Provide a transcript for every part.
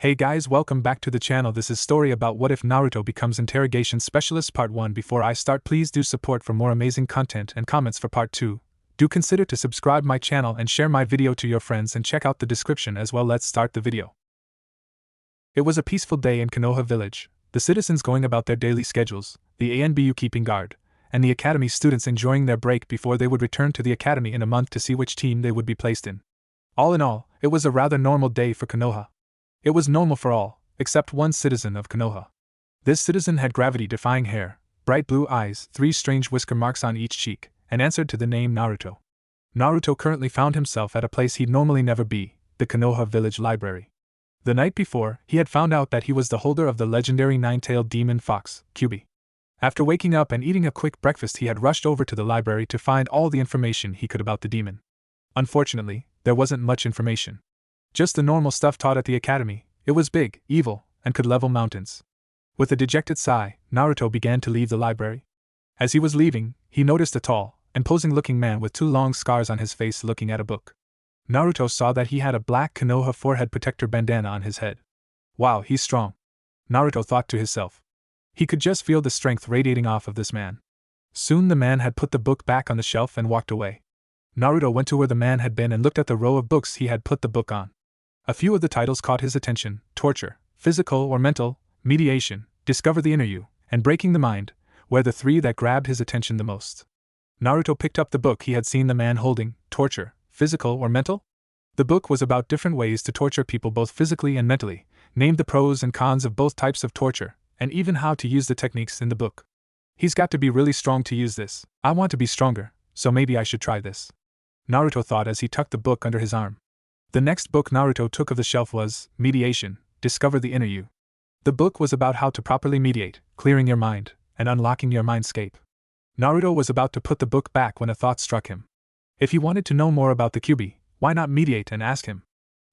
Hey guys, welcome back to the channel. This is story about what if Naruto becomes interrogation specialist part 1. Before I start, please do support for more amazing content and comments for part 2. Do consider to subscribe my channel and share my video to your friends and check out the description as well. Let's start the video. It was a peaceful day in Konoha village, the citizens going about their daily schedules, the ANBU keeping guard, and the academy students enjoying their break before they would return to the academy in a month to see which team they would be placed in. All in all, it was a rather normal day for Konoha. It was normal for all, except one citizen of Konoha. This citizen had gravity-defying hair, bright blue eyes, 3 strange whisker marks on each cheek, and answered to the name Naruto. Naruto currently found himself at a place he'd normally never be, the Konoha village library. The night before, he had found out that he was the holder of the legendary 9-tailed demon fox, Kyubi. After waking up and eating a quick breakfast, he had rushed over to the library to find all the information he could about the demon. Unfortunately, there wasn't much information. Just the normal stuff taught at the academy. It was big, evil, and could level mountains. With a dejected sigh, Naruto began to leave the library. As he was leaving, he noticed a tall, imposing-looking man with 2 long scars on his face looking at a book. Naruto saw that he had a black Konoha forehead protector bandana on his head. Wow, he's strong. Naruto thought to himself. He could just feel the strength radiating off of this man. Soon the man had put the book back on the shelf and walked away. Naruto went to where the man had been and looked at the row of books he had put the book on. A few of the titles caught his attention: torture, physical or mental, mediation, discover the inner you, and breaking the mind, were the 3 that grabbed his attention the most. Naruto picked up the book he had seen the man holding: torture, physical or mental? The book was about different ways to torture people both physically and mentally, named the pros and cons of both types of torture, and even how to use the techniques in the book. He's got to be really strong to use this. I want to be stronger, so maybe I should try this, Naruto thought as he tucked the book under his arm. The next book Naruto took off the shelf was Mediation, Discover the Inner You. The book was about how to properly mediate, clearing your mind, and unlocking your mindscape. Naruto was about to put the book back when a thought struck him. If he wanted to know more about the Kyubi, why not mediate and ask him?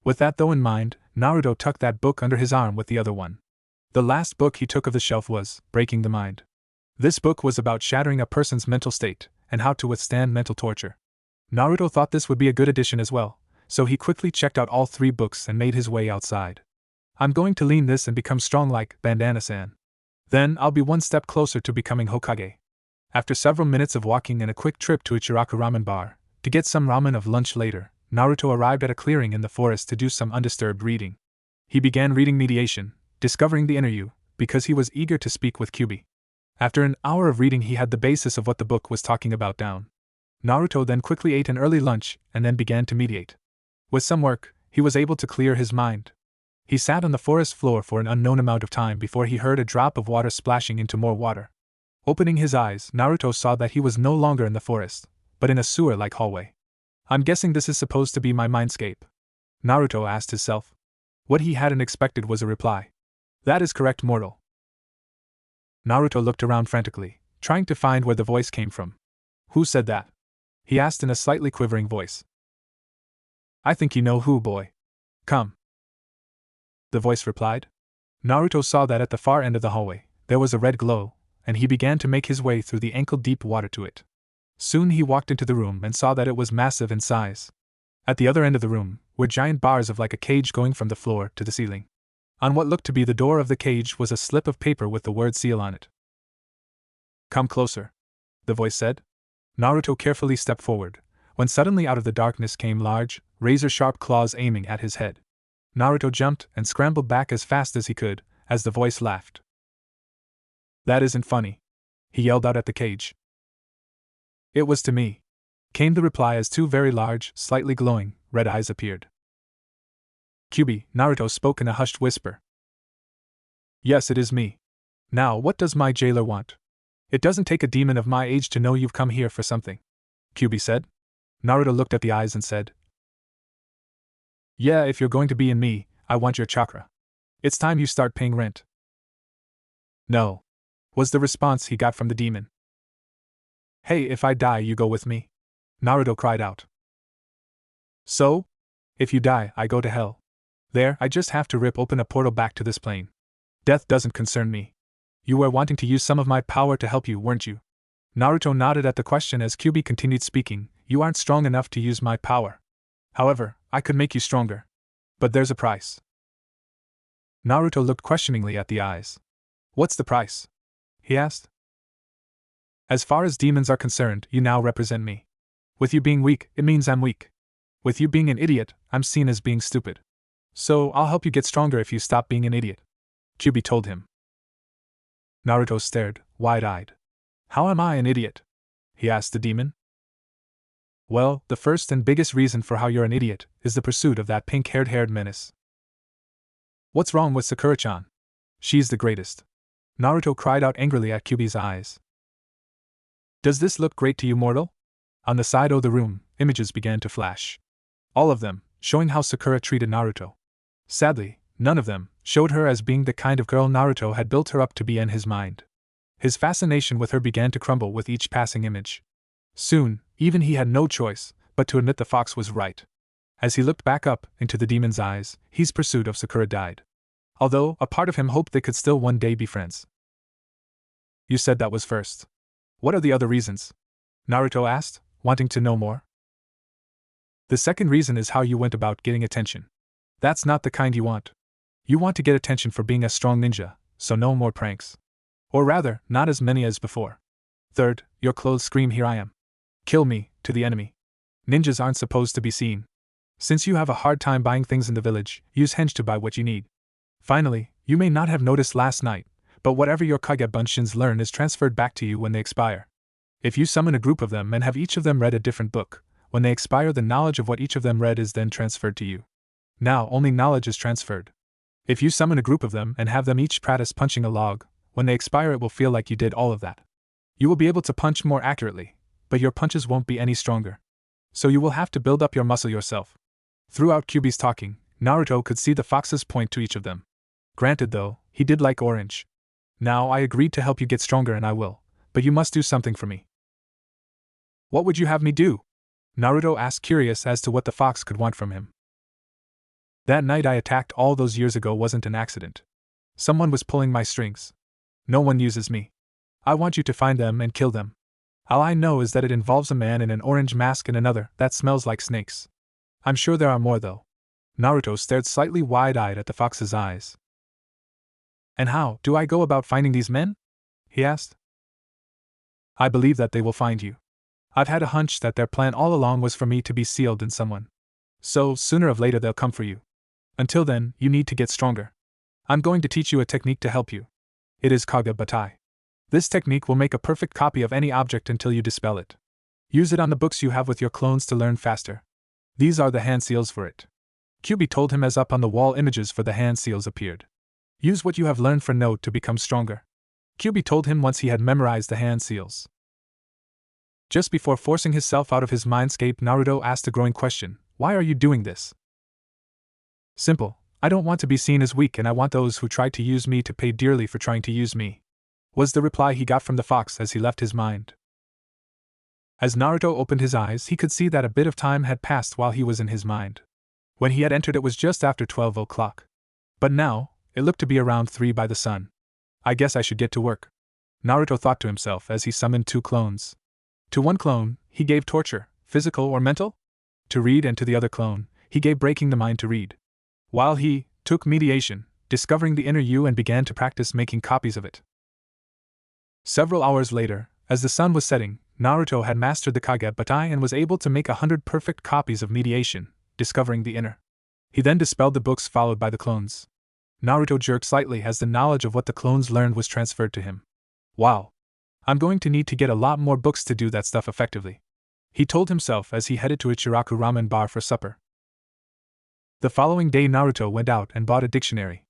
With that though in mind, Naruto tucked that book under his arm with the other one. The last book he took off the shelf was Breaking the Mind. This book was about shattering a person's mental state, and how to withstand mental torture. Naruto thought this would be a good addition as well, so he quickly checked out all 3 books and made his way outside. I'm going to lean this and become strong like Bandana-san. Then I'll be one step closer to becoming Hokage. After several minutes of walking and a quick trip to Ichiraku ramen bar, to get some ramen of lunch later, Naruto arrived at a clearing in the forest to do some undisturbed reading. He began reading Mediation, Discovering the Inner You, because he was eager to speak with Kyubi. After an hour of reading, he had the basis of what the book was talking about down. Naruto then quickly ate an early lunch and then began to mediate. With some work, he was able to clear his mind. He sat on the forest floor for an unknown amount of time before he heard a drop of water splashing into more water. Opening his eyes, Naruto saw that he was no longer in the forest, but in a sewer-like hallway. I'm guessing this is supposed to be my mindscape, Naruto asked himself. What he hadn't expected was a reply. That is correct, mortal. Naruto looked around frantically, trying to find where the voice came from. Who said that? He asked in a slightly quivering voice. I think you know who, boy. Come. The voice replied. Naruto saw that at the far end of the hallway, there was a red glow, and he began to make his way through the ankle-deep water to it. Soon he walked into the room and saw that it was massive in size. At the other end of the room were giant bars of like a cage going from the floor to the ceiling. On what looked to be the door of the cage was a slip of paper with the word seal on it. Come closer, the voice said. Naruto carefully stepped forward, when suddenly out of the darkness came large, razor-sharp claws aiming at his head. Naruto jumped and scrambled back as fast as he could, as the voice laughed. That isn't funny, he yelled out at the cage. It was to me, came the reply as 2 very large, slightly glowing, red eyes appeared. Kyubi, Naruto spoke in a hushed whisper. Yes, it is me. Now, what does my jailer want? It doesn't take a demon of my age to know you've come here for something, Kyubi said. Naruto looked at the eyes and said, Yeah, if you're going to be in me, I want your chakra. It's time you start paying rent. No, was the response he got from the demon. Hey, if I die, you go with me? Naruto cried out. So? If you die, I go to hell. There, I just have to rip open a portal back to this plane. Death doesn't concern me. You were wanting to use some of my power to help you, weren't you? Naruto nodded at the question as Kyubi continued speaking. You aren't strong enough to use my power. However, I could make you stronger. But there's a price. Naruto looked questioningly at the eyes. What's the price? He asked. As far as demons are concerned, you now represent me. With you being weak, it means I'm weak. With you being an idiot, I'm seen as being stupid. So I'll help you get stronger if you stop being an idiot, Kyuubi told him. Naruto stared, wide-eyed. How am I an idiot? He asked the demon. Well, the first and biggest reason for how you're an idiot is the pursuit of that pink-haired menace. What's wrong with Sakura-chan? She's the greatest. Naruto cried out angrily at Kyuubi's eyes. Does this look great to you, mortal? On the side of the room, images began to flash. All of them, showing how Sakura treated Naruto. Sadly, none of them showed her as being the kind of girl Naruto had built her up to be in his mind. His fascination with her began to crumble with each passing image. Soon, even he had no choice but to admit the fox was right. As he looked back up into the demon's eyes, his pursuit of Sakura died. Although, a part of him hoped they could still one day be friends. You said that was first. What are the other reasons? Naruto asked, wanting to know more. The second reason is how you went about getting attention. That's not the kind you want. You want to get attention for being a strong ninja, so no more pranks. Or rather, not as many as before. Third, your clothes scream "Here I am. Kill me," to the enemy. Ninjas aren't supposed to be seen. Since you have a hard time buying things in the village, use henge to buy what you need. Finally, you may not have noticed last night, but whatever your Kage Bunshins learn is transferred back to you when they expire. If you summon a group of them and have each of them read a different book, when they expire the knowledge of what each of them read is then transferred to you. Now only knowledge is transferred. If you summon a group of them and have them each practice punching a log, when they expire it will feel like you did all of that. You will be able to punch more accurately, but your punches won't be any stronger. So you will have to build up your muscle yourself. Throughout Kyuubi's talking, Naruto could see the fox's point to each of them. Granted though, he did like orange. Now I agreed to help you get stronger and I will, but you must do something for me. What would you have me do? Naruto asked, curious as to what the fox could want from him. That night I attacked all those years ago wasn't an accident. Someone was pulling my strings. No one uses me. I want you to find them and kill them. All I know is that it involves a man in an orange mask and another that smells like snakes. I'm sure there are more though. Naruto stared slightly wide-eyed at the fox's eyes. And how do I go about finding these men? He asked. I believe that they will find you. I've had a hunch that their plan all along was for me to be sealed in someone. So, sooner or later they'll come for you. Until then, you need to get stronger. I'm going to teach you a technique to help you. It is Kage Butai. This technique will make a perfect copy of any object until you dispel it. Use it on the books you have with your clones to learn faster. These are the hand seals for it. Kyuubi told him as up on the wall images for the hand seals appeared. Use what you have learned for note to become stronger. Kyuubi told him once he had memorized the hand seals. Just before forcing himself out of his mindscape, Naruto asked a growing question, why are you doing this? Simple, I don't want to be seen as weak and I want those who try to use me to pay dearly for trying to use me, was the reply he got from the fox as he left his mind. As Naruto opened his eyes, he could see that a bit of time had passed while he was in his mind. When he had entered it was just after 12 o'clock. But now, it looked to be around 3 by the sun. I guess I should get to work. Naruto thought to himself as he summoned 2 clones. To one clone, he gave torture, physical or mental, to read, and to the other clone, he gave breaking the mind to read. While he took mediation, discovering the inner you, and began to practice making copies of it. Several hours later, as the sun was setting, Naruto had mastered the Kage Butai and was able to make 100 perfect copies of mediation, discovering the inner. He then dispelled the books followed by the clones. Naruto jerked slightly as the knowledge of what the clones learned was transferred to him. Wow. I'm going to need to get a lot more books to do that stuff effectively, he told himself as he headed to Ichiraku Ramen Bar for supper. The following day Naruto went out and bought a dictionary.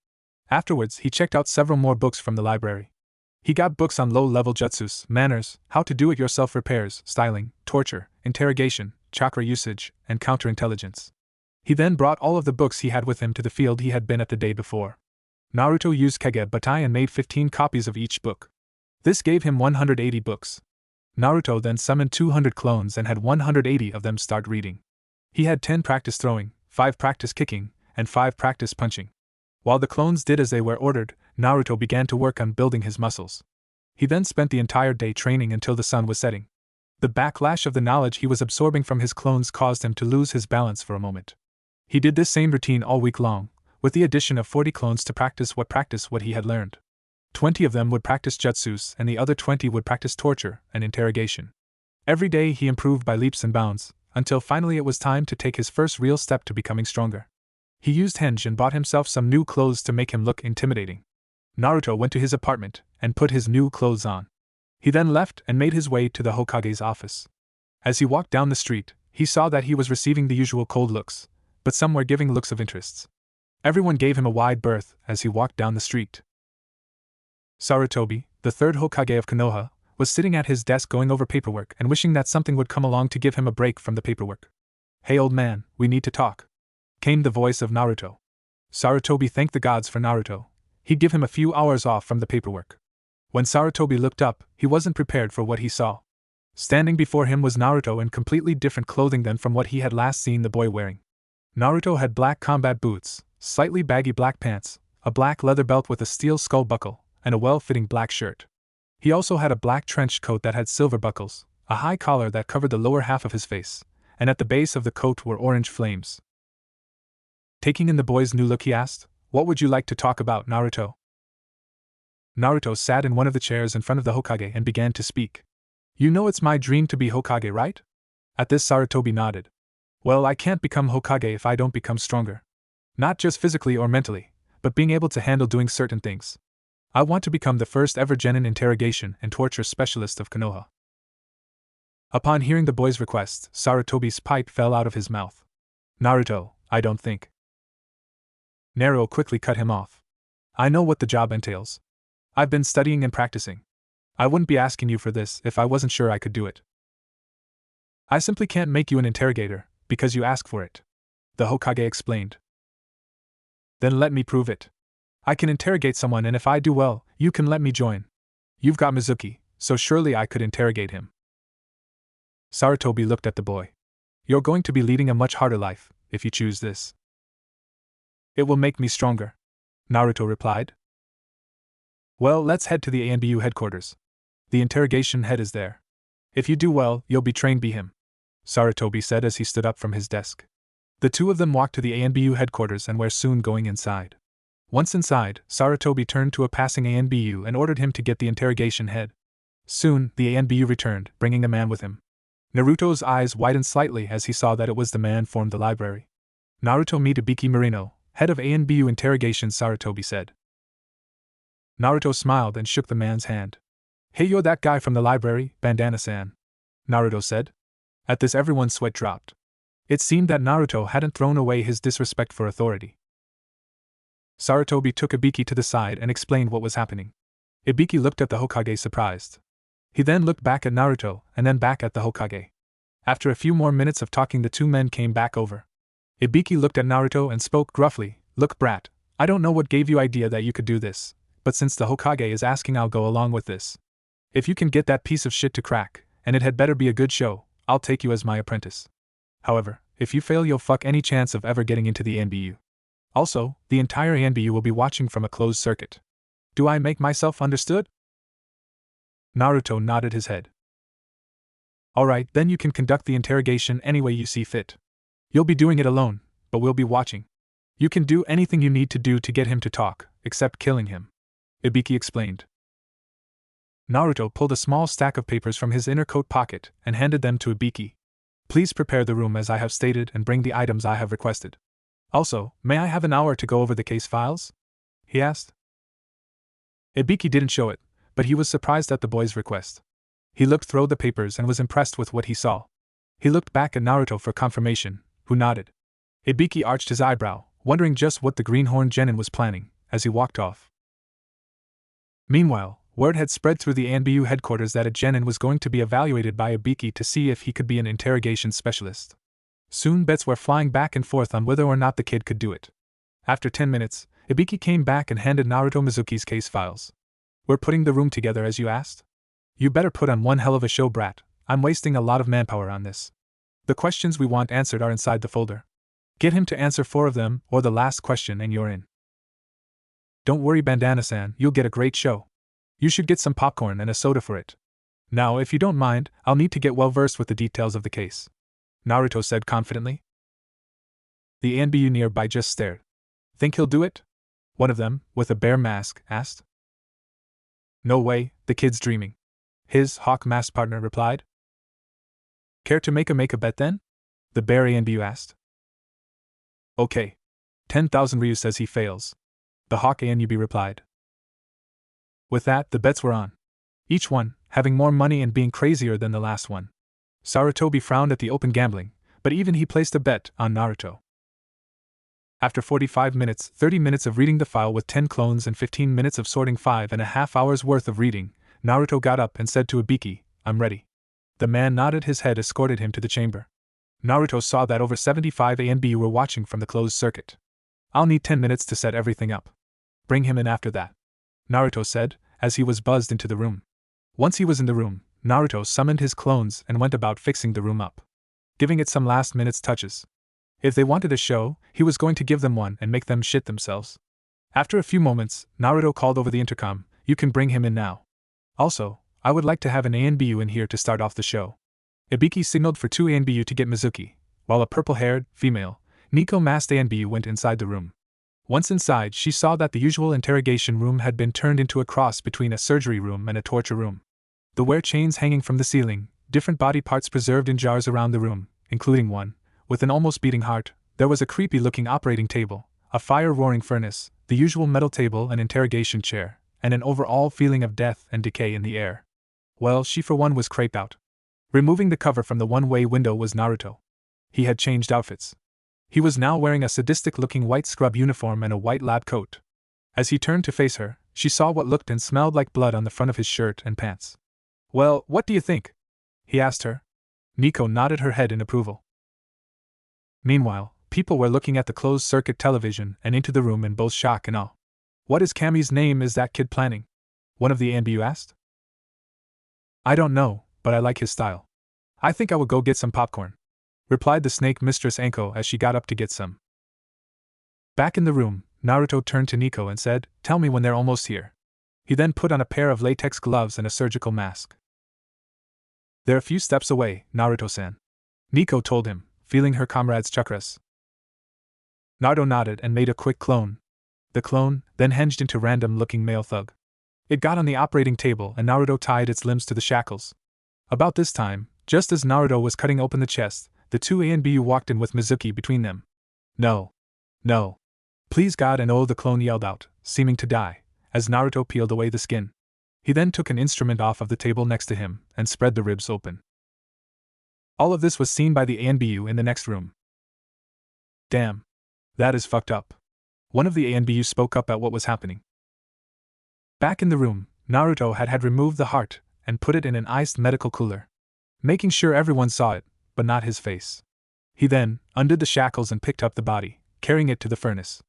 Afterwards he checked out several more books from the library. He got books on low-level jutsus, manners, how to do-it-yourself repairs, styling, torture, interrogation, chakra usage, and counterintelligence. He then brought all of the books he had with him to the field he had been at the day before. Naruto used Kage Butai and made 15 copies of each book. This gave him 180 books. Naruto then summoned 200 clones and had 180 of them start reading. He had 10 practice throwing, 5 practice kicking, and 5 practice punching. While the clones did as they were ordered, Naruto began to work on building his muscles. He then spent the entire day training until the sun was setting. The backlash of the knowledge he was absorbing from his clones caused him to lose his balance for a moment. He did this same routine all week long, with the addition of 40 clones to practice what he had learned. 20 of them would practice jutsus and the other 20 would practice torture and interrogation. Every day he improved by leaps and bounds, until finally it was time to take his first real step to becoming stronger. He used henge and bought himself some new clothes to make him look intimidating. Naruto went to his apartment and put his new clothes on. He then left and made his way to the Hokage's office. As he walked down the street, he saw that he was receiving the usual cold looks, but some were giving looks of interest. Everyone gave him a wide berth as he walked down the street. Sarutobi, the third Hokage of Konoha, was sitting at his desk going over paperwork and wishing that something would come along to give him a break from the paperwork. "Hey old man, we need to talk," came the voice of Naruto. Sarutobi thanked the gods for Naruto. He'd give him a few hours off from the paperwork. When Sarutobi looked up, he wasn't prepared for what he saw. Standing before him was Naruto in completely different clothing than from what he had last seen the boy wearing. Naruto had black combat boots, slightly baggy black pants, a black leather belt with a steel skull buckle, and a well-fitting black shirt. He also had a black trench coat that had silver buckles, a high collar that covered the lower half of his face, and at the base of the coat were orange flames. Taking in the boy's new look, he asked, "What would you like to talk about, Naruto?" Naruto sat in one of the chairs in front of the Hokage and began to speak. "You know it's my dream to be Hokage, right?" At this Sarutobi nodded. "Well, I can't become Hokage if I don't become stronger. Not just physically or mentally, but being able to handle doing certain things. I want to become the first ever genin interrogation and torture specialist of Konoha." Upon hearing the boy's request, Sarutobi's pipe fell out of his mouth. "Naruto, I don't think." Naruto quickly cut him off. "I know what the job entails. I've been studying and practicing. I wouldn't be asking you for this if I wasn't sure I could do it. I simply can't make you an interrogator, because you ask for it," the Hokage explained. "Then let me prove it. I can interrogate someone, and if I do well, you can let me join. You've got Mizuki, so surely I could interrogate him." Sarutobi looked at the boy. "You're going to be leading a much harder life, if you choose this." "It will make me stronger," Naruto replied. "Well, let's head to the ANBU headquarters. The interrogation head is there. If you do well, you'll be trained by him," Sarutobi said as he stood up from his desk. The two of them walked to the ANBU headquarters and were soon going inside. Once inside, Sarutobi turned to a passing ANBU and ordered him to get the interrogation head. Soon, the ANBU returned, bringing a man with him. Naruto's eyes widened slightly as he saw that it was the man from the library. "Naruto meet Ibiki Marino, head of ANBU interrogation," Sarutobi said. Naruto smiled and shook the man's hand. "Hey, you're that guy from the library, Bandana-san," Naruto said. At this, everyone's sweat dropped. It seemed that Naruto hadn't thrown away his disrespect for authority. Sarutobi took Ibiki to the side and explained what was happening. Ibiki looked at the Hokage surprised. He then looked back at Naruto and then back at the Hokage. After a few more minutes of talking, the two men came back over. Ibiki looked at Naruto and spoke gruffly, "Look, brat, I don't know what gave you idea that you could do this, but since the Hokage is asking, I'll go along with this. If you can get that piece of shit to crack, and it had better be a good show, I'll take you as my apprentice. However, if you fail, you'll fuck any chance of ever getting into the ANBU. Also, the entire ANBU will be watching from a closed circuit. Do I make myself understood?" Naruto nodded his head. "Alright, then you can conduct the interrogation any way you see fit. You'll be doing it alone, but we'll be watching. You can do anything you need to do to get him to talk, except killing him," Ibiki explained. Naruto pulled a small stack of papers from his inner coat pocket and handed them to Ibiki. "Please prepare the room as I have stated and bring the items I have requested. Also, may I have an hour to go over the case files?" he asked. Ibiki didn't show it, but he was surprised at the boy's request. He looked through the papers and was impressed with what he saw. He looked back at Naruto for confirmation, who nodded. Ibiki arched his eyebrow, wondering just what the greenhorn genin was planning, as he walked off. Meanwhile, word had spread through the ANBU headquarters that a genin was going to be evaluated by Ibiki to see if he could be an interrogation specialist. Soon bets were flying back and forth on whether or not the kid could do it. After 10 minutes, Ibiki came back and handed Naruto Mizuki's case files. "We're putting the room together as you asked? You better put on one hell of a show, brat. I'm wasting a lot of manpower on this. The questions we want answered are inside the folder. Get him to answer 4 of them, or the last question, and you're in." "Don't worry, Bandana-san, you'll get a great show. You should get some popcorn and a soda for it. Now, if you don't mind, I'll need to get well versed with the details of the case," Naruto said confidently. The ANBU nearby just stared. Think he'll do it? One of them, with a bear mask, asked. No way, the kid's dreaming. His hawk masked partner replied. Care to make a bet then? The bear ANBU asked. Okay. 10,000 Ryu says he fails. The hawk ANUB replied. With that, the bets were on. Each one, having more money and being crazier than the last one. Sarutobi frowned at the open gambling, but even he placed a bet on Naruto. After 45 minutes, 30 minutes of reading the file with 10 clones and 15 minutes of sorting 5.5 hours worth of reading, Naruto got up and said to Ibiki, I'm ready. The man nodded his head, escorted him to the chamber. Naruto saw that over 75 ANBU were watching from the closed circuit. I'll need 10 minutes to set everything up. Bring him in after that, Naruto said, as he was buzzed into the room. Once he was in the room, Naruto summoned his clones and went about fixing the room up, giving it some last-minute touches. If they wanted a show, he was going to give them one and make them shit themselves. After a few moments, Naruto called over the intercom, you can bring him in now. Also, I would like to have an ANBU in here to start off the show. Ibiki signaled for 2 ANBU to get Mizuki, while a purple-haired, female, Nico-masked ANBU went inside the room. Once inside, she saw that the usual interrogation room had been turned into a cross between a surgery room and a torture room. There were chains hanging from the ceiling, different body parts preserved in jars around the room, including one with an almost beating heart. There was a creepy-looking operating table, a fire-roaring furnace, the usual metal table and interrogation chair, and an overall feeling of death and decay in the air. Well, she for one was creeped out. Removing the cover from the one-way window was Naruto. He had changed outfits. He was now wearing a sadistic-looking white scrub uniform and a white lab coat. As he turned to face her, she saw what looked and smelled like blood on the front of his shirt and pants. Well, what do you think? He asked her. Nico nodded her head in approval. Meanwhile, people were looking at the closed-circuit television and into the room in both shock and awe. What is Kami's name is that kid planning? One of the ANBU asked. I don't know, but I like his style. I think I will go get some popcorn, replied the snake mistress Anko as she got up to get some. Back in the room, Naruto turned to Nico and said, tell me when they're almost here. He then put on a pair of latex gloves and a surgical mask. They're a few steps away, Naruto-san, Nico told him, feeling her comrade's chakras. Naruto nodded and made a quick clone. The clone then hinged into random-looking male thug. It got on the operating table and Naruto tied its limbs to the shackles. About this time, just as Naruto was cutting open the chest, the 2 ANBU walked in with Mizuki between them. No. No. Please God and oh, the clone yelled out, seeming to die, as Naruto peeled away the skin. He then took an instrument off of the table next to him and spread the ribs open. All of this was seen by the ANBU in the next room. Damn. That is fucked up. One of the ANBU spoke up at what was happening. Back in the room, Naruto had removed the heart and put it in an iced medical cooler, making sure everyone saw it, but not his face. He then undid the shackles and picked up the body, carrying it to the furnace.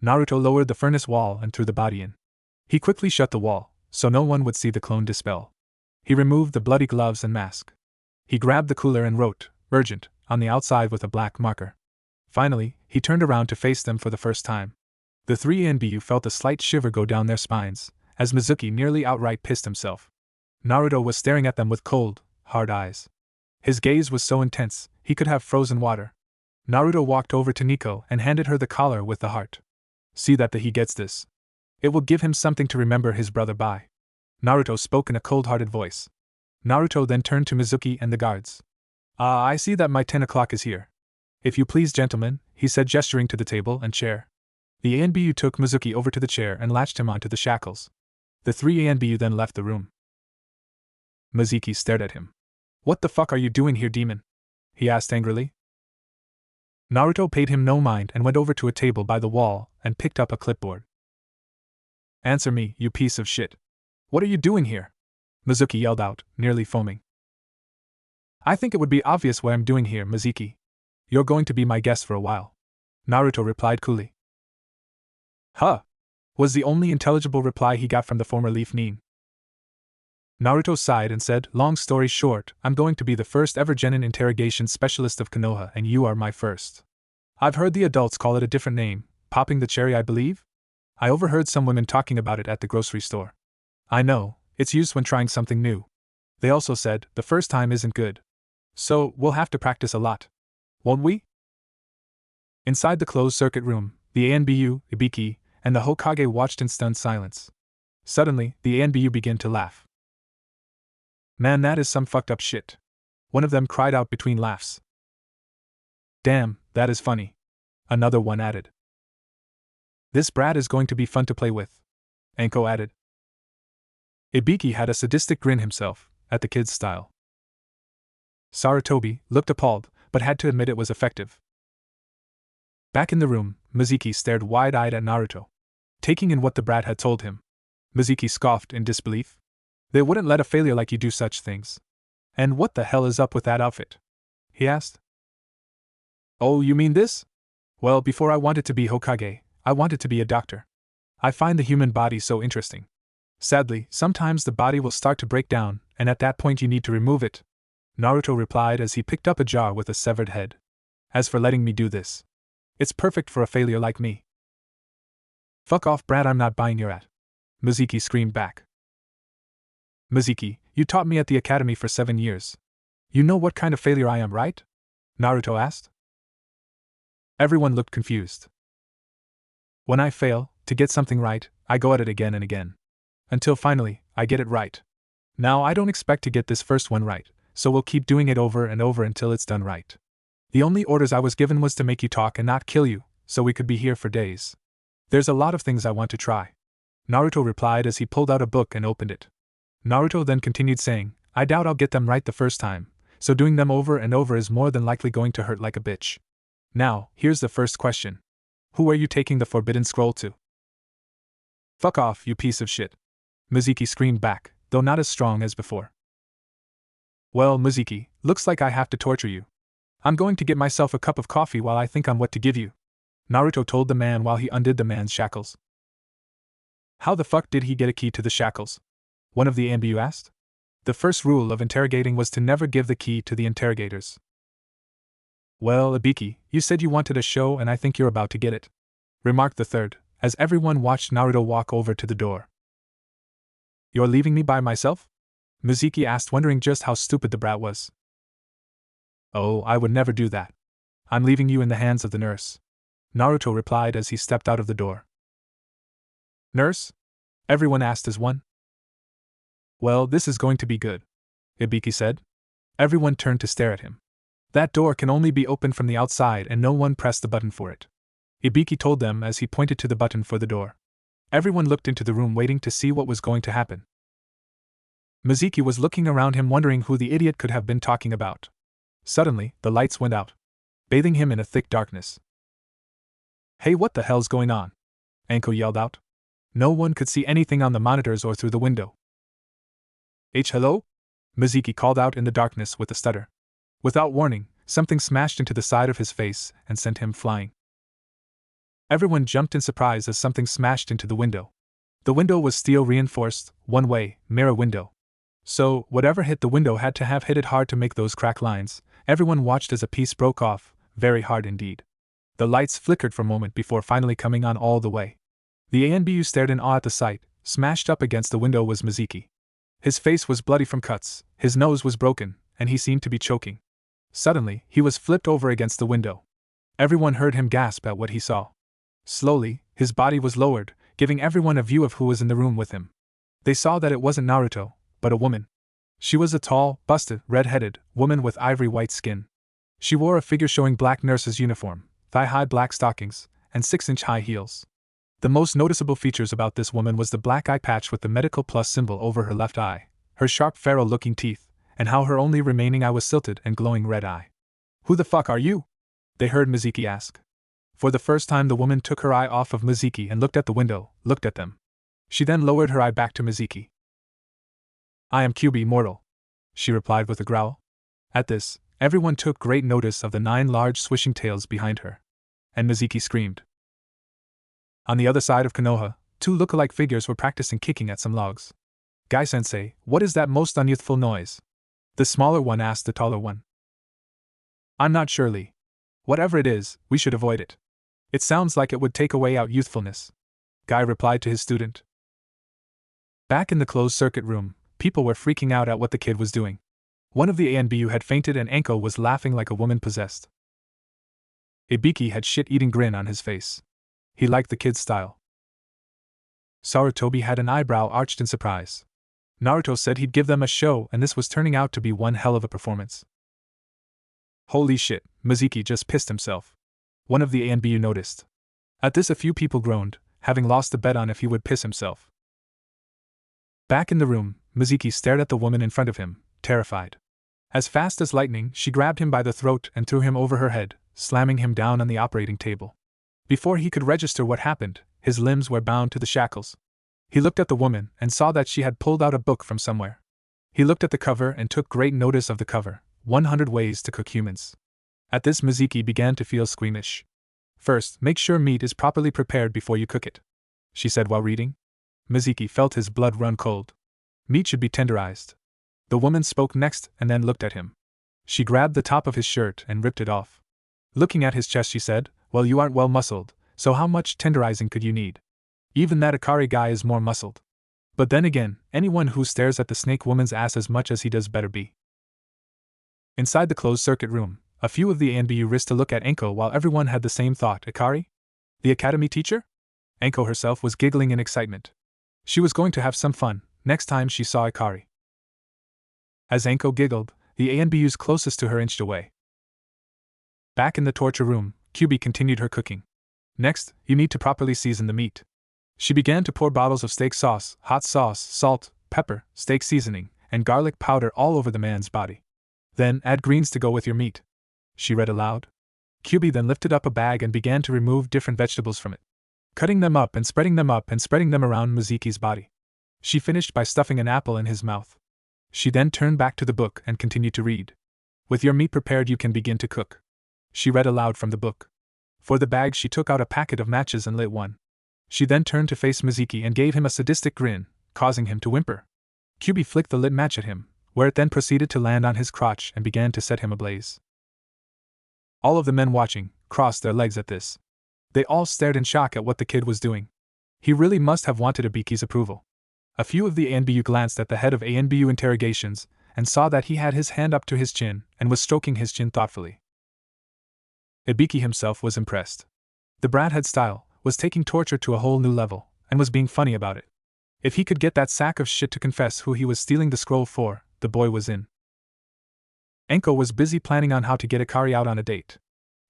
Naruto lowered the furnace wall and threw the body in. He quickly shut the wall, so no one would see the clone dispel. He removed the bloody gloves and mask. He grabbed the cooler and wrote, urgent, on the outside with a black marker. Finally, he turned around to face them for the first time. The 3 ANBU felt a slight shiver go down their spines, as Mizuki nearly outright pissed himself. Naruto was staring at them with cold, hard eyes. His gaze was so intense, he could have frozen water. Naruto walked over to Nico and handed her the collar with the heart. See that he gets this. It will give him something to remember his brother by. Naruto spoke in a cold-hearted voice. Naruto then turned to Mizuki and the guards. I see that my 10 o'clock is here. If you please, gentlemen, he said, gesturing to the table and chair. The ANBU took Mizuki over to the chair and latched him onto the shackles. The 3 ANBU then left the room. Mizuki stared at him. What the fuck are you doing here, demon? He asked angrily. Naruto paid him no mind and went over to a table by the wall and picked up a clipboard. Answer me, you piece of shit. What are you doing here? Mizuki yelled out, nearly foaming. I think it would be obvious what I'm doing here, Mizuki. You're going to be my guest for a while, Naruto replied coolly. Huh? Was the only intelligible reply he got from the former Leaf Nin. Naruto sighed and said, long story short, I'm going to be the first ever genin interrogation specialist of Konoha and you are my first. I've heard the adults call it a different name, popping the cherry I believe? I overheard some women talking about it at the grocery store. I know, it's used when trying something new. They also said, the first time isn't good. So, we'll have to practice a lot. Won't we? Inside the closed-circuit room, The ANBU, Ibiki, and the Hokage watched in stunned silence. Suddenly, the ANBU began to laugh. Man, that is some fucked up shit. One of them cried out between laughs. Damn, that is funny. Another one added. This brat is going to be fun to play with. Anko added. Ibiki had a sadistic grin himself, at the kid's style. Sarutobi looked appalled, but had to admit it was effective. Back in the room, Mizuki stared wide-eyed at Naruto, taking in what the brat had told him. Mizuki scoffed in disbelief. They wouldn't let a failure like you do such things. And what the hell is up with that outfit? He asked. Oh, you mean this? Well, before I wanted to be Hokage, I wanted to be a doctor. I find the human body so interesting. Sadly, sometimes the body will start to break down, and at that point you need to remove it. Naruto replied as he picked up a jar with a severed head. As for letting me do this, it's perfect for a failure like me. Fuck off, brat, I'm not buying your at. Mizuki screamed back. Mizuki, you taught me at the academy for 7 years. You know what kind of failure I am, right? Naruto asked. Everyone looked confused. When I fail, to get something right, I go at it again and again. Until finally, I get it right. Now I don't expect to get this first one right, so we'll keep doing it over and over until it's done right. The only orders I was given was to make you talk and not kill you, so we could be here for days. There's a lot of things I want to try. Naruto replied as he pulled out a book and opened it. Naruto then continued saying, I doubt I'll get them right the first time, so doing them over and over is more than likely going to hurt like a bitch. Now, here's the first question. Who are you taking the forbidden scroll to? Fuck off, you piece of shit. Mizuki screamed back, though not as strong as before. Well, Mizuki, looks like I have to torture you. I'm going to get myself a cup of coffee while I think on what to give you. Naruto told the man while he undid the man's shackles. How the fuck did he get a key to the shackles? One of the ANBU asked. The first rule of interrogating was to never give the key to the interrogators. Well, Ibiki, you said you wanted a show and I think you're about to get it, remarked the third, as everyone watched Naruto walk over to the door. You're leaving me by myself? Mizuki asked, wondering just how stupid the brat was. Oh, I would never do that. I'm leaving you in the hands of the nurse, Naruto replied as he stepped out of the door. Nurse? Everyone asked as one. Well, this is going to be good, Ibiki said. Everyone turned to stare at him. That door can only be opened from the outside and no one pressed the button for it, Ibiki told them as he pointed to the button for the door. Everyone looked into the room waiting to see what was going to happen. Mizuki was looking around him wondering who the idiot could have been talking about. Suddenly, the lights went out, bathing him in a thick darkness. Hey, what the hell's going on? Anko yelled out. No one could see anything on the monitors or through the window. Hello? Mizuki called out in the darkness with a stutter. Without warning, something smashed into the side of his face and sent him flying. Everyone jumped in surprise as something smashed into the window. The window was steel-reinforced, one-way, mirror window. So, whatever hit the window had to have hit it hard to make those crack lines. Everyone watched as a piece broke off, very hard indeed. The lights flickered for a moment before finally coming on all the way. The ANBU stared in awe at the sight. Smashed up against the window was Mizuki. His face was bloody from cuts, his nose was broken, and he seemed to be choking. Suddenly, he was flipped over against the window. Everyone heard him gasp at what he saw. Slowly, his body was lowered, giving everyone a view of who was in the room with him. They saw that it wasn't Naruto, but a woman. She was a tall, busted, red-headed woman with ivory-white skin. She wore a figure showing black nurse's uniform, thigh-high black stockings, and 6-inch high heels. The most noticeable features about this woman was the black eye patch with the medical plus symbol over her left eye, her sharp ferrule-looking teeth, and how her only remaining eye was silted and glowing red eye. Who the fuck are you? They heard Mizuki ask. For the first time the woman took her eye off of Mizuki and looked at the window, looked at them. She then lowered her eye back to Mizuki. I am QB mortal, she replied with a growl. At this, everyone took great notice of the 9 large swishing tails behind her. And Mizuki screamed. On the other side of Konoha, 2 look-alike figures were practicing kicking at some logs. Guy-sensei, what is that most unyouthful noise? The smaller one asked the taller one. I'm not sure, Lee. Whatever it is, we should avoid it. It sounds like it would take away our youthfulness, Guy replied to his student. Back in the closed-circuit room, people were freaking out at what the kid was doing. One of the ANBU had fainted and Anko was laughing like a woman possessed. Ibiki had shit-eating grin on his face. He liked the kid's style. Sarutobi had an eyebrow arched in surprise. Naruto said he'd give them a show, and this was turning out to be one hell of a performance. Holy shit, Mizuki just pissed himself. One of the ANBU noticed. At this, a few people groaned, having lost the bet on if he would piss himself. Back in the room, Mizuki stared at the woman in front of him, terrified. As fast as lightning, she grabbed him by the throat and threw him over her head, slamming him down on the operating table. Before he could register what happened, his limbs were bound to the shackles. He looked at the woman and saw that she had pulled out a book from somewhere. He looked at the cover and took great notice of the cover, 100 Ways to Cook Humans. At this, Mizuki began to feel squeamish. First, make sure meat is properly prepared before you cook it, she said while reading. Mizuki felt his blood run cold. Meat should be tenderized. The woman spoke next and then looked at him. She grabbed the top of his shirt and ripped it off. Looking at his chest, she said, "Well, you aren't well muscled, so how much tenderizing could you need? Even that Akari guy is more muscled. But then again, anyone who stares at the snake woman's ass as much as he does better be." Inside the closed-circuit room, a few of the ANBU risked a look at Enko while everyone had the same thought. Akari? The academy teacher? Enko herself was giggling in excitement. She was going to have some fun next time she saw Akari. As Enko giggled, the ANBUs closest to her inched away. Back in the torture room, Kyubi continued her cooking. Next, you need to properly season the meat. She began to pour bottles of steak sauce, hot sauce, salt, pepper, steak seasoning, and garlic powder all over the man's body. Then add greens to go with your meat, she read aloud. Kyubi then lifted up a bag and began to remove different vegetables from it, cutting them up and spreading them around Mizuki's body. She finished by stuffing an apple in his mouth. She then turned back to the book and continued to read. With your meat prepared, you can begin to cook, she read aloud from the book. For the bag, she took out a packet of matches and lit one. She then turned to face Mizuki and gave him a sadistic grin, causing him to whimper. Kyubi flicked the lit match at him, where it then proceeded to land on his crotch and began to set him ablaze. All of the men watching crossed their legs at this. They all stared in shock at what the kid was doing. He really must have wanted Ibiki's approval. A few of the ANBU glanced at the head of ANBU Interrogations and saw that he had his hand up to his chin and was stroking his chin thoughtfully. Ibiki himself was impressed. The brat had style, was taking torture to a whole new level, and was being funny about it. If he could get that sack of shit to confess who he was stealing the scroll for, the boy was in. Enko was busy planning on how to get Akari out on a date.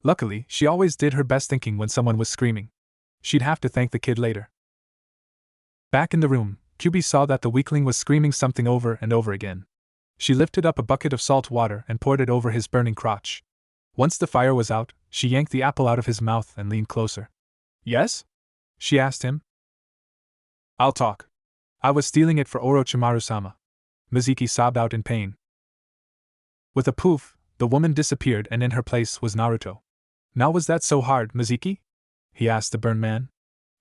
Luckily, she always did her best thinking when someone was screaming. She'd have to thank the kid later. Back in the room, Kyubi saw that the weakling was screaming something over and over again. She lifted up a bucket of salt water and poured it over his burning crotch. Once the fire was out, she yanked the apple out of his mouth and leaned closer. "Yes?" she asked him. "I'll talk. I was stealing it for Orochimaru-sama." Mizuki sobbed out in pain. With a poof, the woman disappeared and in her place was Naruto. "Now was that so hard, Mizuki?" he asked the burned man.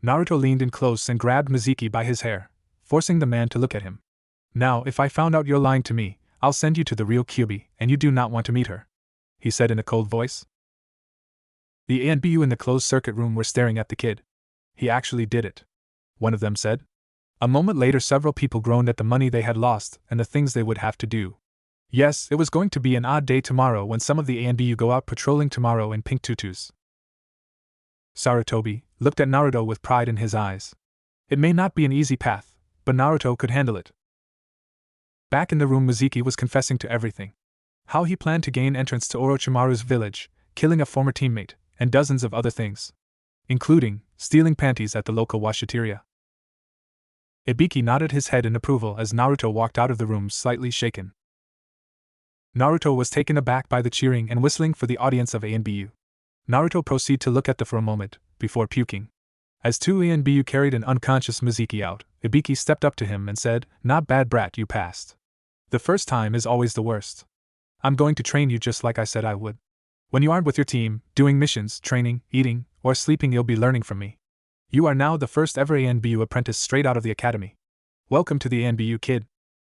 Naruto leaned in close and grabbed Mizuki by his hair, forcing the man to look at him. "Now, if I found out you're lying to me, I'll send you to the real Kyubi, and you do not want to meet her," he said in a cold voice. The ANBU in the closed-circuit room were staring at the kid. "He actually did it," one of them said. A moment later, several people groaned at the money they had lost and the things they would have to do. Yes, it was going to be an odd day tomorrow when some of the ANBU go out patrolling tomorrow in pink tutus. Sarutobi looked at Naruto with pride in his eyes. It may not be an easy path, but Naruto could handle it. Back in the room, Mizuki was confessing to everything. How he planned to gain entrance to Orochimaru's village, killing a former teammate, and dozens of other things, including stealing panties at the local washateria. Ibiki nodded his head in approval as Naruto walked out of the room slightly shaken. Naruto was taken aback by the cheering and whistling for the audience of ANBU. Naruto proceeded to look at them for a moment, before puking. As two ANBU carried an unconscious Mizuki out, Ibiki stepped up to him and said, "Not bad, brat, you passed. The first time is always the worst. I'm going to train you just like I said I would. When you aren't with your team, doing missions, training, eating, or sleeping, you'll be learning from me. You are now the first ever ANBU apprentice straight out of the academy. Welcome to the ANBU, kid."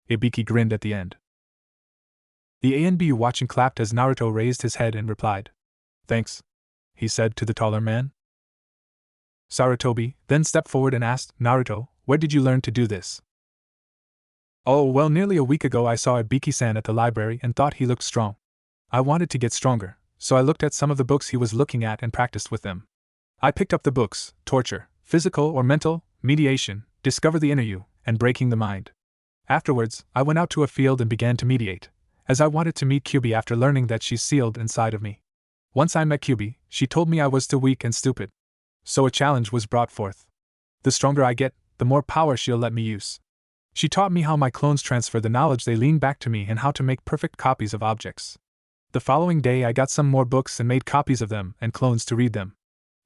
Ibiki grinned at the end. The ANBU watching clapped as Naruto raised his head and replied. "Thanks," he said to the taller man. Sarutobi then stepped forward and asked, "Naruto, where did you learn to do this?" "Oh, well, nearly a week ago I saw Ibiki-san at the library and thought he looked strong. I wanted to get stronger, so I looked at some of the books he was looking at and practiced with them. I picked up the books: Torture, Physical or Mental, Mediation, Discover the Inner You, and Breaking the Mind. Afterwards, I went out to a field and began to mediate, as I wanted to meet Kyubi after learning that she's sealed inside of me. Once I met Kyubi, she told me I was too weak and stupid. So a challenge was brought forth. The stronger I get, the more power she'll let me use. She taught me how my clones transfer the knowledge they lean back to me and how to make perfect copies of objects. The following day I got some more books and made copies of them and clones to read them.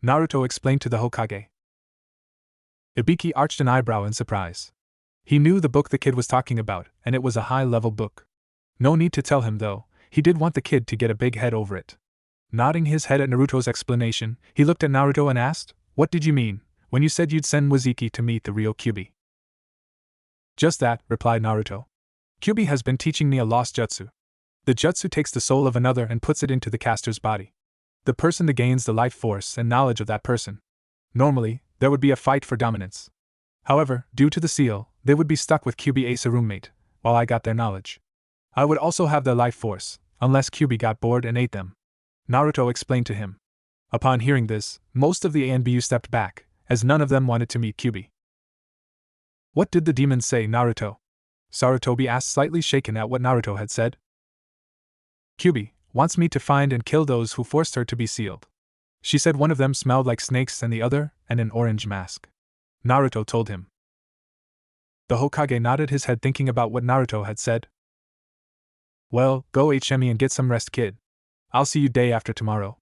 Naruto explained to the Hokage. Ibiki arched an eyebrow in surprise. He knew the book the kid was talking about, and it was a high-level book. No need to tell him, though, he did want the kid to get a big head over it. Nodding his head at Naruto's explanation, he looked at Naruto and asked, "What did you mean when you said you'd send Waziki to meet the real Kyubi?" "Just that," replied Naruto. "Kyubi has been teaching me a lost jutsu. The jutsu takes the soul of another and puts it into the caster's body. The person that gains the life force and knowledge of that person. Normally, there would be a fight for dominance. However, due to the seal, they would be stuck with Kyubi as a roommate, while I got their knowledge. I would also have their life force, unless Kyubi got bored and ate them," Naruto explained to him. Upon hearing this, most of the ANBU stepped back, as none of them wanted to meet Kyubi. "What did the demon say, Naruto?" Sarutobi asked, slightly shaken at what Naruto had said. "Kyubi wants me to find and kill those who forced her to be sealed. She said one of them smelled like snakes and the other, an orange mask," Naruto told him. The Hokage nodded his head, thinking about what Naruto had said. "Well, go HME and get some rest, kid. I'll see you day after tomorrow,"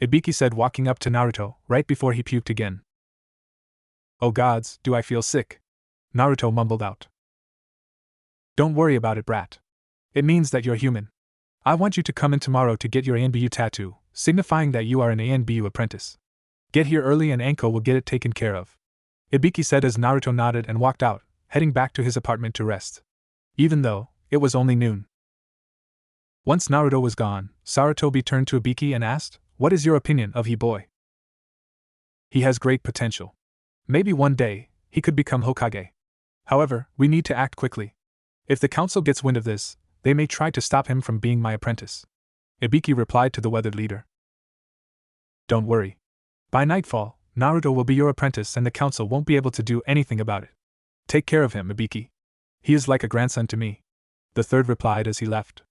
Ibiki said, walking up to Naruto right before he puked again. "Oh gods, do I feel sick," Naruto mumbled out. "Don't worry about it, brat. It means that you're human. I want you to come in tomorrow to get your ANBU tattoo, signifying that you are an ANBU apprentice. Get here early and Anko will get it taken care of," Ibiki said as Naruto nodded and walked out, heading back to his apartment to rest. Even though it was only noon. Once Naruto was gone, Sarutobi turned to Ibiki and asked, "What is your opinion of boy? He has great potential. Maybe one day, he could become Hokage. However, we need to act quickly. If the council gets wind of this, they may try to stop him from being my apprentice," Ibiki replied to the weathered leader. "Don't worry. By nightfall, Naruto will be your apprentice and the council won't be able to do anything about it. Take care of him, Ibiki. He is like a grandson to me," the third replied as he left.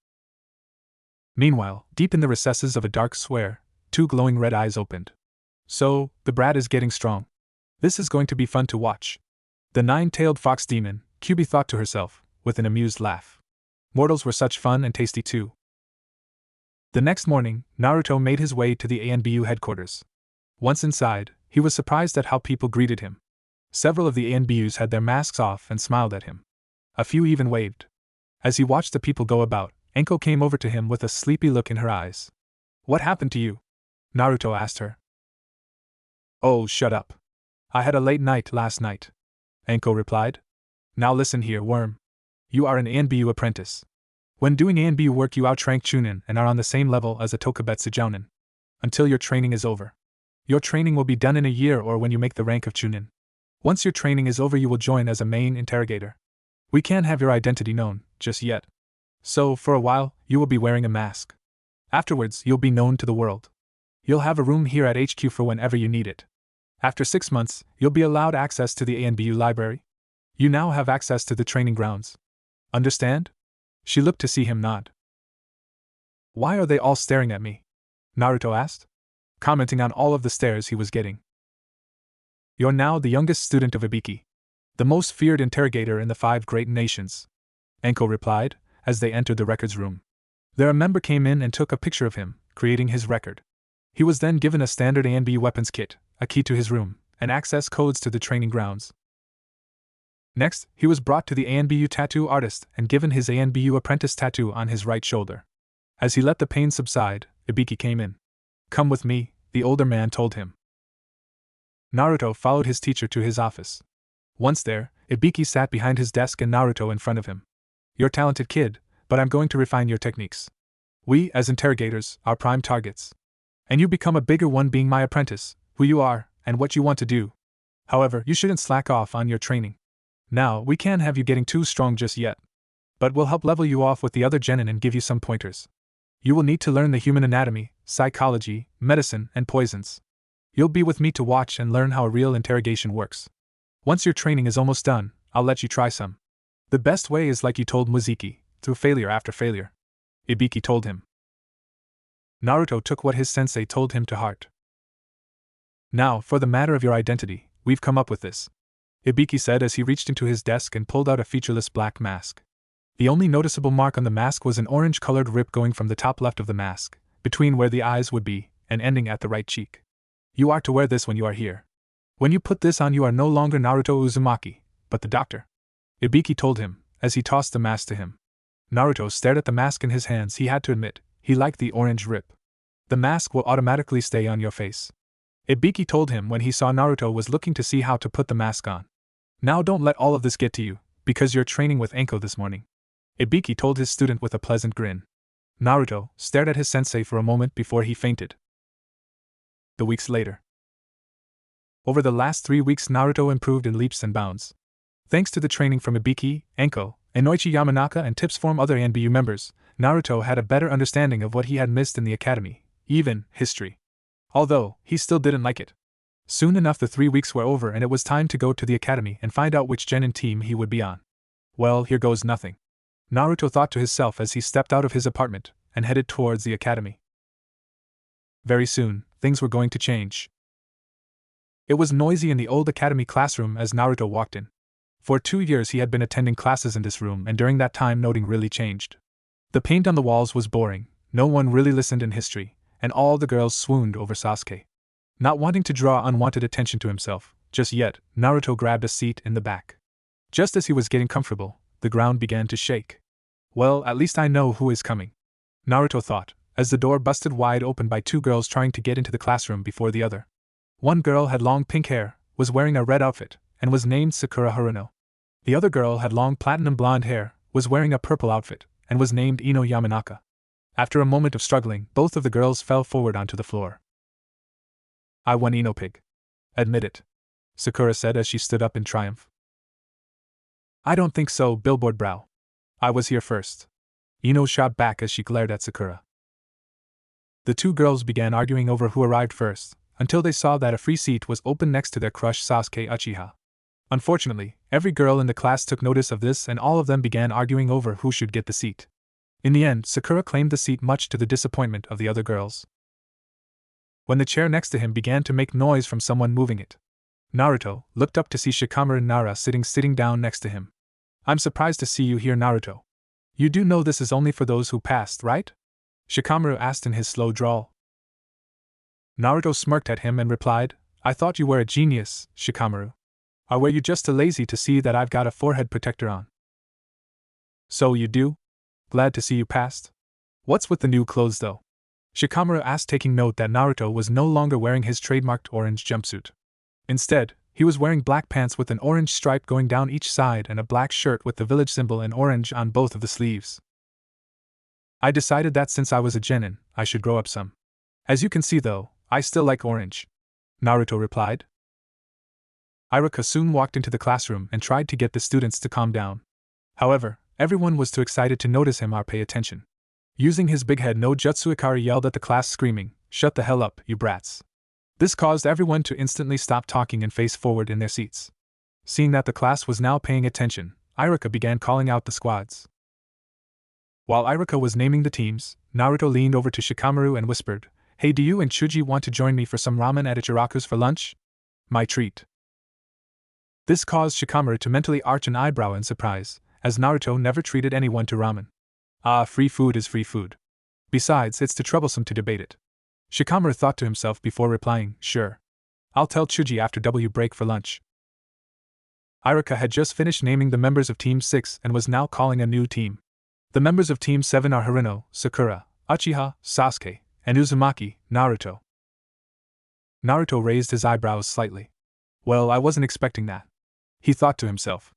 Meanwhile, deep in the recesses of a dark square, two glowing red eyes opened. "So, the brat is getting strong. This is going to be fun to watch." The nine-tailed fox demon, Kyubi thought to herself, with an amused laugh. Mortals were such fun and tasty too. The next morning, Naruto made his way to the ANBU headquarters. Once inside, he was surprised at how people greeted him. Several of the ANBUs had their masks off and smiled at him. A few even waved. As he watched the people go about, Anko came over to him with a sleepy look in her eyes. "What happened to you?" Naruto asked her. "Oh, shut up. I had a late night last night," Anko replied. "Now listen here, worm. You are an ANBU apprentice. When doing ANBU work you outrank Chunin and are on the same level as a Tokubetsu Jounin. Until your training is over. Your training will be done in a year or when you make the rank of Chunin. Once your training is over you will join as a main interrogator. We can't have your identity known, just yet. So, for a while, you will be wearing a mask. Afterwards, you'll be known to the world. You'll have a room here at HQ for whenever you need it. After 6 months, you'll be allowed access to the ANBU library. You now have access to the training grounds. Understand?" She looked to see him nod. "Why are they all staring at me?" Naruto asked, commenting on all of the stares he was getting. "You're now the youngest student of Ibiki, the most feared interrogator in the 5 great nations," Anko replied, as they entered the records room. There a member came in and took a picture of him, creating his record. He was then given a standard ANBU weapons kit, a key to his room, and access codes to the training grounds. Next, he was brought to the ANBU tattoo artist and given his ANBU apprentice tattoo on his right shoulder. As he let the pain subside, Ibiki came in. "Come with me," the older man told him. Naruto followed his teacher to his office. Once there, Ibiki sat behind his desk and Naruto in front of him. "You're a talented kid, but I'm going to refine your techniques. We, as interrogators, are prime targets. And you become a bigger one being my apprentice, who you are, and what you want to do. However, you shouldn't slack off on your training. Now, we can't have you getting too strong just yet. But we'll help level you off with the other genin and give you some pointers. You will need to learn the human anatomy, psychology, medicine, and poisons. You'll be with me to watch and learn how a real interrogation works. Once your training is almost done, I'll let you try some. The best way is like you told Muziki, through failure after failure," Ibiki told him. Naruto took what his sensei told him to heart. "Now, for the matter of your identity, we've come up with this," Ibiki said as he reached into his desk and pulled out a featureless black mask. The only noticeable mark on the mask was an orange-colored rip going from the top left of the mask, between where the eyes would be, and ending at the right cheek. "You are to wear this when you are here. When you put this on, you are no longer Naruto Uzumaki, but the doctor," Ibiki told him, as he tossed the mask to him. Naruto stared at the mask in his hands. He had to admit, he liked the orange rip. "The mask will automatically stay on your face," Ibiki told him when he saw Naruto was looking to see how to put the mask on. "Now don't let all of this get to you, because you're training with Anko this morning," Ibiki told his student with a pleasant grin. Naruto stared at his sensei for a moment before he fainted. The weeks later. Over the last 3 weeks, Naruto improved in leaps and bounds. Thanks to the training from Ibiki, Anko, Inoichi Yamanaka, and tips from other NBU members, Naruto had a better understanding of what he had missed in the academy, even history. Although, he still didn't like it. Soon enough the 3 weeks were over and it was time to go to the academy and find out which genin team he would be on. Well, here goes nothing, Naruto thought to himself as he stepped out of his apartment and headed towards the academy. Very soon, things were going to change. It was noisy in the old academy classroom as Naruto walked in. For 2 years he had been attending classes in this room, and during that time nothing really changed. The paint on the walls was boring, no one really listened in history, and all the girls swooned over Sasuke. Not wanting to draw unwanted attention to himself, just yet, Naruto grabbed a seat in the back. Just as he was getting comfortable, the ground began to shake. Well, at least I know who is coming, Naruto thought, as the door busted wide open by 2 girls trying to get into the classroom before the other. One girl had long pink hair, was wearing a red outfit, and was named Sakura Haruno. The other girl had long platinum blonde hair, was wearing a purple outfit, and was named Ino Yamanaka. After a moment of struggling, both of the girls fell forward onto the floor. "I won, Ino Pig. Admit it," Sakura said as she stood up in triumph. "I don't think so, Billboard Brow. I was here first," Ino shot back as she glared at Sakura. The 2 girls began arguing over who arrived first, until they saw that a free seat was open next to their crush Sasuke Uchiha. Unfortunately, every girl in the class took notice of this and all of them began arguing over who should get the seat. In the end, Sakura claimed the seat, much to the disappointment of the other girls. When the chair next to him began to make noise from someone moving it, Naruto looked up to see Shikamaru Nara sitting down next to him. "I'm surprised to see you here, Naruto. You do know this is only for those who passed, right?" Shikamaru asked in his slow drawl. Naruto smirked at him and replied, "I thought you were a genius, Shikamaru. Or were you just too lazy to see that I've got a forehead protector on?" "So you do? Glad to see you passed. What's with the new clothes though?" Shikamaru asked, taking note that Naruto was no longer wearing his trademarked orange jumpsuit. Instead, he was wearing black pants with an orange stripe going down each side and a black shirt with the village symbol in orange on both of the sleeves. "I decided that since I was a genin, I should grow up some. As you can see though, I still like orange," Naruto replied. Iruka soon walked into the classroom and tried to get the students to calm down. However, everyone was too excited to notice him or pay attention. Using his big head, no Jutsu Ikari yelled at the class screaming, "Shut the hell up, you brats." This caused everyone to instantly stop talking and face forward in their seats. Seeing that the class was now paying attention, Iruka began calling out the squads. While Iruka was naming the teams, Naruto leaned over to Shikamaru and whispered, "Hey, do you and Chuji want to join me for some ramen at Ichiraku's for lunch? My treat." This caused Shikamaru to mentally arch an eyebrow in surprise, as Naruto never treated anyone to ramen. Ah, free food is free food. Besides, it's too troublesome to debate it. Shikamaru thought to himself before replying, "Sure. I'll tell Chuji after W break for lunch." Iruka had just finished naming the members of Team 6 and was now calling a new team. The members of Team 7 are Haruno, Sakura, Uchiha, Sasuke, and Uzumaki, Naruto. Naruto raised his eyebrows slightly. "Well, I wasn't expecting that," he thought to himself.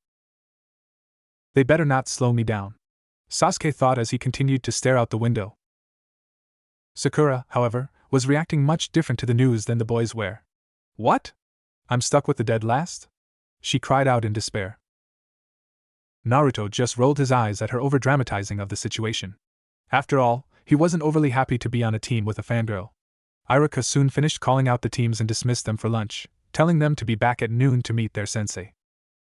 "They better not slow me down," Sasuke thought as he continued to stare out the window. Sakura, however, was reacting much different to the news than the boys were. "What? I'm stuck with the dead last?" she cried out in despair. Naruto just rolled his eyes at her overdramatizing of the situation. After all, he wasn't overly happy to be on a team with a fangirl. Iruka soon finished calling out the teams and dismissed them for lunch, telling them to be back at noon to meet their sensei.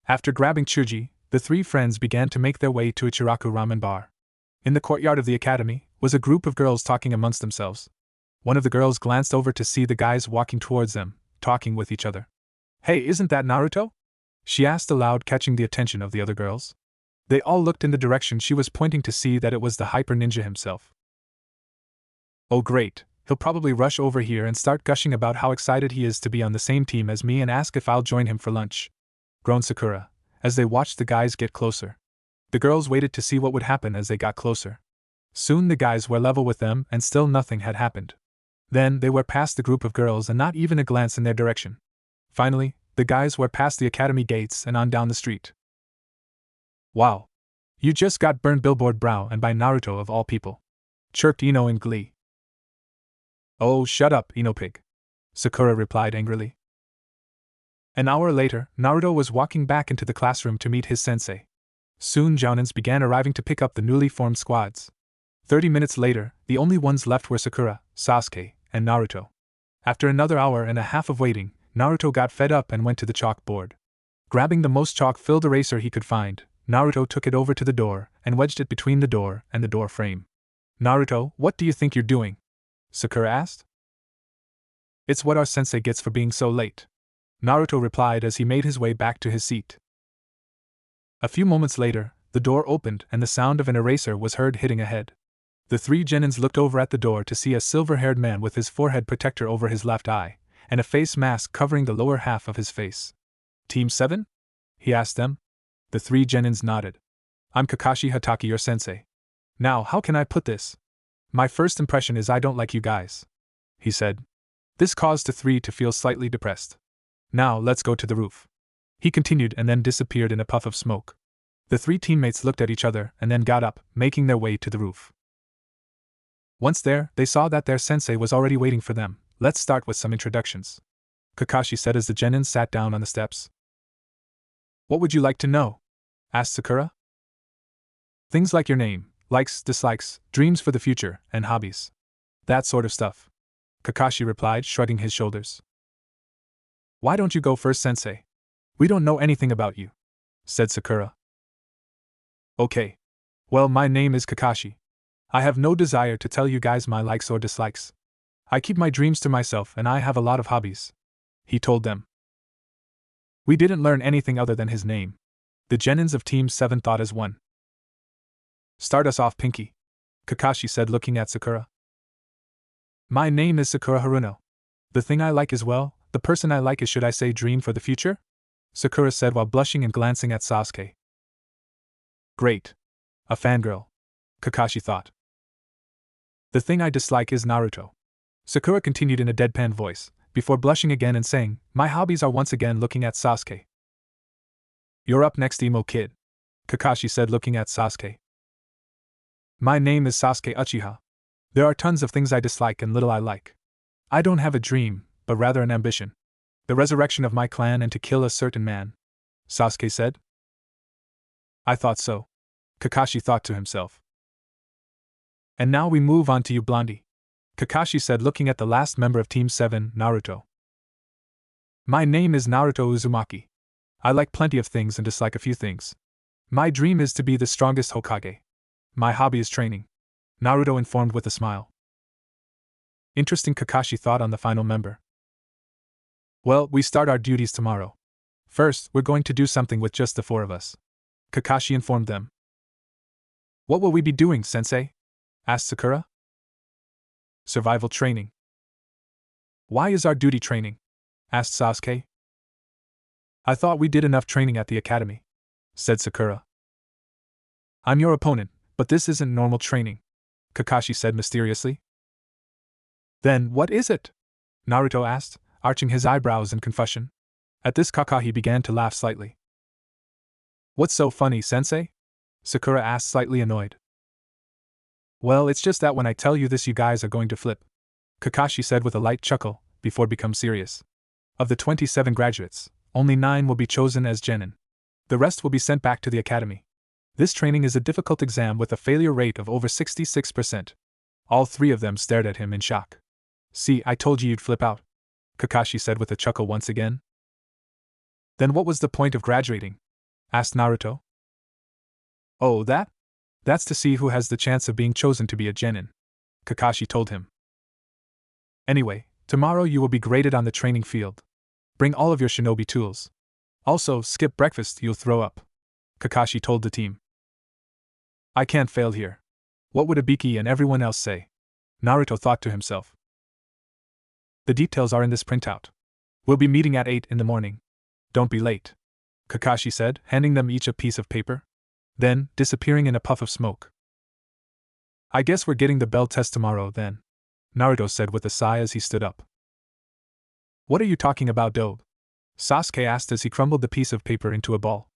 After grabbing Chuji, the three friends began to make their way to Ichiraku Ramen Bar. In the courtyard of the academy was a group of girls talking amongst themselves. One of the girls glanced over to see the guys walking towards them, talking with each other. "Hey, isn't that Naruto?" she asked aloud, catching the attention of the other girls. They all looked in the direction she was pointing to see that it was the hyper ninja himself. "Oh great, he'll probably rush over here and start gushing about how excited he is to be on the same team as me and ask if I'll join him for lunch," groaned Sakura, as they watched the guys get closer. The girls waited to see what would happen as they got closer. Soon the guys were level with them and still nothing had happened. Then they were past the group of girls and not even a glance in their direction. Finally, the guys were past the academy gates and on down the street. "Wow! You just got burned billboard brow and by Naruto of all people," chirped Ino in glee. "Oh, shut up, Ino pig," Sakura replied angrily. An hour later, Naruto was walking back into the classroom to meet his sensei. Soon jounins began arriving to pick up the newly formed squads. 30 minutes later, the only ones left were Sakura, Sasuke, and Naruto. After another hour and a half of waiting, Naruto got fed up and went to the chalkboard. Grabbing the most chalk-filled eraser he could find, Naruto took it over to the door and wedged it between the door and the door frame. "Naruto, what do you think you're doing?" Sakura asked. "It's what our sensei gets for being so late," Naruto replied as he made his way back to his seat. A few moments later, the door opened and the sound of an eraser was heard hitting ahead. The three genins looked over at the door to see a silver-haired man with his forehead protector over his left eye, and a face mask covering the lower half of his face. "Team 7? He asked them. The three genins nodded. "I'm Kakashi Hatake, your sensei. Now, how can I put this? My first impression is I don't like you guys," he said. This caused the three to feel slightly depressed. "Now, let's go to the roof," he continued and then disappeared in a puff of smoke. The three teammates looked at each other and then got up, making their way to the roof. Once there, they saw that their sensei was already waiting for them. "Let's start with some introductions," Kakashi said as the genins sat down on the steps. "What would you like to know?" asked Sakura. "Things like your name, likes, dislikes, dreams for the future, and hobbies. That sort of stuff," Kakashi replied, shrugging his shoulders. "Why don't you go first, sensei? We don't know anything about you," said Sakura. "Okay. Well, my name is Kakashi. I have no desire to tell you guys my likes or dislikes. I keep my dreams to myself and I have a lot of hobbies," he told them. We didn't learn anything other than his name. The genins of Team 7 thought as one. "Start us off, Pinky," Kakashi said, looking at Sakura. "My name is Sakura Haruno. The thing I like is, well, the person I like is, should I say, dream for the future?" Sakura said while blushing and glancing at Sasuke. "Great. A fangirl," Kakashi thought. "The thing I dislike is Naruto," Sakura continued in a deadpan voice, before blushing again and saying, "My hobbies are," once again looking at Sasuke. "You're up next, emo kid," Kakashi said, looking at Sasuke. "My name is Sasuke Uchiha. There are tons of things I dislike and little I like. I don't have a dream, but rather an ambition. The resurrection of my clan and to kill a certain man," Sasuke said. "I thought so," Kakashi thought to himself. "And now we move on to you, Blondie," Kakashi said, looking at the last member of Team 7, Naruto. "My name is Naruto Uzumaki. I like plenty of things and dislike a few things. My dream is to be the strongest Hokage. My hobby is training," Naruto informed with a smile. Interesting, Kakashi thought on the final member. "Well, we start our duties tomorrow. First, we're going to do something with just the four of us," Kakashi informed them. "What will we be doing, sensei?" asked Sakura. "Survival training." "Why is our duty training?" asked Sasuke. "I thought we did enough training at the academy," said Sakura. "I'm your opponent, but this isn't normal training," Kakashi said mysteriously. "Then what is it?" Naruto asked, arching his eyebrows in confusion. At this, Kakashi began to laugh slightly. "What's so funny, sensei?" Sakura asked, slightly annoyed. "Well, it's just that when I tell you this, you guys are going to flip," Kakashi said with a light chuckle, before becoming serious. "Of the 27 graduates, only 9 will be chosen as genin. The rest will be sent back to the academy. This training is a difficult exam with a failure rate of over 66%. All three of them stared at him in shock. See, I told you you'd flip out, Kakashi said with a chuckle once again. Then what was the point of graduating? Asked Naruto. Oh, that's to see who has the chance of being chosen to be a genin, Kakashi told him. Anyway, tomorrow you will be graded on the training field. Bring all of your shinobi tools. Also, skip breakfast, you'll throw up, Kakashi told the team. I can't fail here. What would Ibiki and everyone else say? Naruto thought to himself. The details are in this printout. We'll be meeting at 8 in the morning. Don't be late, Kakashi said, handing them each a piece of paper. Then, disappearing in a puff of smoke. I guess we're getting the bell test tomorrow, then, Naruto said with a sigh as he stood up. What are you talking about, Dobe? Sasuke asked as he crumbled the piece of paper into a ball.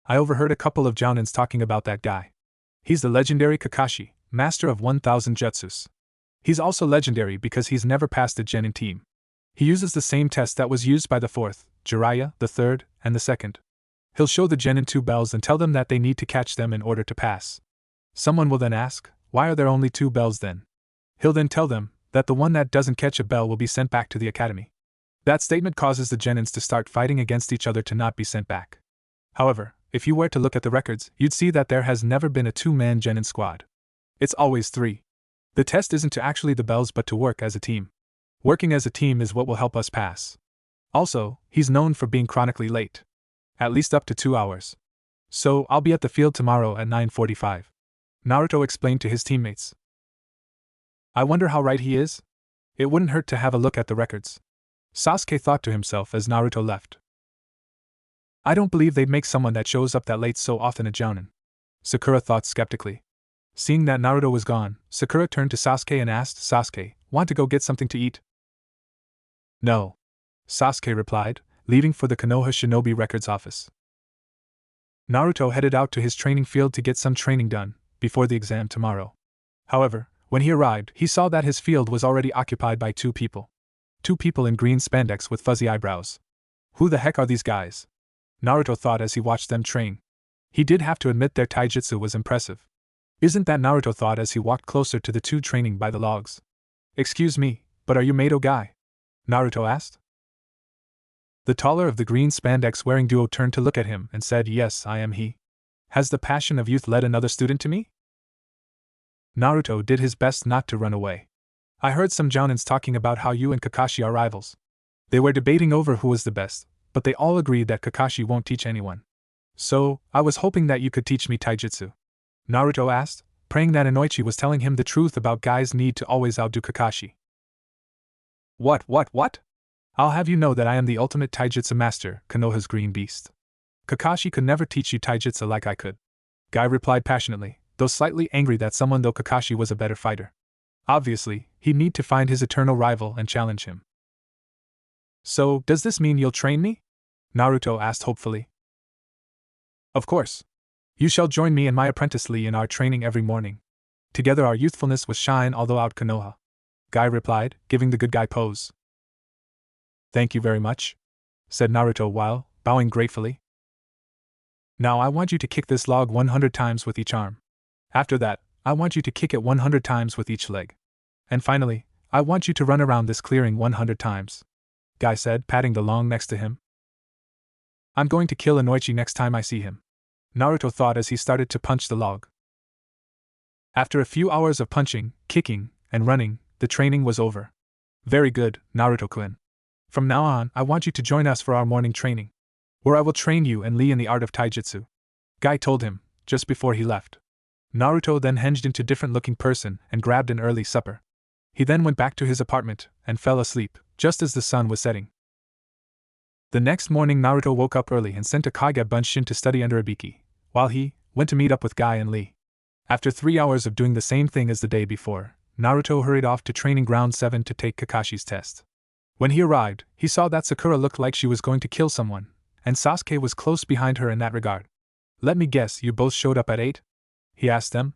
I overheard a couple of jounins talking about that guy. He's the legendary Kakashi, master of 1,000 jutsus. He's also legendary because he's never passed a genin team. He uses the same test that was used by the 4th, Jiraiya, the 3rd, and the 2nd. He'll show the genin 2 bells and tell them that they need to catch them in order to pass. Someone will then ask, why are there only 2 bells then? He'll then tell them that the one that doesn't catch a bell will be sent back to the academy. That statement causes the genins to start fighting against each other to not be sent back. However, if you were to look at the records, you'd see that there has never been a 2-man genin squad. It's always 3. The test isn't to actually the bells but to work as a team. Working as a team is what will help us pass. Also, he's known for being chronically late. At least up to 2 hours. So, I'll be at the field tomorrow at 9:45. Naruto explained to his teammates. I wonder how right he is? It wouldn't hurt to have a look at the records. Sasuke thought to himself as Naruto left. I don't believe they'd make someone that shows up that late so often a jounin, Sakura thought skeptically. Seeing that Naruto was gone, Sakura turned to Sasuke and asked, Sasuke, want to go get something to eat? No, Sasuke replied, leaving for the Konoha Shinobi Records office. Naruto headed out to his training field to get some training done, before the exam tomorrow. However, when he arrived, he saw that his field was already occupied by 2 people. 2 people in green spandex with fuzzy eyebrows. Who the heck are these guys? Naruto thought as he watched them train. He did have to admit their taijutsu was impressive. Isn't that Naruto thought as he walked closer to the 2 training by the logs. Excuse me, but are you Mato guy? Naruto asked. The taller of the green spandex wearing duo turned to look at him and said, Yes, I am he. Has the passion of youth led another student to me? Naruto did his best not to run away. I heard some jounins talking about how you and Kakashi are rivals. They were debating over who was the best, but they all agreed that Kakashi won't teach anyone. So, I was hoping that you could teach me taijutsu. Naruto asked, praying that Inoichi was telling him the truth about guys' need to always outdo Kakashi. What? I'll have you know that I am the ultimate taijutsu master, Konoha's green beast. Kakashi could never teach you taijutsu like I could. Guy replied passionately, though slightly angry that someone though Kakashi was a better fighter. Obviously, he'd need to find his eternal rival and challenge him. So, does this mean you'll train me? Naruto asked hopefully. Of course. You shall join me and my apprentice Lee in our training every morning. Together our youthfulness will shine although out Konoha. Guy replied, giving the good guy pose. Thank you very much, said Naruto while bowing gratefully. Now I want you to kick this log 100 times with each arm. After that, I want you to kick it 100 times with each leg. And finally, I want you to run around this clearing 100 times. Guy said, patting the log next to him. I'm going to kill Inoichi next time I see him, Naruto thought as he started to punch the log. After a few hours of punching, kicking, and running, the training was over. Very good, Naruto-kun. From now on, I want you to join us for our morning training, where I will train you and Lee in the art of taijutsu, Guy told him, just before he left. Naruto then changed into a different-looking person and grabbed an early supper. He then went back to his apartment and fell asleep, just as the sun was setting. The next morning Naruto woke up early and sent a Kage Bunshin to study under Ibiki, while he went to meet up with Guy and Lee. After 3 hours of doing the same thing as the day before, Naruto hurried off to Training Ground 7 to take Kakashi's test. When he arrived, he saw that Sakura looked like she was going to kill someone, and Sasuke was close behind her in that regard. Let me guess, you both showed up at 8? He asked them.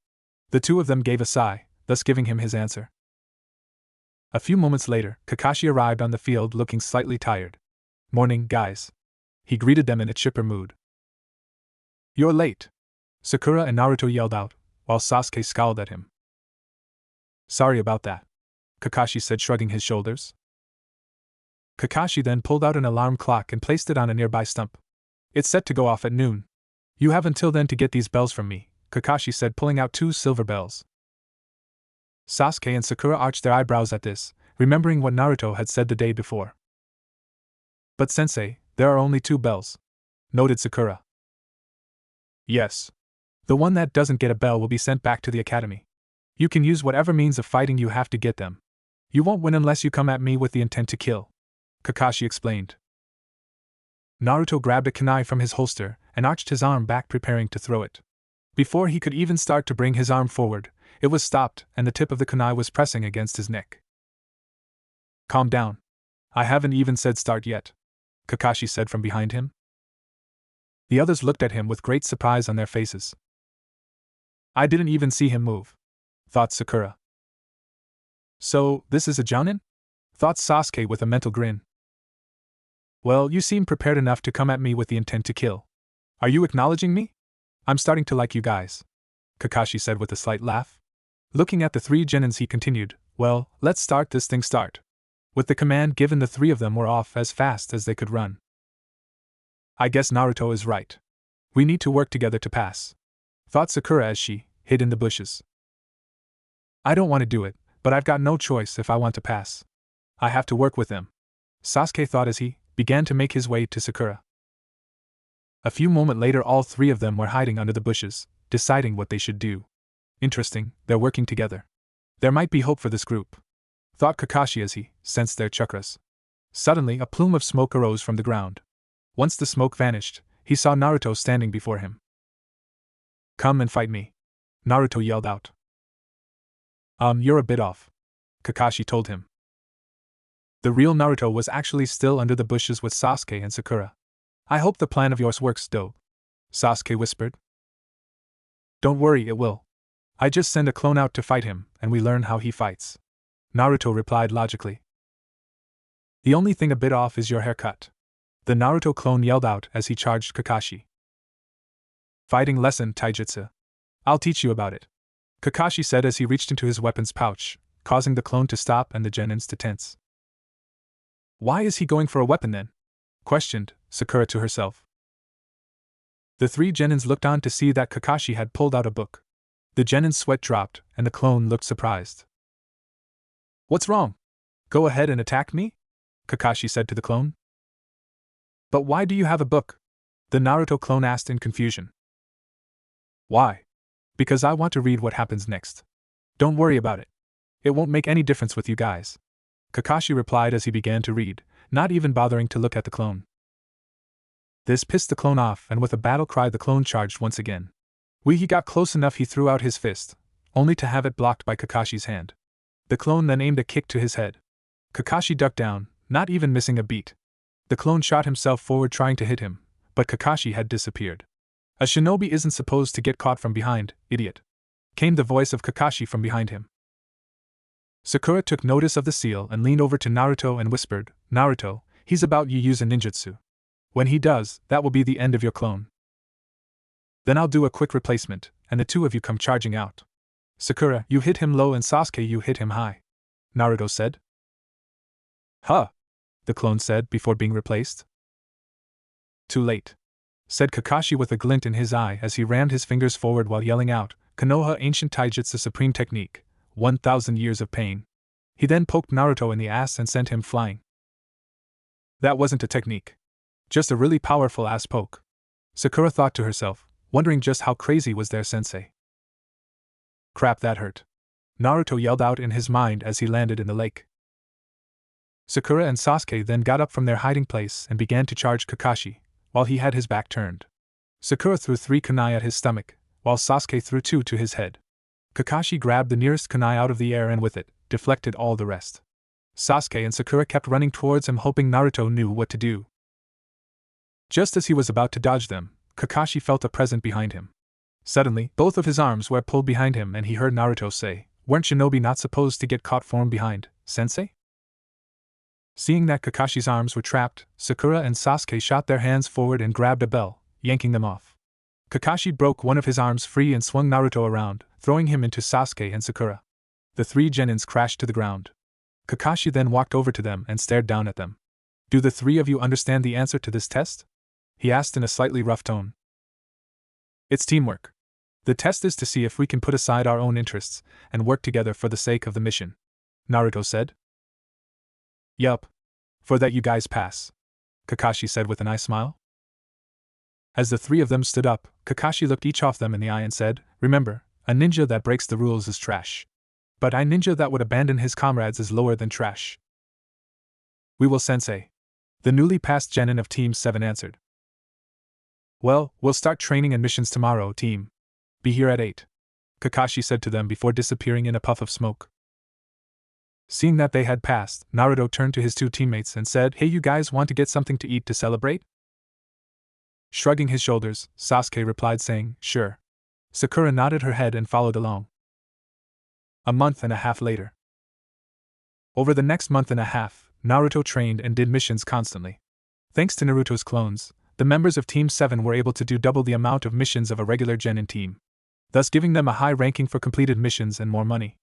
The 2 of them gave a sigh, thus giving him his answer. A few moments later, Kakashi arrived on the field looking slightly tired. Morning, guys. He greeted them in a chipper mood. You're late, Sakura and Naruto yelled out, while Sasuke scowled at him. Sorry about that. Kakashi said, shrugging his shoulders. Kakashi then pulled out an alarm clock and placed it on a nearby stump. It's set to go off at noon. You have until then to get these bells from me, Kakashi said, pulling out 2 silver bells. Sasuke and Sakura arched their eyebrows at this, remembering what Naruto had said the day before. But sensei, there are only 2 bells, noted Sakura. Yes. The one that doesn't get a bell will be sent back to the academy. You can use whatever means of fighting you have to get them. You won't win unless you come at me with the intent to kill, Kakashi explained. Naruto grabbed a kunai from his holster and arched his arm back, preparing to throw it. Before he could even start to bring his arm forward, it was stopped and the tip of the kunai was pressing against his neck. Calm down. I haven't even said start yet, Kakashi said from behind him. The others looked at him with great surprise on their faces. I didn't even see him move, thought Sakura. So, this is a jounin? Thought Sasuke with a mental grin. Well, you seem prepared enough to come at me with the intent to kill. Are you acknowledging me? I'm starting to like you guys, Kakashi said with a slight laugh. Looking at the 3 genins, he continued, well, let's start this thing. Start. With the command given, the 3 of them were off as fast as they could run. I guess Naruto is right. We need to work together to pass, thought Sakura as she hid in the bushes. I don't want to do it, but I've got no choice if I want to pass. I have to work with them, Sasuke thought as he began to make his way to Sakura. A few moments later, all 3 of them were hiding under the bushes, deciding what they should do. Interesting, they're working together. There might be hope for this group, thought Kakashi as he sensed their chakras. Suddenly, a plume of smoke arose from the ground. Once the smoke vanished, he saw Naruto standing before him. Come and fight me, Naruto yelled out. You're a bit off, Kakashi told him. The real Naruto was actually still under the bushes with Sasuke and Sakura. I hope the plan of yours works, though, Sasuke whispered. Don't worry, it will. I just send a clone out to fight him, and we learn how he fights, Naruto replied logically. The only thing a bit off is your haircut, the Naruto clone yelled out as he charged Kakashi. Fighting lesson, taijutsu. I'll teach you about it, Kakashi said as he reached into his weapons pouch, causing the clone to stop and the genins to tense. Why is he going for a weapon then? Questioned Sakura to herself. The 3 genins looked on to see that Kakashi had pulled out a book. The genin's sweat dropped, and the clone looked surprised. What's wrong? Go ahead and attack me? Kakashi said to the clone. But why do you have a book? The Naruto clone asked in confusion. Why? Because I want to read what happens next. Don't worry about it. It won't make any difference with you guys, Kakashi replied as he began to read, not even bothering to look at the clone. This pissed the clone off, and with a battle cry the clone charged once again. When he got close enough, he threw out his fist, only to have it blocked by Kakashi's hand. The clone then aimed a kick to his head. Kakashi ducked down, not even missing a beat. The clone shot himself forward trying to hit him, but Kakashi had disappeared. A shinobi isn't supposed to get caught from behind, idiot, came the voice of Kakashi from behind him. Sakura took notice of the seal and leaned over to Naruto and whispered, Naruto, he's about to use a ninjutsu. When he does, that will be the end of your clone. Then I'll do a quick replacement, and the 2 of you come charging out. Sakura, you hit him low, and Sasuke, you hit him high, Naruto said. Huh, the clone said before being replaced. Too late, said Kakashi with a glint in his eye as he rammed his fingers forward while yelling out, Konoha Ancient Taijutsu Supreme Technique, 1,000 years of pain. He then poked Naruto in the ass and sent him flying. That wasn't a technique. Just a really powerful ass poke, Sakura thought to herself, wondering just how crazy was their sensei. Crap, that hurt, Naruto yelled out in his mind as he landed in the lake. Sakura and Sasuke then got up from their hiding place and began to charge Kakashi, while he had his back turned. Sakura threw 3 kunai at his stomach, while Sasuke threw 2 to his head. Kakashi grabbed the nearest kunai out of the air and with it, deflected all the rest. Sasuke and Sakura kept running towards him, hoping Naruto knew what to do. Just as he was about to dodge them, Kakashi felt a presence behind him. Suddenly, both of his arms were pulled behind him and he heard Naruto say, Weren't shinobi not supposed to get caught from behind, sensei? Seeing that Kakashi's arms were trapped, Sakura and Sasuke shot their hands forward and grabbed a bell, yanking them off. Kakashi broke one of his arms free and swung Naruto around, throwing him into Sasuke and Sakura. The 3 genins crashed to the ground. Kakashi then walked over to them and stared down at them. Do the three of you understand the answer to this test? He asked in a slightly rough tone. It's teamwork. The test is to see if we can put aside our own interests and work together for the sake of the mission, Naruto said. Yup. For that you guys pass, Kakashi said with a nice smile. As the three of them stood up, Kakashi looked each of them in the eye and said, Remember, a ninja that breaks the rules is trash. But a ninja that would abandon his comrades is lower than trash. We will, sensei. The newly passed genin of Team 7 answered. Well, we'll start training and missions tomorrow, team. Be here at 8. Kakashi said to them before disappearing in a puff of smoke. Seeing that they had passed, Naruto turned to his two teammates and said, Hey, you guys want to get something to eat to celebrate? Shrugging his shoulders, Sasuke replied saying, Sure. Sakura nodded her head and followed along. A month and a half later. Over the next month and a half, Naruto trained and did missions constantly. Thanks to Naruto's clones, the members of Team 7 were able to do double the amount of missions of a regular genin team, thus giving them a high ranking for completed missions and more money.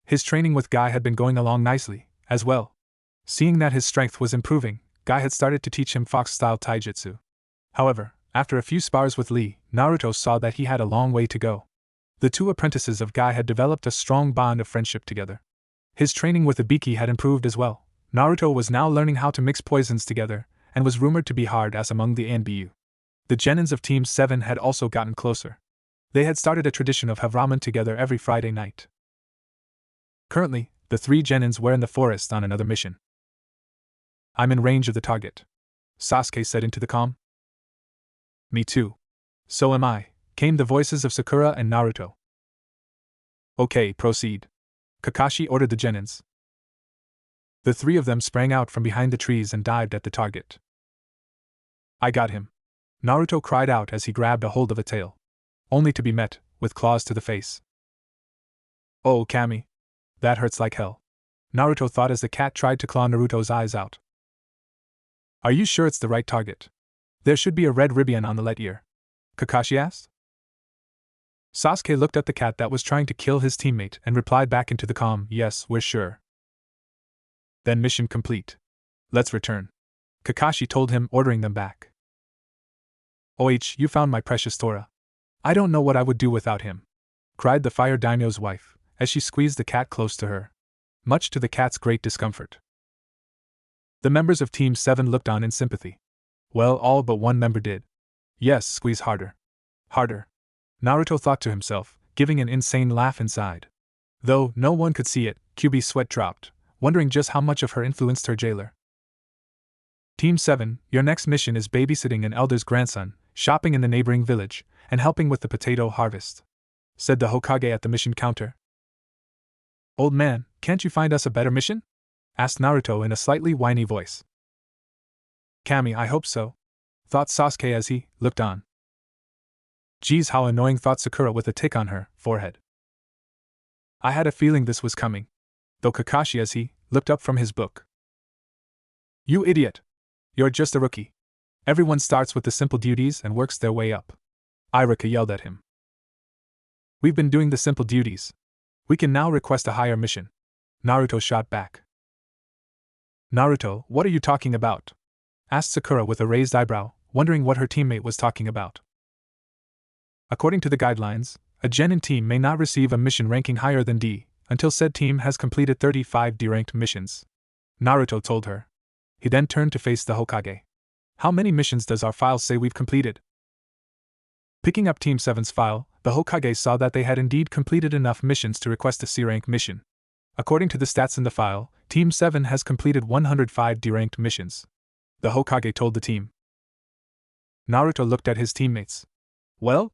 His training with Guy had been going along nicely, as well. Seeing that his strength was improving, Guy had started to teach him fox-style taijutsu. However, after a few spars with Lee, Naruto saw that he had a long way to go. The two apprentices of Guy had developed a strong bond of friendship together. His training with Ibiki had improved as well. Naruto was now learning how to mix poisons together, and was rumored to be hard-ass among the ANBU. The genins of Team 7 had also gotten closer. They had started a tradition of have ramen together every Friday night. Currently, the three genins were in the forest on another mission. I'm in range of the target, Sasuke said into the calm. Me too. So am I, came the voices of Sakura and Naruto. Okay, proceed. Kakashi ordered the genins. The three of them sprang out from behind the trees and dived at the target. I got him, Naruto cried out as he grabbed a hold of a tail, only to be met with claws to the face. Oh, Kami. That hurts like hell, Naruto thought as the cat tried to claw Naruto's eyes out. Are you sure it's the right target? There should be a red ribbon on the left ear, Kakashi asked. Sasuke looked at the cat that was trying to kill his teammate and replied back into the calm, Yes, we're sure. Then mission complete. Let's return, Kakashi told him, ordering them back. You found my precious Tora. I don't know what I would do without him, cried the fire daimyo's wife, as she squeezed the cat close to her, much to the cat's great discomfort. The members of Team 7 looked on in sympathy. Well, all but one member did. Yes, squeeze harder. Harder. Naruto thought to himself, giving an insane laugh inside. Though no one could see it, Kyuubi's sweat dropped, wondering just how much of her influenced her jailer. Team 7, your next mission is babysitting an elder's grandson, shopping in the neighboring village, and helping with the potato harvest, said the Hokage at the mission counter. Old man, can't you find us a better mission? Asked Naruto in a slightly whiny voice. Kami, I hope so, thought Sasuke as he looked on. Geez, how annoying, thought Sakura with a tick on her forehead. I had a feeling this was coming, though Kakashi as he looked up from his book. You idiot! You're just a rookie. Everyone starts with the simple duties and works their way up, Irika yelled at him. We've been doing the simple duties. We can now request a higher mission, Naruto shot back. Naruto, what are you talking about? Asked Sakura with a raised eyebrow, wondering what her teammate was talking about. According to the guidelines, a genin team may not receive a mission ranking higher than D until said team has completed 35 D-ranked missions, Naruto told her. He then turned to face the Hokage. How many missions does our file say we've completed? Picking up Team 7's file, the Hokage saw that they had indeed completed enough missions to request a C-rank mission. According to the stats in the file, Team 7 has completed 105 D-ranked missions, the Hokage told the team. Naruto looked at his teammates. Well,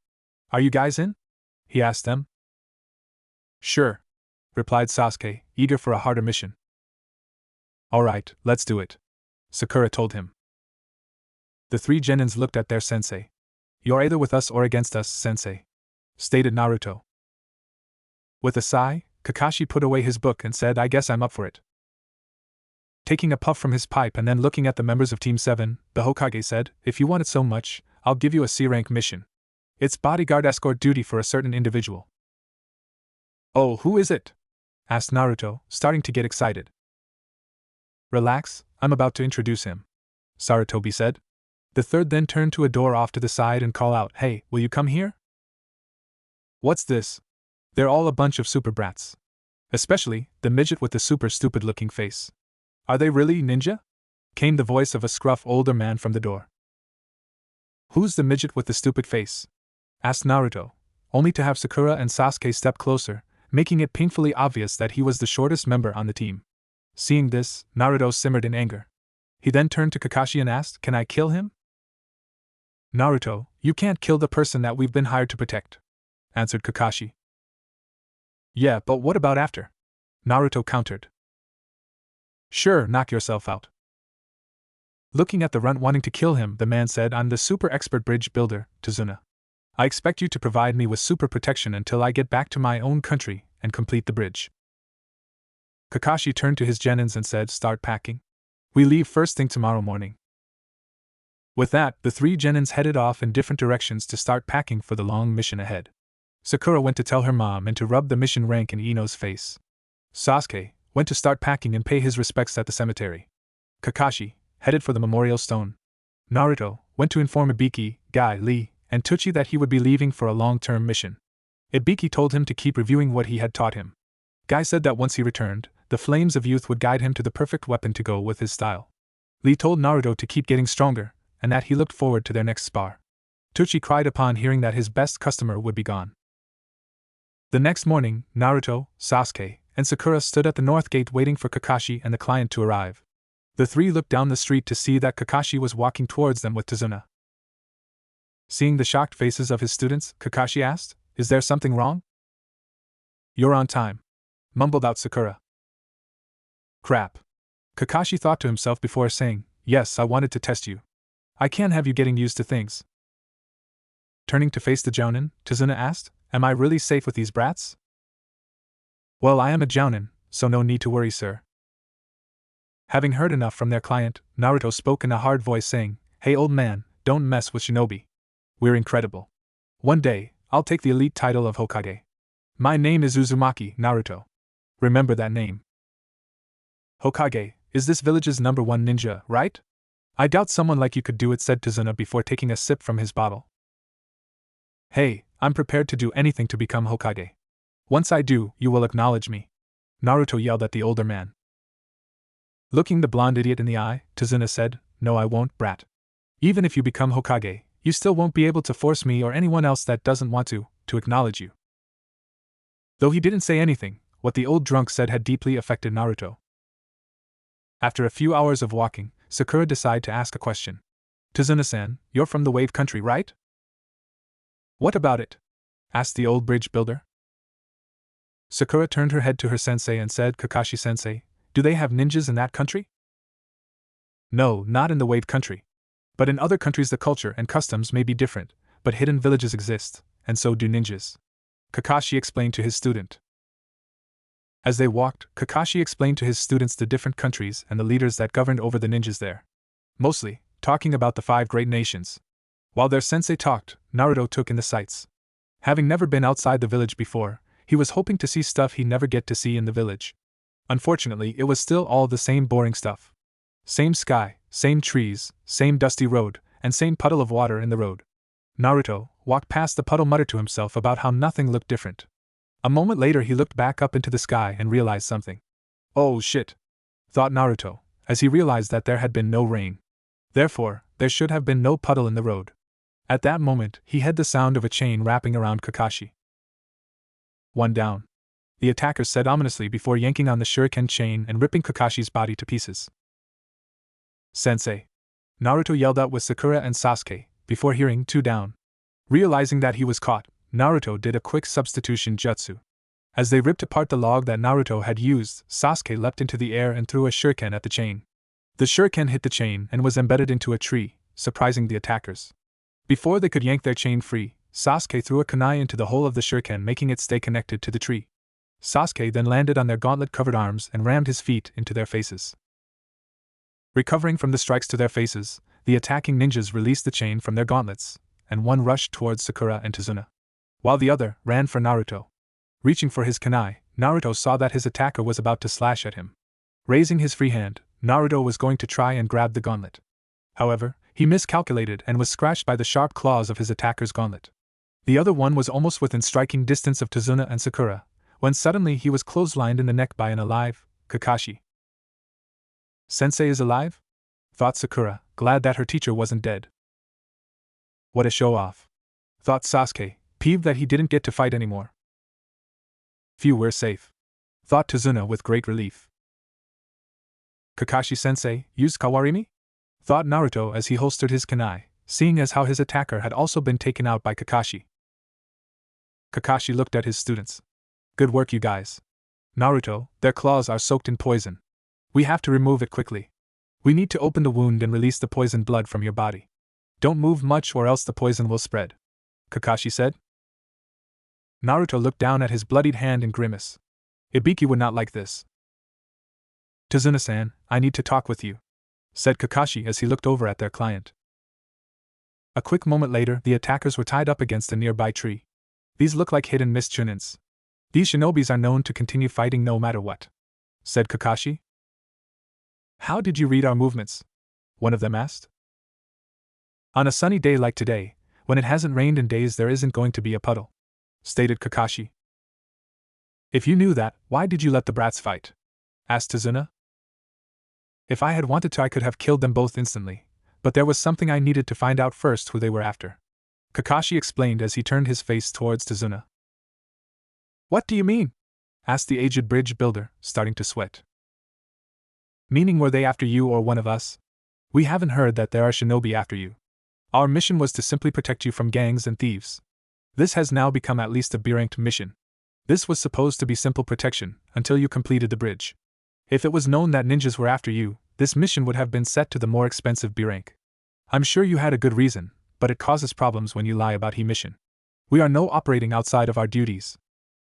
are you guys in? He asked them. Sure, replied Sasuke, eager for a harder mission. Alright, let's do it, Sakura told him. The three genins looked at their sensei. You're either with us or against us, sensei, stated Naruto. With a sigh, Kakashi put away his book and said, I guess I'm up for it. Taking a puff from his pipe and then looking at the members of Team 7, the Hokage said, If you want it so much, I'll give you a C-rank mission. It's bodyguard escort duty for a certain individual. Oh, who is it? Asked Naruto, starting to get excited. Relax, I'm about to introduce him, Sarutobi said. The third then turned to a door off to the side and called out, "Hey, will you come here?" "What's this?" "They're all a bunch of super brats. Especially the midget with the super stupid looking face." "Are they really ninja?" came the voice of a scruff older man from the door. "Who's the midget with the stupid face?" asked Naruto, only to have Sakura and Sasuke step closer, making it painfully obvious that he was the shortest member on the team. Seeing this, Naruto simmered in anger. He then turned to Kakashi and asked, "Can I kill him?" "Naruto, you can't kill the person that we've been hired to protect," answered Kakashi. "Yeah, but what about after?" Naruto countered. "Sure, knock yourself out." Looking at the runt wanting to kill him, the man said, "I'm the super expert bridge builder, Tazuna. I expect you to provide me with super protection until I get back to my own country and complete the bridge." Kakashi turned to his genins and said, "Start packing. We leave first thing tomorrow morning." With that, the three genins headed off in different directions to start packing for the long mission ahead. Sakura went to tell her mom and to rub the mission rank in Ino's face. Sasuke went to start packing and pay his respects at the cemetery. Kakashi headed for the memorial stone. Naruto went to inform Ibiki, Guy, Lee, and Tucci that he would be leaving for a long-term mission. Ibiki told him to keep reviewing what he had taught him. Guy said that once he returned, the flames of youth would guide him to the perfect weapon to go with his style. Lee told Naruto to keep getting stronger, and that he looked forward to their next spar. Tucci cried upon hearing that his best customer would be gone. The next morning, Naruto, Sasuke, and Sakura stood at the north gate waiting for Kakashi and the client to arrive. The three looked down the street to see that Kakashi was walking towards them with Tazuna. Seeing the shocked faces of his students, Kakashi asked, "Is there something wrong?" "You're on time," mumbled out Sakura. "Crap." Kakashi thought to himself before saying, "Yes, I wanted to test you. I can't have you getting used to things." Turning to face the Jounin, Tazuna asked, "Am I really safe with these brats?" "Well, I am a Jounin, so no need to worry, sir." Having heard enough from their client, Naruto spoke in a hard voice saying, "Hey old man, don't mess with shinobi. We're incredible. One day, I'll take the elite title of Hokage. My name is Uzumaki, Naruto. Remember that name." "Hokage is this village's #1 ninja, right? I doubt someone like you could do it," said Tazuna before taking a sip from his bottle. "Hey, I'm prepared to do anything to become Hokage. Once I do, you will acknowledge me," Naruto yelled at the older man. Looking the blonde idiot in the eye, Tazuna said, "No, I won't, brat. Even if you become Hokage, you still won't be able to force me or anyone else that doesn't want to acknowledge you." Though he didn't say anything, what the old drunk said had deeply affected Naruto. After a few hours of walking, Sakura decided to ask a question. "Tazuna-san, you're from the Wave Country, right?" "What about it?" asked the old bridge builder. Sakura turned her head to her sensei and said, "Kakashi-sensei, do they have ninjas in that country?" "No, not in the Wave Country. But in other countries the culture and customs may be different, but hidden villages exist, and so do ninjas," Kakashi explained to his student. As they walked, Kakashi explained to his students the different countries and the leaders that governed over the ninjas there. Mostly, talking about the 5 great nations. While their sensei talked, Naruto took in the sights. Having never been outside the village before, he was hoping to see stuff he'd never get to see in the village. Unfortunately, it was still all the same boring stuff. Same sky, same trees, same dusty road, and same puddle of water in the road. Naruto walked past the puddle, muttered to himself about how nothing looked different. A moment later he looked back up into the sky and realized something. "Oh shit," thought Naruto, as he realized that there had been no rain. Therefore, there should have been no puddle in the road. At that moment, he heard the sound of a chain wrapping around Kakashi. "One down," the attacker said ominously before yanking on the shuriken chain and ripping Kakashi's body to pieces. "Sensei!" Naruto yelled out with Sakura and Sasuke, before hearing 2 down. Realizing that he was caught, Naruto did a quick substitution jutsu. As they ripped apart the log that Naruto had used, Sasuke leapt into the air and threw a shuriken at the chain. The shuriken hit the chain and was embedded into a tree, surprising the attackers. Before they could yank their chain free, Sasuke threw a kunai into the hole of the shuriken, making it stay connected to the tree. Sasuke then landed on their gauntlet-covered arms and rammed his feet into their faces. Recovering from the strikes to their faces, the attacking ninjas released the chain from their gauntlets, and one rushed towards Sakura and Tazuna, while the other ran for Naruto. Reaching for his kunai, Naruto saw that his attacker was about to slash at him. Raising his free hand, Naruto was going to try and grab the gauntlet. However, he miscalculated and was scratched by the sharp claws of his attacker's gauntlet. The other one was almost within striking distance of Tazuna and Sakura, when suddenly he was clotheslined in the neck by an alive Kakashi. Sensei is alive? Thought Sakura, glad that her teacher wasn't dead. What a show-off. Thought Sasuke, peeved that he didn't get to fight anymore. Phew, we're safe. Thought Tazuna with great relief. Kakashi-sensei, used Kawarimi? Thought Naruto as he holstered his kunai, seeing as how his attacker had also been taken out by Kakashi. Kakashi looked at his students. Good work, you guys. Naruto, their claws are soaked in poison. We have to remove it quickly. We need to open the wound and release the poisoned blood from your body. Don't move much or else the poison will spread, Kakashi said. Naruto looked down at his bloodied hand and grimaced. Ibiki would not like this. Tazuna-san, I need to talk with you, said Kakashi as he looked over at their client. A quick moment later, the attackers were tied up against a nearby tree. These look like hidden mist chunins. These shinobis are known to continue fighting no matter what, said Kakashi. How did you read our movements? One of them asked. On a sunny day like today, when it hasn't rained in days, there isn't going to be a puddle, stated Kakashi. If you knew that, why did you let the brats fight? Asked Tazuna. If I had wanted to, I could have killed them both instantly, but there was something I needed to find out first who they were after, Kakashi explained as he turned his face towards Tazuna. What do you mean? Asked the aged bridge builder, starting to sweat. Meaning, were they after you or one of us? We haven't heard that there are shinobi after you. Our mission was to simply protect you from gangs and thieves. This has now become at least a B-ranked mission. This was supposed to be simple protection, until you completed the bridge. If it was known that ninjas were after you, this mission would have been set to the more expensive B rank. I'm sure you had a good reason, but it causes problems when you lie about he mission. We are no operating outside of our duties,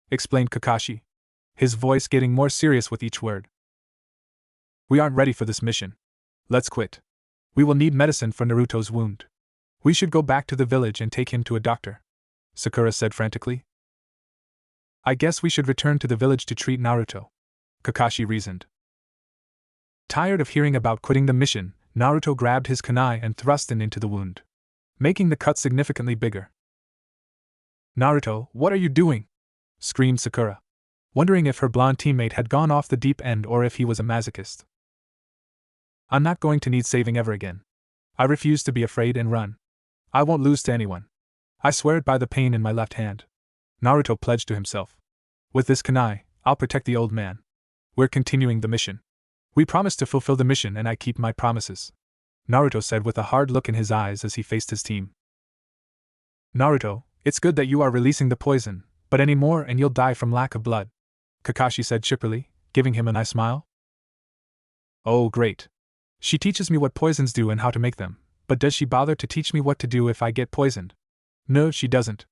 explained Kakashi, his voice getting more serious with each word. We aren't ready for this mission. Let's quit. We will need medicine for Naruto's wound. We should go back to the village and take him to a doctor, Sakura said frantically. I guess we should return to the village to treat Naruto, Kakashi reasoned. Tired of hearing about quitting the mission, Naruto grabbed his kunai and thrust it into the wound, making the cut significantly bigger. Naruto, what are you doing? Screamed Sakura, wondering if her blonde teammate had gone off the deep end or if he was a masochist. I'm not going to need saving ever again. I refuse to be afraid and run. I won't lose to anyone. I swear it by the pain in my left hand, Naruto pledged to himself. With this kunai, I'll protect the old man. We're continuing the mission. We promised to fulfill the mission and I keep my promises, Naruto said with a hard look in his eyes as he faced his team. Naruto, it's good that you are releasing the poison, but any more and you'll die from lack of blood, Kakashi said chipperly, giving him a nice smile. Oh, great. She teaches me what poisons do and how to make them, but does she bother to teach me what to do if I get poisoned? No, she doesn't.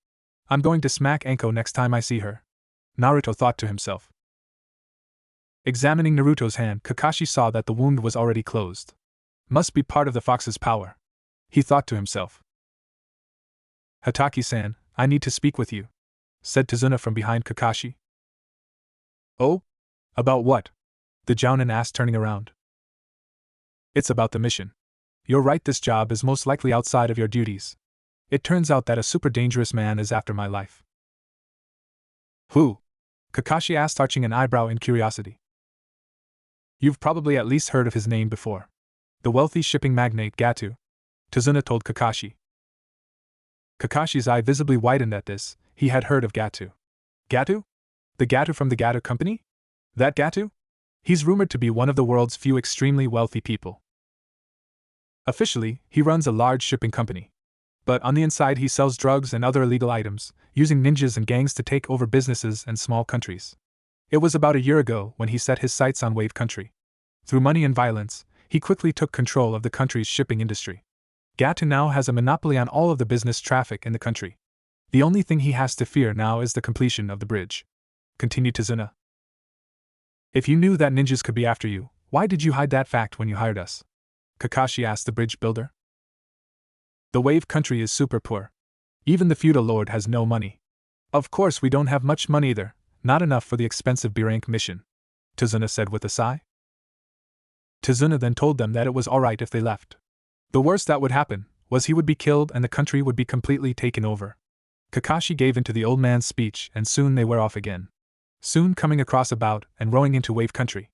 I'm going to smack Anko next time I see her, Naruto thought to himself. Examining Naruto's hand, Kakashi saw that the wound was already closed. Must be part of the fox's power, he thought to himself. Hataki-san, I need to speak with you, said Tazuna from behind Kakashi. Oh? About what? The Jounin asked, turning around. It's about the mission. You're right, this job is most likely outside of your duties. It turns out that a super dangerous man is after my life. Who? Kakashi asked, arching an eyebrow in curiosity. You've probably at least heard of his name before. The wealthy shipping magnate Gato, Tazuna told Kakashi. Kakashi's eye visibly widened at this. He had heard of Gato. Gato? The Gato from the Gato Company? That Gato? He's rumored to be one of the world's few extremely wealthy people. Officially, he runs a large shipping company. But on the inside he sells drugs and other illegal items, using ninjas and gangs to take over businesses and small countries. It was about a year ago when he set his sights on Wave Country. Through money and violence, he quickly took control of the country's shipping industry. Gato now has a monopoly on all of the business traffic in the country. The only thing he has to fear now is the completion of the bridge, continued Tazuna. If you knew that ninjas could be after you, why did you hide that fact when you hired us? Kakashi asked the bridge builder. The Wave Country is super poor. Even the feudal lord has no money. Of course we don't have much money either, not enough for the expensive B-rank mission, Tazuna said with a sigh. Tazuna then told them that it was alright if they left. The worst that would happen was he would be killed and the country would be completely taken over. Kakashi gave in to the old man's speech and soon they were off again. Soon coming across about and rowing into wave country.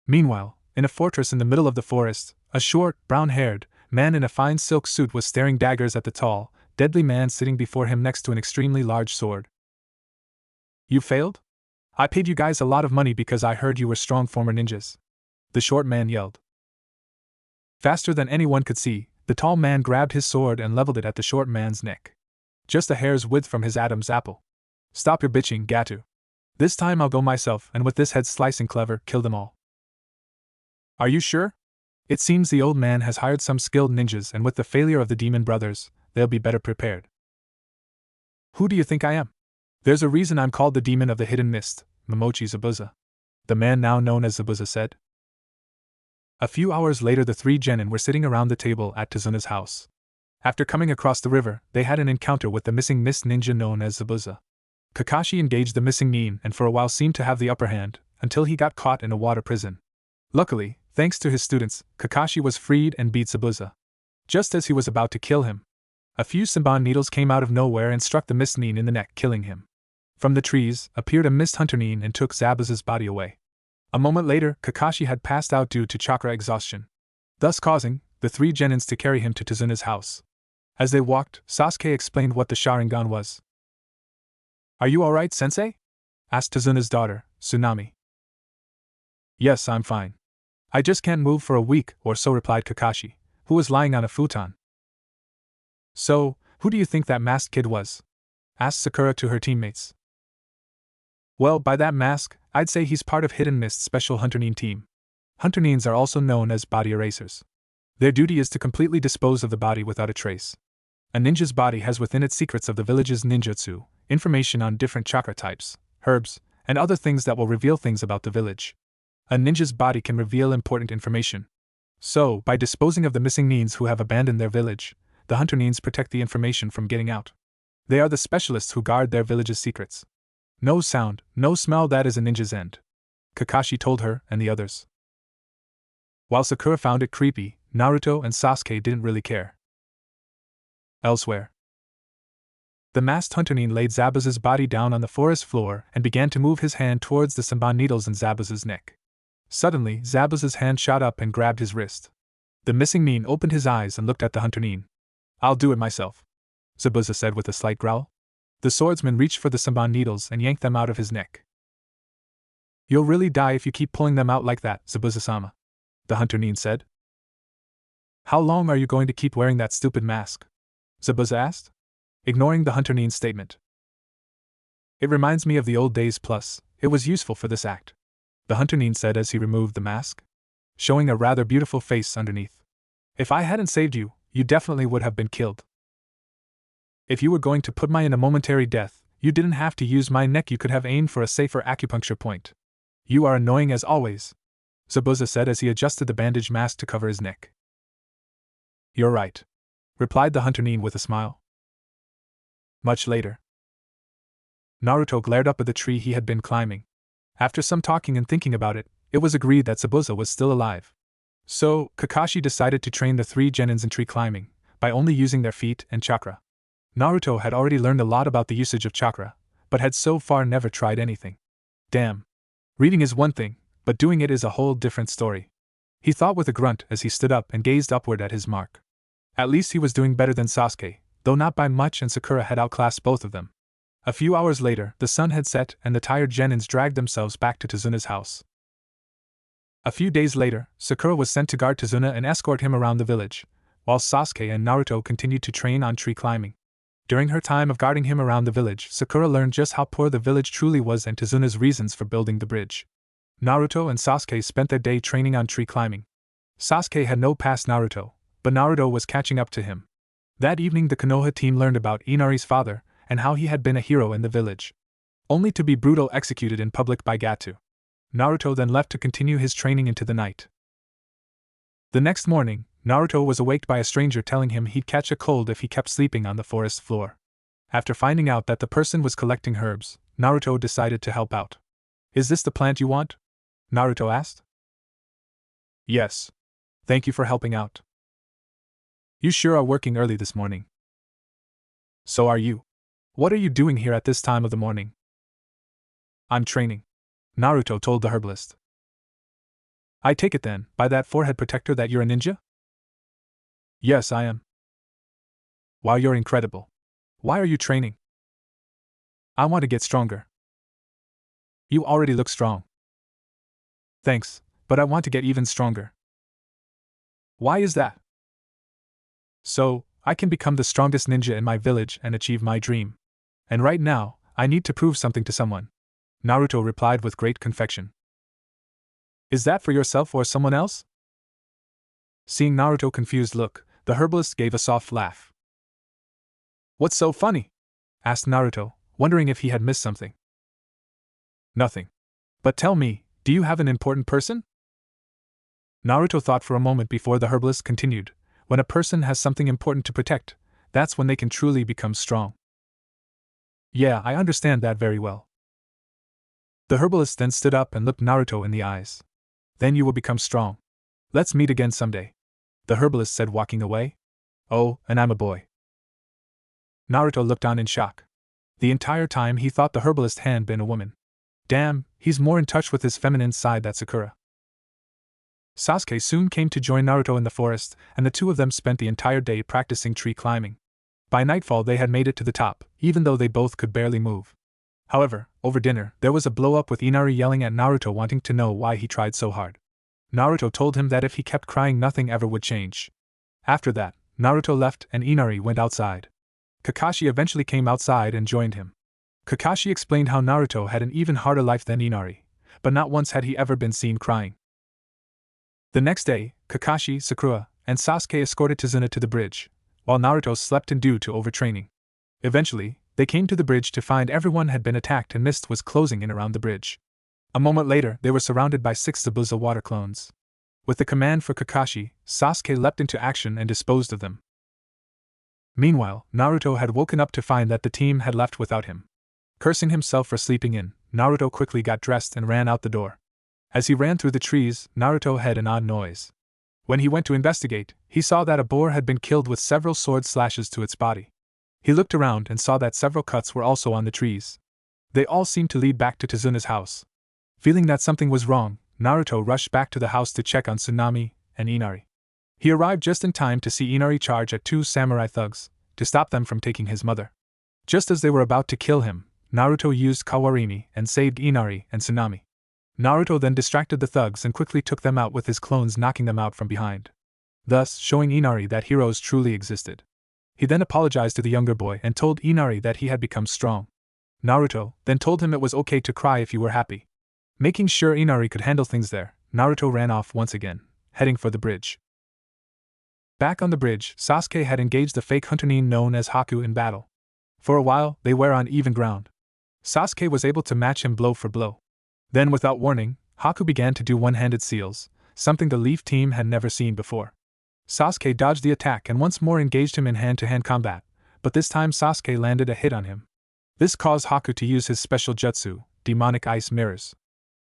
Meanwhile, in a fortress in the middle of the forest, a short, brown-haired man in a fine silk suit was staring daggers at the tall, deadly man sitting before him next to an extremely large sword. You failed? I paid you guys a lot of money because I heard you were strong former ninjas. The short man yelled. Faster than anyone could see, the tall man grabbed his sword and leveled it at the short man's neck. Just a hair's width from his Adam's apple. Stop your bitching, Gatu. This time I'll go myself and with this head slicing clever, kill them all. Are you sure? It seems the old man has hired some skilled ninjas and with the failure of the demon brothers, they'll be better prepared. Who do you think I am? There's a reason I'm called the demon of the hidden mist, Momochi Zabuza. The man now known as Zabuza said. A few hours later the three genin were sitting around the table at Tazuna's house. After coming across the river, they had an encounter with the missing mist ninja known as Zabuza. Kakashi engaged the missing nin and for a while seemed to have the upper hand, until he got caught in a water prison. Luckily, thanks to his students, Kakashi was freed and beat Zabuza. Just as he was about to kill him, a few Senbon needles came out of nowhere and struck the mist nin in the neck, killing him. From the trees appeared a mist hunter nin and took Zabuza's body away. A moment later, Kakashi had passed out due to chakra exhaustion, thus causing the three genins to carry him to Tazuna's house. As they walked, Sasuke explained what the Sharingan was. Are you alright, sensei? Asked Tazuna's daughter, Tsunami. Yes, I'm fine. I just can't move for a week or so, replied Kakashi, who was lying on a futon. So, who do you think that masked kid was? Asked Sakura to her teammates. Well, by that mask, I'd say he's part of Hidden Mist's special Hunter Nin team. Hunter Nins are also known as body erasers. Their duty is to completely dispose of the body without a trace. A ninja's body has within it secrets of the village's ninjutsu, information on different chakra types, herbs, and other things that will reveal things about the village. A ninja's body can reveal important information. So, by disposing of the missing nins who have abandoned their village, the Hunter Nins protect the information from getting out. They are the specialists who guard their village's secrets. No sound, no smell, that is a ninja's end, Kakashi told her and the others. While Sakura found it creepy, Naruto and Sasuke didn't really care. Elsewhere, the masked hunter nin laid Zabuza's body down on the forest floor and began to move his hand towards the Senbon needles in Zabuza's neck. Suddenly, Zabuza's hand shot up and grabbed his wrist. The missing nin opened his eyes and looked at the hunter nin. I'll do it myself, Zabuza said with a slight growl. The swordsman reached for the Senbon needles and yanked them out of his neck. You'll really die if you keep pulling them out like that, Zabuza-sama, the hunter nin said. How long are you going to keep wearing that stupid mask? Zabuza asked, ignoring the hunter nin's statement. It reminds me of the old days, plus, it was useful for this act, the hunter nin said as he removed the mask, showing a rather beautiful face underneath. If I hadn't saved you, you definitely would have been killed. If you were going to put me in a momentary death, you didn't have to use my neck, you could have aimed for a safer acupuncture point. You are annoying as always, Zabuza said as he adjusted the bandage mask to cover his neck. You're right, replied the hunter nin with a smile. Much later, Naruto glared up at the tree he had been climbing. After some talking and thinking about it, it was agreed that Zabuza was still alive. So, Kakashi decided to train the three genins in tree climbing, by only using their feet and chakra. Naruto had already learned a lot about the usage of chakra, but had so far never tried anything. Damn. Reading is one thing, but doing it is a whole different story. He thought with a grunt as he stood up and gazed upward at his mark. At least he was doing better than Sasuke, though not by much, and Sakura had outclassed both of them. A few hours later, the sun had set and the tired genins dragged themselves back to Tazuna's house. A few days later, Sakura was sent to guard Tazuna and escort him around the village, while Sasuke and Naruto continued to train on tree climbing. During her time of guarding him around the village, Sakura learned just how poor the village truly was and Tazuna's reasons for building the bridge. Naruto and Sasuke spent their day training on tree climbing. Sasuke had no past Naruto, but Naruto was catching up to him. That evening the Konoha team learned about Inari's father, and how he had been a hero in the village, only to be brutally executed in public by Gatu. Naruto then left to continue his training into the night. The next morning, Naruto was awaked by a stranger telling him he'd catch a cold if he kept sleeping on the forest floor. After finding out that the person was collecting herbs, Naruto decided to help out. Is this the plant you want? Naruto asked. Yes. Thank you for helping out. You sure are working early this morning. So are you. What are you doing here at this time of the morning? I'm training, Naruto told the herbalist. I take it then, by that forehead protector, that you're a ninja? Yes, I am. Wow, you're incredible. Why are you training? I want to get stronger. You already look strong. Thanks, but I want to get even stronger. Why is that? So, I can become the strongest ninja in my village and achieve my dream. And right now, I need to prove something to someone. Naruto replied with great conviction. Is that for yourself or someone else? Seeing Naruto's confused look, the herbalist gave a soft laugh. What's so funny? Asked Naruto, wondering if he had missed something. Nothing. But tell me, do you have an important person? Naruto thought for a moment before the herbalist continued. When a person has something important to protect, that's when they can truly become strong. Yeah, I understand that very well. The herbalist then stood up and looked Naruto in the eyes. Then you will become strong. Let's meet again someday, the herbalist said, walking away. Oh, and I'm a boy. Naruto looked on in shock. The entire time he thought the herbalist had been a woman. Damn, he's more in touch with his feminine side than Sakura. Sasuke soon came to join Naruto in the forest, and the two of them spent the entire day practicing tree climbing. By nightfall they had made it to the top, even though they both could barely move. However, over dinner, there was a blow-up with Inari yelling at Naruto, wanting to know why he tried so hard. Naruto told him that if he kept crying nothing ever would change. After that, Naruto left and Inari went outside. Kakashi eventually came outside and joined him. Kakashi explained how Naruto had an even harder life than Inari, but not once had he ever been seen crying. The next day, Kakashi, Sakura, and Sasuke escorted Tazuna to the bridge, while Naruto slept in due to overtraining. Eventually, they came to the bridge to find everyone had been attacked and mist was closing in around the bridge. A moment later, they were surrounded by 6 Zabuza water clones. With the command for Kakashi, Sasuke leapt into action and disposed of them. Meanwhile, Naruto had woken up to find that the team had left without him. Cursing himself for sleeping in, Naruto quickly got dressed and ran out the door. As he ran through the trees, Naruto heard an odd noise. When he went to investigate, he saw that a boar had been killed with several sword slashes to its body. He looked around and saw that several cuts were also on the trees. They all seemed to lead back to Tazuna's house. Feeling that something was wrong, Naruto rushed back to the house to check on Tsunami and Inari. He arrived just in time to see Inari charge at 2 samurai thugs, to stop them from taking his mother. Just as they were about to kill him, Naruto used Kawarimi and saved Inari and Tsunami. Naruto then distracted the thugs and quickly took them out with his clones, knocking them out from behind, thus showing Inari that heroes truly existed. He then apologized to the younger boy and told Inari that he had become strong. Naruto then told him it was okay to cry if you were happy. Making sure Inari could handle things there, Naruto ran off once again, heading for the bridge. Back on the bridge, Sasuke had engaged the fake hunter known as Haku in battle. For a while, they were on even ground. Sasuke was able to match him blow for blow. Then, without warning, Haku began to do one-handed seals, something the Leaf team had never seen before. Sasuke dodged the attack and once more engaged him in hand-to-hand combat, but this time Sasuke landed a hit on him. This caused Haku to use his special jutsu, demonic ice mirrors.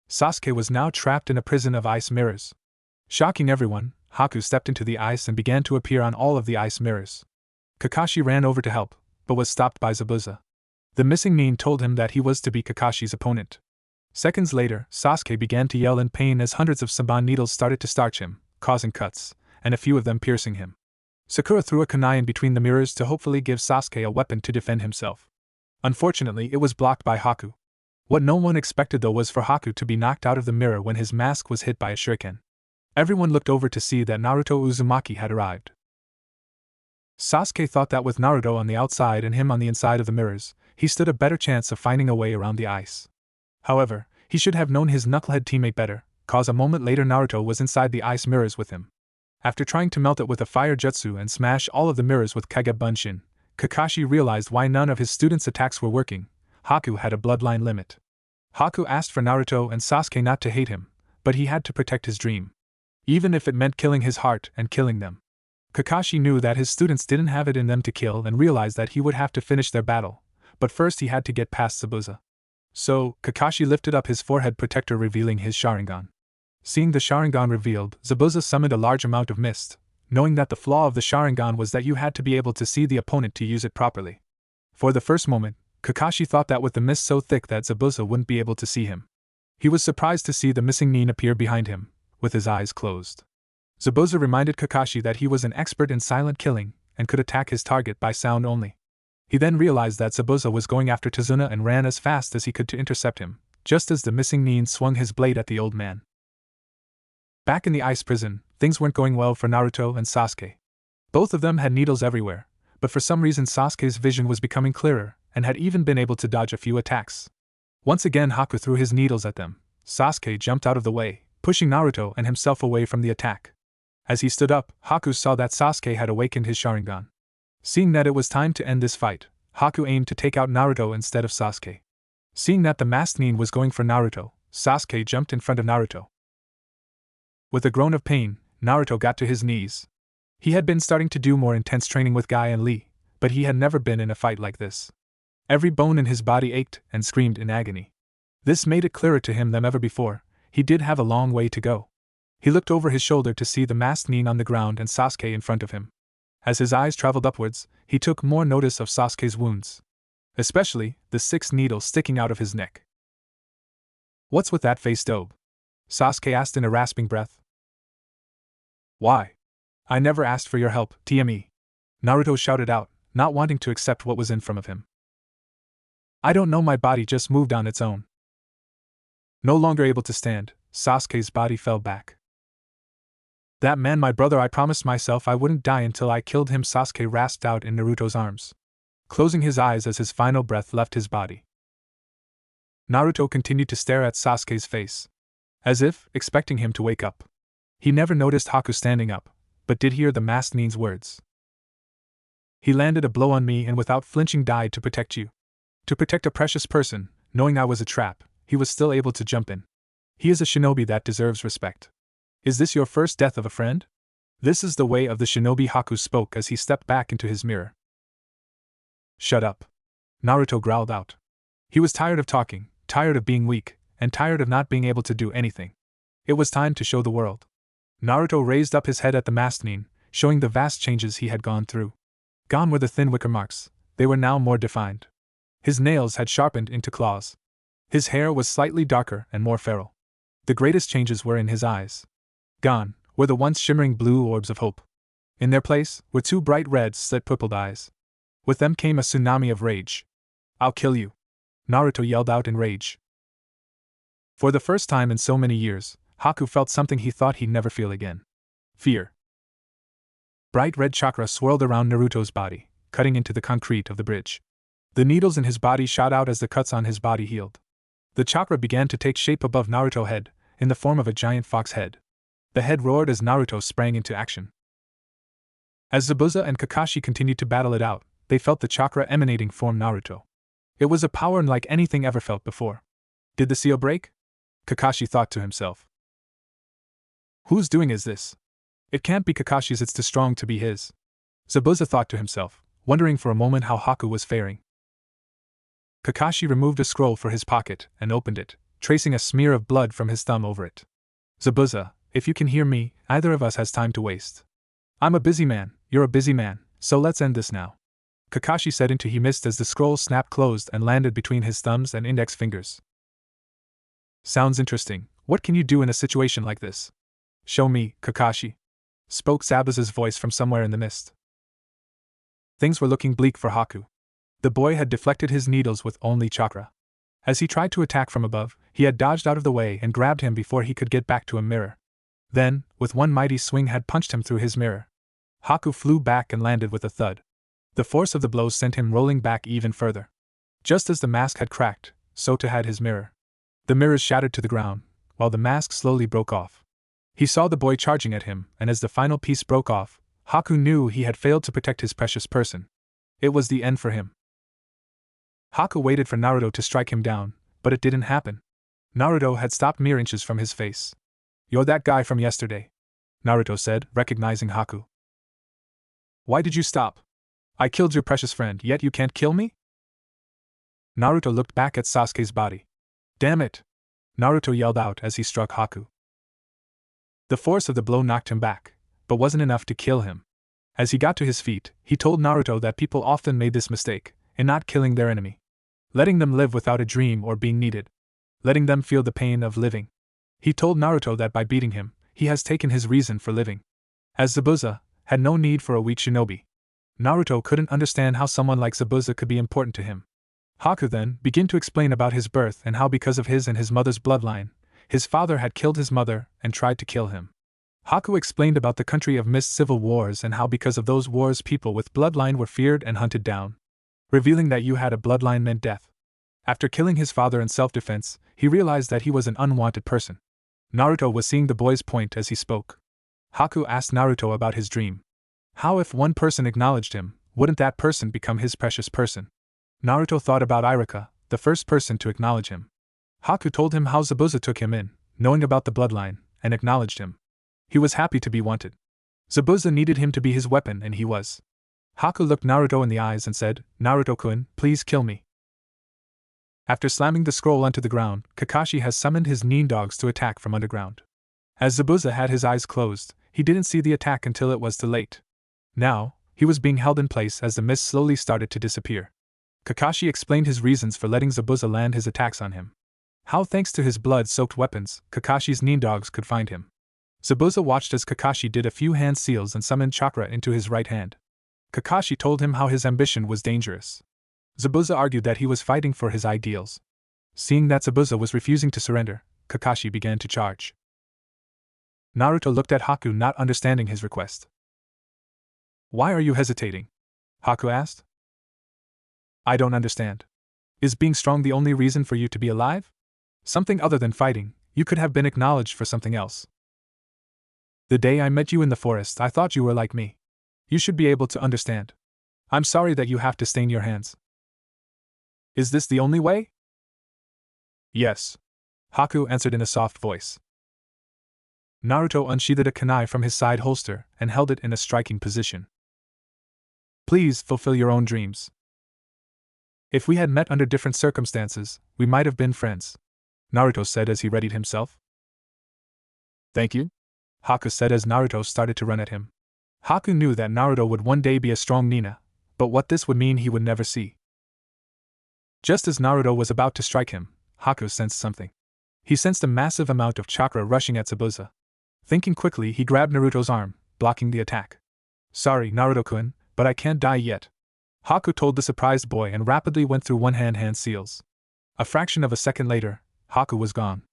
Sasuke was now trapped in a prison of ice mirrors. Shocking everyone, Haku stepped into the ice and began to appear on all of the ice mirrors. Kakashi ran over to help, but was stopped by Zabuza. The missing nin told him that he was to be Kakashi's opponent. Seconds later, Sasuke began to yell in pain as hundreds of Saban needles started to starch him, causing cuts, and a few of them piercing him. Sakura threw a kunai in between the mirrors to hopefully give Sasuke a weapon to defend himself. Unfortunately, it was blocked by Haku. What no one expected though was for Haku to be knocked out of the mirror when his mask was hit by a shuriken. Everyone looked over to see that Naruto Uzumaki had arrived. Sasuke thought that with Naruto on the outside and him on the inside of the mirrors, he stood a better chance of finding a way around the ice. However, he should have known his knucklehead teammate better, cause a moment later Naruto was inside the ice mirrors with him. After trying to melt it with a fire jutsu and smash all of the mirrors with Kage Bunshin, Kakashi realized why none of his students' attacks were working. Haku had a bloodline limit. Haku asked for Naruto and Sasuke not to hate him, but he had to protect his dream, even if it meant killing his heart and killing them. Kakashi knew that his students didn't have it in them to kill and realized that he would have to finish their battle, but first he had to get past Zabuza. So, Kakashi lifted up his forehead protector revealing his Sharingan. Seeing the Sharingan revealed, Zabuza summoned a large amount of mist, knowing that the flaw of the Sharingan was that you had to be able to see the opponent to use it properly. For the first moment, Kakashi thought that with the mist so thick that Zabuza wouldn't be able to see him. He was surprised to see the missing Nin appear behind him, with his eyes closed. Zabuza reminded Kakashi that he was an expert in silent killing, and could attack his target by sound only. He then realized that Zabuza was going after Tazuna and ran as fast as he could to intercept him, just as the missing Nin swung his blade at the old man. Back in the ice prison, things weren't going well for Naruto and Sasuke. Both of them had needles everywhere, but for some reason Sasuke's vision was becoming clearer, and had even been able to dodge a few attacks. Once again Haku threw his needles at them. Sasuke jumped out of the way, pushing Naruto and himself away from the attack. As he stood up, Haku saw that Sasuke had awakened his Sharingan. Seeing that it was time to end this fight, Haku aimed to take out Naruto instead of Sasuke. Seeing that the masked Nin was going for Naruto, Sasuke jumped in front of Naruto. With a groan of pain, Naruto got to his knees. He had been starting to do more intense training with Guy and Lee, but he had never been in a fight like this. Every bone in his body ached and screamed in agony. This made it clearer to him than ever before, he did have a long way to go. He looked over his shoulder to see the masked Nin on the ground and Sasuke in front of him. As his eyes traveled upwards, he took more notice of Sasuke's wounds. Especially, the 6 needles sticking out of his neck. "What's with that face, Dobe?" Sasuke asked in a rasping breath. "Why? I never asked for your help, TME," Naruto shouted out, not wanting to accept what was in front of him. "I don't know, my body just moved on its own." No longer able to stand, Sasuke's body fell back. "That man, my brother, I promised myself I wouldn't die until I killed him," Sasuke rasped out in Naruto's arms, closing his eyes as his final breath left his body. Naruto continued to stare at Sasuke's face, as if expecting him to wake up. He never noticed Haku standing up, but did hear the masked Nin's words. "He landed a blow on me and without flinching died to protect you. To protect a precious person, knowing I was a trap, he was still able to jump in. He is a shinobi that deserves respect. Is this your first death of a friend?" This is the way of the shinobi, Haku spoke as he stepped back into his mirror. "Shut up," Naruto growled out. He was tired of talking, tired of being weak, and tired of not being able to do anything. It was time to show the world. Naruto raised up his head at the masked Nin, showing the vast changes he had gone through. Gone were the thin wicker marks, they were now more defined. His nails had sharpened into claws. His hair was slightly darker and more feral. The greatest changes were in his eyes. Gone were the once shimmering blue orbs of hope. In their place were 2 bright red slit-pupilled eyes. With them came a tsunami of rage. "I'll kill you!" Naruto yelled out in rage. For the first time in so many years, Haku felt something he thought he'd never feel again. Fear. Bright red chakra swirled around Naruto's body, cutting into the concrete of the bridge. The needles in his body shot out as the cuts on his body healed. The chakra began to take shape above Naruto's head, in the form of a giant fox head. The head roared as Naruto sprang into action. As Zabuza and Kakashi continued to battle it out, they felt the chakra emanating from Naruto. It was a power unlike anything ever felt before. Did the seal break? Kakashi thought to himself. Whose doing is this? It can't be Kakashi's, it's too strong to be his. Zabuza thought to himself, wondering for a moment how Haku was faring. Kakashi removed a scroll from his pocket and opened it, tracing a smear of blood from his thumb over it. Zabuza, if you can hear me, neither of us has time to waste. I'm a busy man, you're a busy man, so let's end this now. Kakashi said into he missed as the scroll snapped closed and landed between his thumbs and index fingers. Sounds interesting. What can you do in a situation like this? Show me, Kakashi, spoke Zabuza's voice from somewhere in the mist. Things were looking bleak for Haku. The boy had deflected his needles with only chakra. As he tried to attack from above, he had dodged out of the way and grabbed him before he could get back to a mirror. Then, with one mighty swing, had punched him through his mirror. Haku flew back and landed with a thud. The force of the blow sent him rolling back even further. Just as the mask had cracked, so too had his mirror. The mirrors shattered to the ground, while the mask slowly broke off. He saw the boy charging at him, and as the final piece broke off, Haku knew he had failed to protect his precious person. It was the end for him. Haku waited for Naruto to strike him down, but it didn't happen. Naruto had stopped mere inches from his face. You're that guy from yesterday, Naruto said, recognizing Haku. Why did you stop? I killed your precious friend, yet you can't kill me? Naruto looked back at Sasuke's body. Damn it! Naruto yelled out as he struck Haku. The force of the blow knocked him back, but wasn't enough to kill him. As he got to his feet, he told Naruto that people often made this mistake, in not killing their enemy. Letting them live without a dream or being needed. Letting them feel the pain of living. He told Naruto that by beating him, he has taken his reason for living. As Zabuza had no need for a weak shinobi. Naruto couldn't understand how someone like Zabuza could be important to him. Haku then began to explain about his birth and how because of his and his mother's bloodline, his father had killed his mother and tried to kill him. Haku explained about the country of mist civil wars and how because of those wars people with bloodline were feared and hunted down. Revealing that you had a bloodline meant death. After killing his father in self-defense, he realized that he was an unwanted person. Naruto was seeing the boy's point as he spoke. Haku asked Naruto about his dream. How if one person acknowledged him, wouldn't that person become his precious person? Naruto thought about Iruka, the first person to acknowledge him. Haku told him how Zabuza took him in, knowing about the bloodline, and acknowledged him. He was happy to be wanted. Zabuza needed him to be his weapon and he was. Haku looked Naruto in the eyes and said, "Naruto-kun, please kill me." After slamming the scroll onto the ground, Kakashi has summoned his nin dogs to attack from underground. As Zabuza had his eyes closed, he didn't see the attack until it was too late. Now, he was being held in place as the mist slowly started to disappear. Kakashi explained his reasons for letting Zabuza land his attacks on him. How thanks to his blood-soaked weapons, Kakashi's nin dogs could find him. Zabuza watched as Kakashi did a few hand seals and summoned chakra into his right hand. Kakashi told him how his ambition was dangerous. Zabuza argued that he was fighting for his ideals. Seeing that Zabuza was refusing to surrender, Kakashi began to charge. Naruto looked at Haku, not understanding his request. "Why are you hesitating?" Haku asked. "I don't understand. Is being strong the only reason for you to be alive? Something other than fighting, you could have been acknowledged for something else. The day I met you in the forest, I thought you were like me. You should be able to understand. I'm sorry that you have to stain your hands. Is this the only way?" "Yes," Haku answered in a soft voice. Naruto unsheathed a kunai from his side holster and held it in a striking position. "Please fulfill your own dreams. If we had met under different circumstances, we might have been friends," Naruto said as he readied himself. "Thank you," Haku said as Naruto started to run at him. Haku knew that Naruto would one day be a strong ninja, but what this would mean he would never see. Just as Naruto was about to strike him, Haku sensed something. He sensed a massive amount of chakra rushing at Zabuza. Thinking quickly, he grabbed Naruto's arm, blocking the attack. "Sorry, Naruto-kun, but I can't die yet," Haku told the surprised boy and rapidly went through one-hand hand seals. A fraction of a second later, Haku was gone.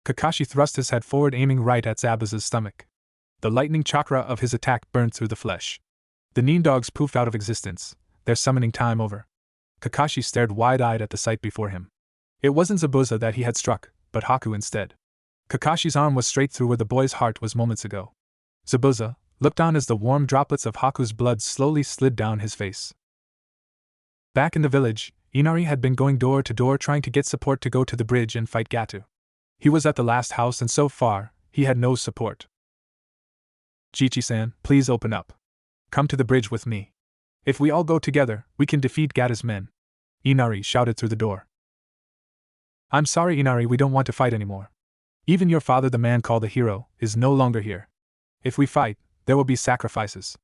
Kakashi thrust his head forward, aiming right at Zabuza's stomach. The lightning chakra of his attack burned through the flesh. The nin dogs poofed out of existence, their summoning time over. Kakashi stared wide-eyed at the sight before him. It wasn't Zabuza that he had struck, but Haku instead. Kakashi's arm was straight through where the boy's heart was moments ago. Zabuza looked on as the warm droplets of Haku's blood slowly slid down his face. Back in the village, Inari had been going door to door trying to get support to go to the bridge and fight Gato. He was at the last house and so far, he had no support. "Jichi-san, please open up. Come to the bridge with me. If we all go together, we can defeat Gata's men," Inari shouted through the door. "I'm sorry, Inari, we don't want to fight anymore. Even your father, the man called a hero, is no longer here. If we fight, there will be sacrifices.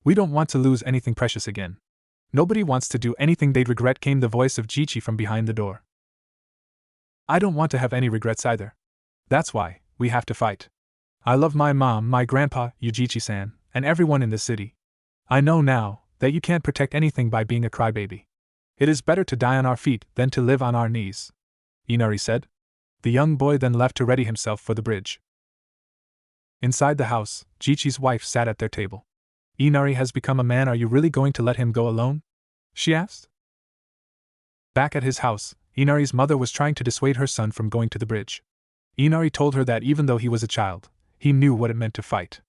We don't want to lose anything precious again. Nobody wants to do anything they'd regret," came the voice of Jichi from behind the door. "I don't want to have any regrets either. That's why we have to fight. I love my mom, my grandpa, Yujichi-san, and everyone in the city. I know now that you can't protect anything by being a crybaby. It is better to die on our feet than to live on our knees," Inari said. The young boy then left to ready himself for the bridge. Inside the house, Jichi's wife sat at their table. "Inari has become a man, are you really going to let him go alone?" she asked. Back at his house, Inari's mother was trying to dissuade her son from going to the bridge. Inari told her that even though he was a child, he knew what it meant to fight.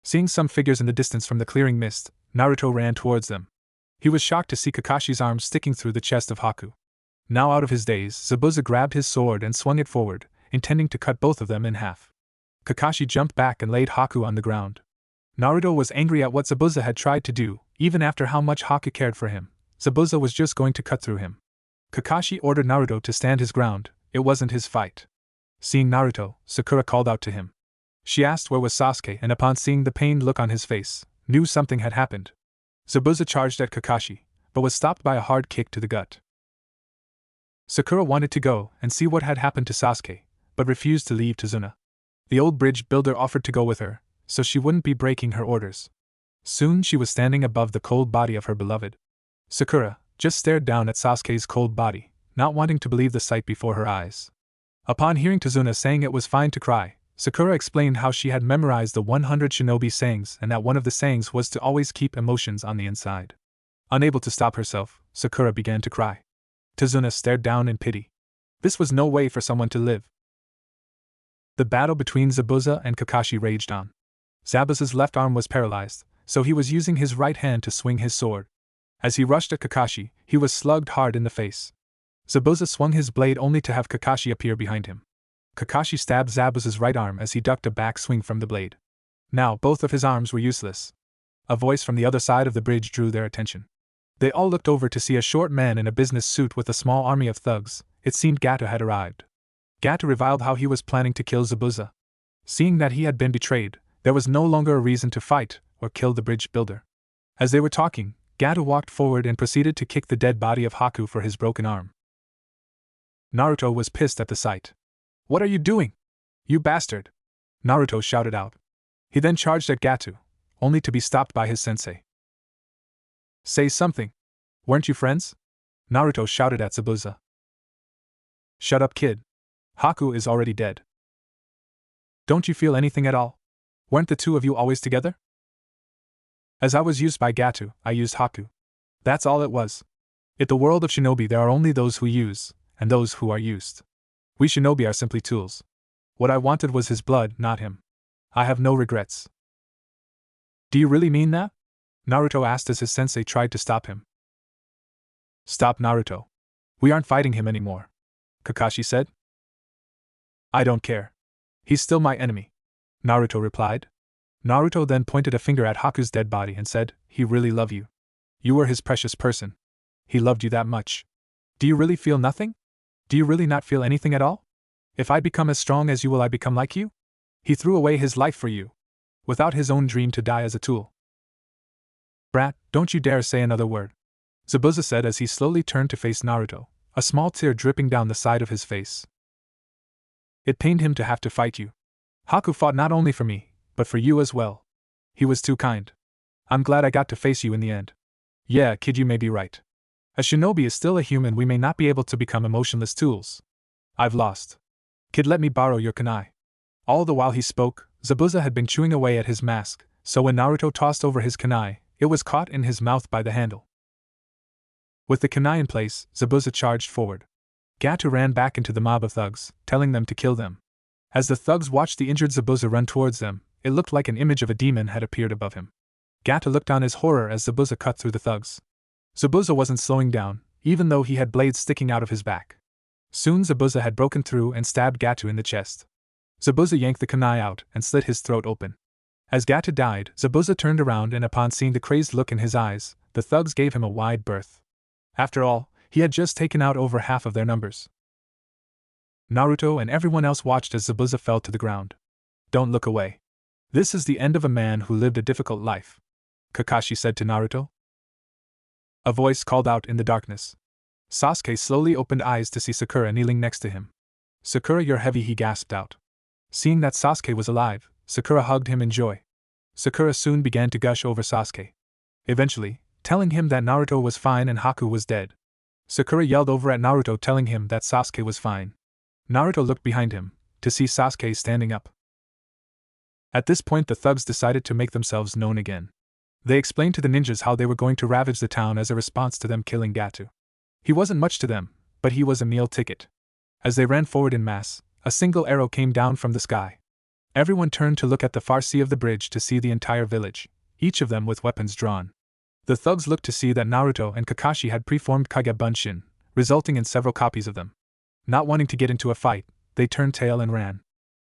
Seeing some figures in the distance from the clearing mist, Naruto ran towards them. He was shocked to see Kakashi's arm sticking through the chest of Haku. Now out of his daze, Zabuza grabbed his sword and swung it forward, intending to cut both of them in half. Kakashi jumped back and laid Haku on the ground. Naruto was angry at what Zabuza had tried to do, even after how much Haku cared for him. Zabuza was just going to cut through him. Kakashi ordered Naruto to stand his ground, it wasn't his fight. Seeing Naruto, Sakura called out to him. She asked where was Sasuke, and upon seeing the pained look on his face, knew something had happened. Zabuza charged at Kakashi, but was stopped by a hard kick to the gut. Sakura wanted to go and see what had happened to Sasuke, but refused to leave Tazuna. The old bridge builder offered to go with her, so she wouldn't be breaking her orders. Soon she was standing above the cold body of her beloved. Sakura just stared down at Sasuke's cold body, not wanting to believe the sight before her eyes. Upon hearing Tazuna saying it was fine to cry, Sakura explained how she had memorized the 100 shinobi sayings and that one of the sayings was to always keep emotions on the inside. Unable to stop herself, Sakura began to cry. Tazuna stared down in pity. This was no way for someone to live. The battle between Zabuza and Kakashi raged on. Zabuza's left arm was paralyzed, so he was using his right hand to swing his sword. As he rushed at Kakashi, he was slugged hard in the face. Zabuza swung his blade only to have Kakashi appear behind him. Kakashi stabbed Zabuza's right arm as he ducked a back swing from the blade. Now both of his arms were useless. A voice from the other side of the bridge drew their attention. They all looked over to see a short man in a business suit with a small army of thugs. It seemed Gato had arrived. Gato reviled how he was planning to kill Zabuza. Seeing that he had been betrayed, there was no longer a reason to fight or kill the bridge builder. As they were talking, Gato walked forward and proceeded to kick the dead body of Haku for his broken arm. Naruto was pissed at the sight. "What are you doing? You bastard!" Naruto shouted out. He then charged at Gato, only to be stopped by his sensei. "Say something. Weren't you friends?" Naruto shouted at Zabuza. "Shut up, kid. Haku is already dead. Don't you feel anything at all? Weren't the two of you always together?" "As I was used by Gato, I used Haku. That's all it was. In the world of shinobi there are only those who use, and those who are used. We shinobi are simply tools. What I wanted was his blood, not him. I have no regrets." "Do you really mean that?" Naruto asked as his sensei tried to stop him. "Stop Naruto. We aren't fighting him anymore," Kakashi said. "I don't care. He's still my enemy," Naruto replied. Naruto then pointed a finger at Haku's dead body and said, "He really loved you. You were his precious person. He loved you that much. Do you really feel nothing? Do you really not feel anything at all? If I become as strong as you, will I become like you? He threw away his life for you, without his own dream to die as a tool." "Brat, don't you dare say another word," Zabuza said as he slowly turned to face Naruto, a small tear dripping down the side of his face. "It pained him to have to fight you. Haku fought not only for me, but for you as well. He was too kind. I'm glad I got to face you in the end. Yeah, kid, you may be right. A shinobi is still a human, we may not be able to become emotionless tools. I've lost. Kid, let me borrow your kunai." All the while he spoke, Zabuza had been chewing away at his mask, so when Naruto tossed over his kunai, it was caught in his mouth by the handle. With the kunai in place, Zabuza charged forward. Gato ran back into the mob of thugs, telling them to kill them. As the thugs watched the injured Zabuza run towards them, it looked like an image of a demon had appeared above him. Gato looked on his horror as Zabuza cut through the thugs. Zabuza wasn't slowing down, even though he had blades sticking out of his back. Soon Zabuza had broken through and stabbed Gato in the chest. Zabuza yanked the kunai out and slit his throat open. As Gato died, Zabuza turned around and upon seeing the crazed look in his eyes, the thugs gave him a wide berth. After all, he had just taken out over half of their numbers. Naruto and everyone else watched as Zabuza fell to the ground. "Don't look away. This is the end of a man who lived a difficult life," Kakashi said to Naruto. A voice called out in the darkness. Sasuke slowly opened eyes to see Sakura kneeling next to him. "Sakura, you're heavy," he gasped out. Seeing that Sasuke was alive, Sakura hugged him in joy. Sakura soon began to gush over Sasuke. Eventually, telling him that Naruto was fine and Haku was dead. Sakura yelled over at Naruto telling him that Sasuke was fine. Naruto looked behind him, to see Sasuke standing up. At this point the thugs decided to make themselves known again. They explained to the ninjas how they were going to ravage the town as a response to them killing Gato. He wasn't much to them, but he was a meal ticket. As they ran forward in mass, a single arrow came down from the sky. Everyone turned to look at the far sea of the bridge to see the entire village, each of them with weapons drawn. The thugs looked to see that Naruto and Kakashi had preformed Kage Bunshin, resulting in several copies of them. Not wanting to get into a fight, they turned tail and ran,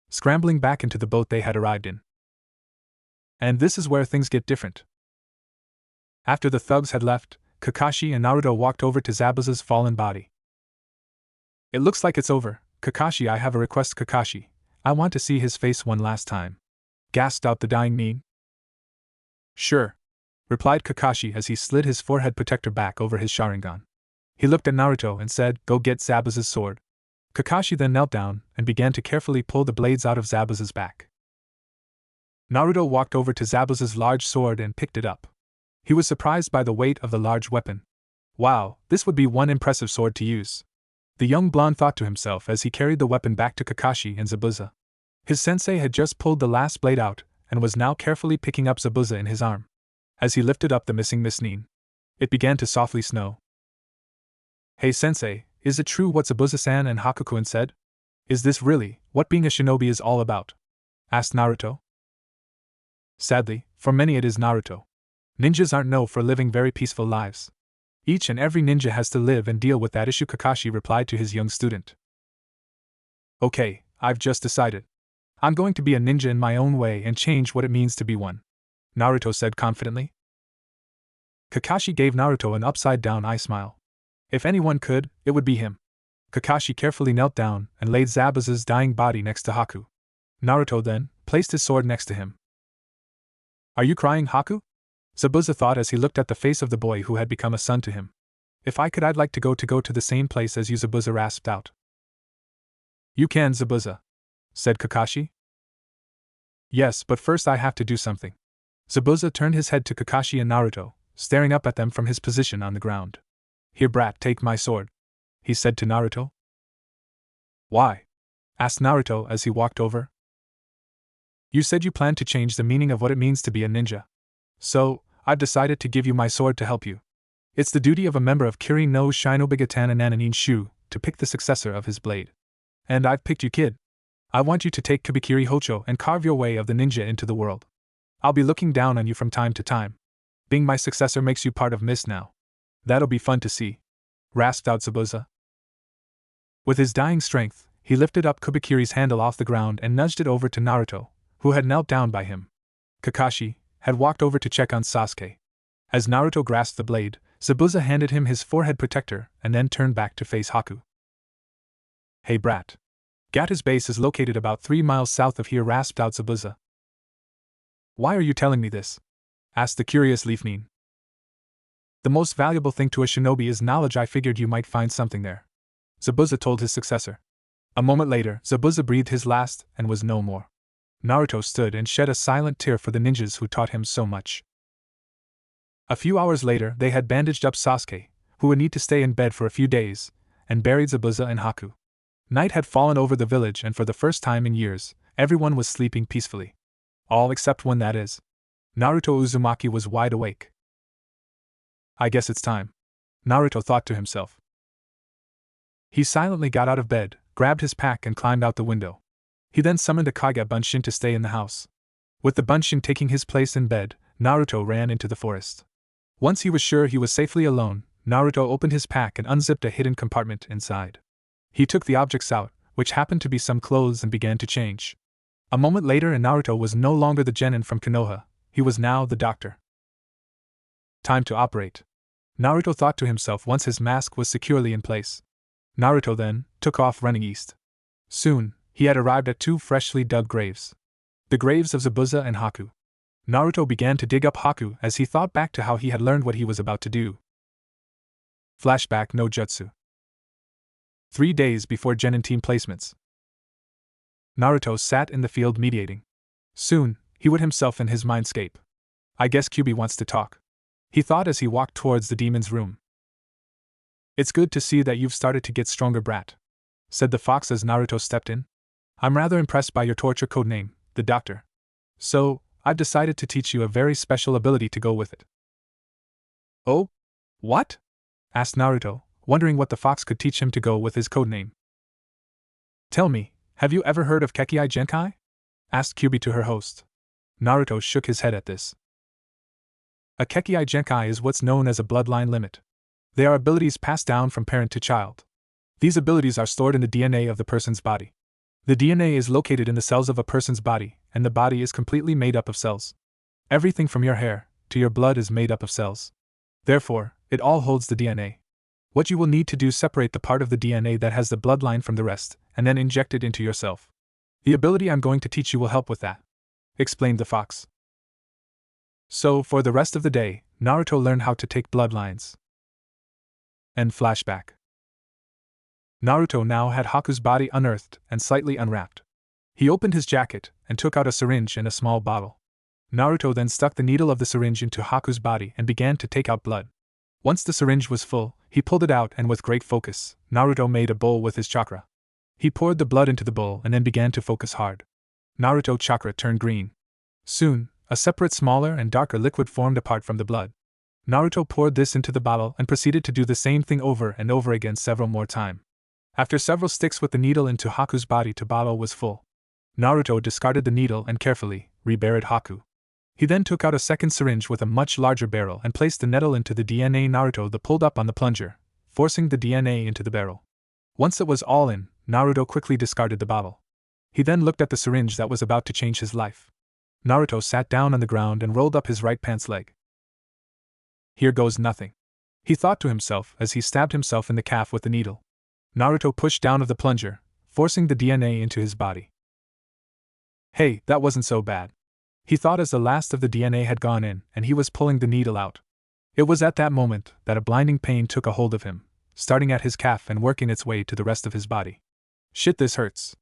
scrambling back into the boat they had arrived in. And this is where things get different. After the thugs had left, Kakashi and Naruto walked over to Zabuza's fallen body. "It looks like it's over," Kakashi, I have a request, Kakashi. I want to see his face one last time. Gasped out the dying Nin. Sure, replied Kakashi as he slid his forehead protector back over his Sharingan. He looked at Naruto and said, "Go get Zabuza's sword." Kakashi then knelt down and began to carefully pull the blades out of Zabuza's back. Naruto walked over to Zabuza's large sword and picked it up. He was surprised by the weight of the large weapon. Wow, this would be one impressive sword to use. The young blonde thought to himself as he carried the weapon back to Kakashi and Zabuza. His sensei had just pulled the last blade out and was now carefully picking up Zabuza in his arm. As he lifted up the missing Miss Nin, it began to softly snow. "Hey sensei, is it true what Zabuza-san and Haku-kun said? Is this really what being a shinobi is all about?" asked Naruto. Sadly, for many it is, Naruto. Ninjas aren't known for living very peaceful lives. Each and every ninja has to live and deal with that issue, Kakashi replied to his young student. "Okay, I've just decided. I'm going to be a ninja in my own way and change what it means to be one," Naruto said confidently. Kakashi gave Naruto an upside-down eye smile. If anyone could, it would be him. Kakashi carefully knelt down and laid Zabuza's dying body next to Haku. Naruto then placed his sword next to him. "Are you crying, Haku?" Zabuza thought as he looked at the face of the boy who had become a son to him. "If I could, I'd like to go to the same place as you," Zabuza rasped out. "You can, Zabuza," said Kakashi. "Yes, but first I have to do something." Zabuza turned his head to Kakashi and Naruto, staring up at them from his position on the ground. "Here, brat, take my sword," he said to Naruto. "Why?" asked Naruto as he walked over. "You said you planned to change the meaning of what it means to be a ninja. So, I've decided to give you my sword to help you. It's the duty of a member of Kirin no Shinobigatana Nananin Shu to pick the successor of his blade. And I've picked you, kid. I want you to take Kubikiri Hocho and carve your way of the ninja into the world. I'll be looking down on you from time to time. Being my successor makes you part of Mist now. That'll be fun to see," rasped out Zabuza. With his dying strength, he lifted up Kubikiri's handle off the ground and nudged it over to Naruto, who had knelt down by him. Kakashi had walked over to check on Sasuke. As Naruto grasped the blade, Zabuza handed him his forehead protector and then turned back to face Haku. "Hey brat. Gata's base is located about 3 miles south of here," rasped out Zabuza. "Why are you telling me this?" asked the curious Leaf Nin. "The most valuable thing to a shinobi is knowledge. I figured you might find something there," Zabuza told his successor. A moment later, Zabuza breathed his last and was no more. Naruto stood and shed a silent tear for the ninjas who taught him so much. A few hours later, they had bandaged up Sasuke, who would need to stay in bed for a few days, and buried Zabuza and Haku. Night had fallen over the village, and for the first time in years, everyone was sleeping peacefully. All except one, that is. Naruto Uzumaki was wide awake. "I guess it's time," Naruto thought to himself. He silently got out of bed, grabbed his pack and climbed out the window. He then summoned a Kage Bunshin to stay in the house. With the Bunshin taking his place in bed, Naruto ran into the forest. Once he was sure he was safely alone, Naruto opened his pack and unzipped a hidden compartment inside. He took the objects out, which happened to be some clothes, and began to change. A moment later, and Naruto was no longer the genin from Konoha, he was now the doctor. Time to operate, Naruto thought to himself once his mask was securely in place. Naruto then took off running east. Soon, he had arrived at 2 freshly dug graves. The graves of Zabuza and Haku. Naruto began to dig up Haku as he thought back to how he had learned what he was about to do. Flashback no Jutsu. 3 days before genin team placements. Naruto sat in the field mediating. Soon, he would himself in his mindscape. "I guess Kyubi wants to talk," he thought as he walked towards the demon's room. "It's good to see that you've started to get stronger, brat," said the fox as Naruto stepped in. "I'm rather impressed by your torture codename, the Doctor. So, I've decided to teach you a very special ability to go with it." "Oh? What?" asked Naruto, wondering what the fox could teach him to go with his codename. "Tell me, have you ever heard of Kekii Genkai?" asked Kyubi to her host. Naruto shook his head at this. A Kekii Genkai is what's known as a bloodline limit. They are abilities passed down from parent to child. These abilities are stored in the DNA of the person's body. The DNA is located in the cells of a person's body, and the body is completely made up of cells. Everything from your hair to your blood is made up of cells. Therefore, it all holds the DNA. What you will need to do is separate the part of the DNA that has the bloodline from the rest, and then inject it into yourself. The ability I'm going to teach you will help with that," explained the fox. So, for the rest of the day, Naruto learned how to take bloodlines. End flashback. Naruto now had Haku's body unearthed and slightly unwrapped. He opened his jacket and took out a syringe and a small bottle. Naruto then stuck the needle of the syringe into Haku's body and began to take out blood. Once the syringe was full, he pulled it out and with great focus, Naruto made a bowl with his chakra. He poured the blood into the bowl and then began to focus hard. Naruto chakra turned green. Soon, a separate smaller and darker liquid formed apart from the blood. Naruto poured this into the bottle and proceeded to do the same thing over and over again several more times. After several sticks with the needle into Haku's body the bottle was full. Naruto discarded the needle and carefully reburied Haku. He then took out a second syringe with a much larger barrel and placed the needle into the DNA. Naruto pulled up on the plunger, forcing the DNA into the barrel. Once it was all in, Naruto quickly discarded the bottle. He then looked at the syringe that was about to change his life. Naruto sat down on the ground and rolled up his right pants leg. Here goes nothing, he thought to himself as he stabbed himself in the calf with the needle. Naruto pushed down of the plunger, forcing the DNA into his body. Hey, that wasn't so bad, he thought as the last of the DNA had gone in and he was pulling the needle out. It was at that moment that a blinding pain took a hold of him, starting at his calf and working its way to the rest of his body. Shit, this hurts,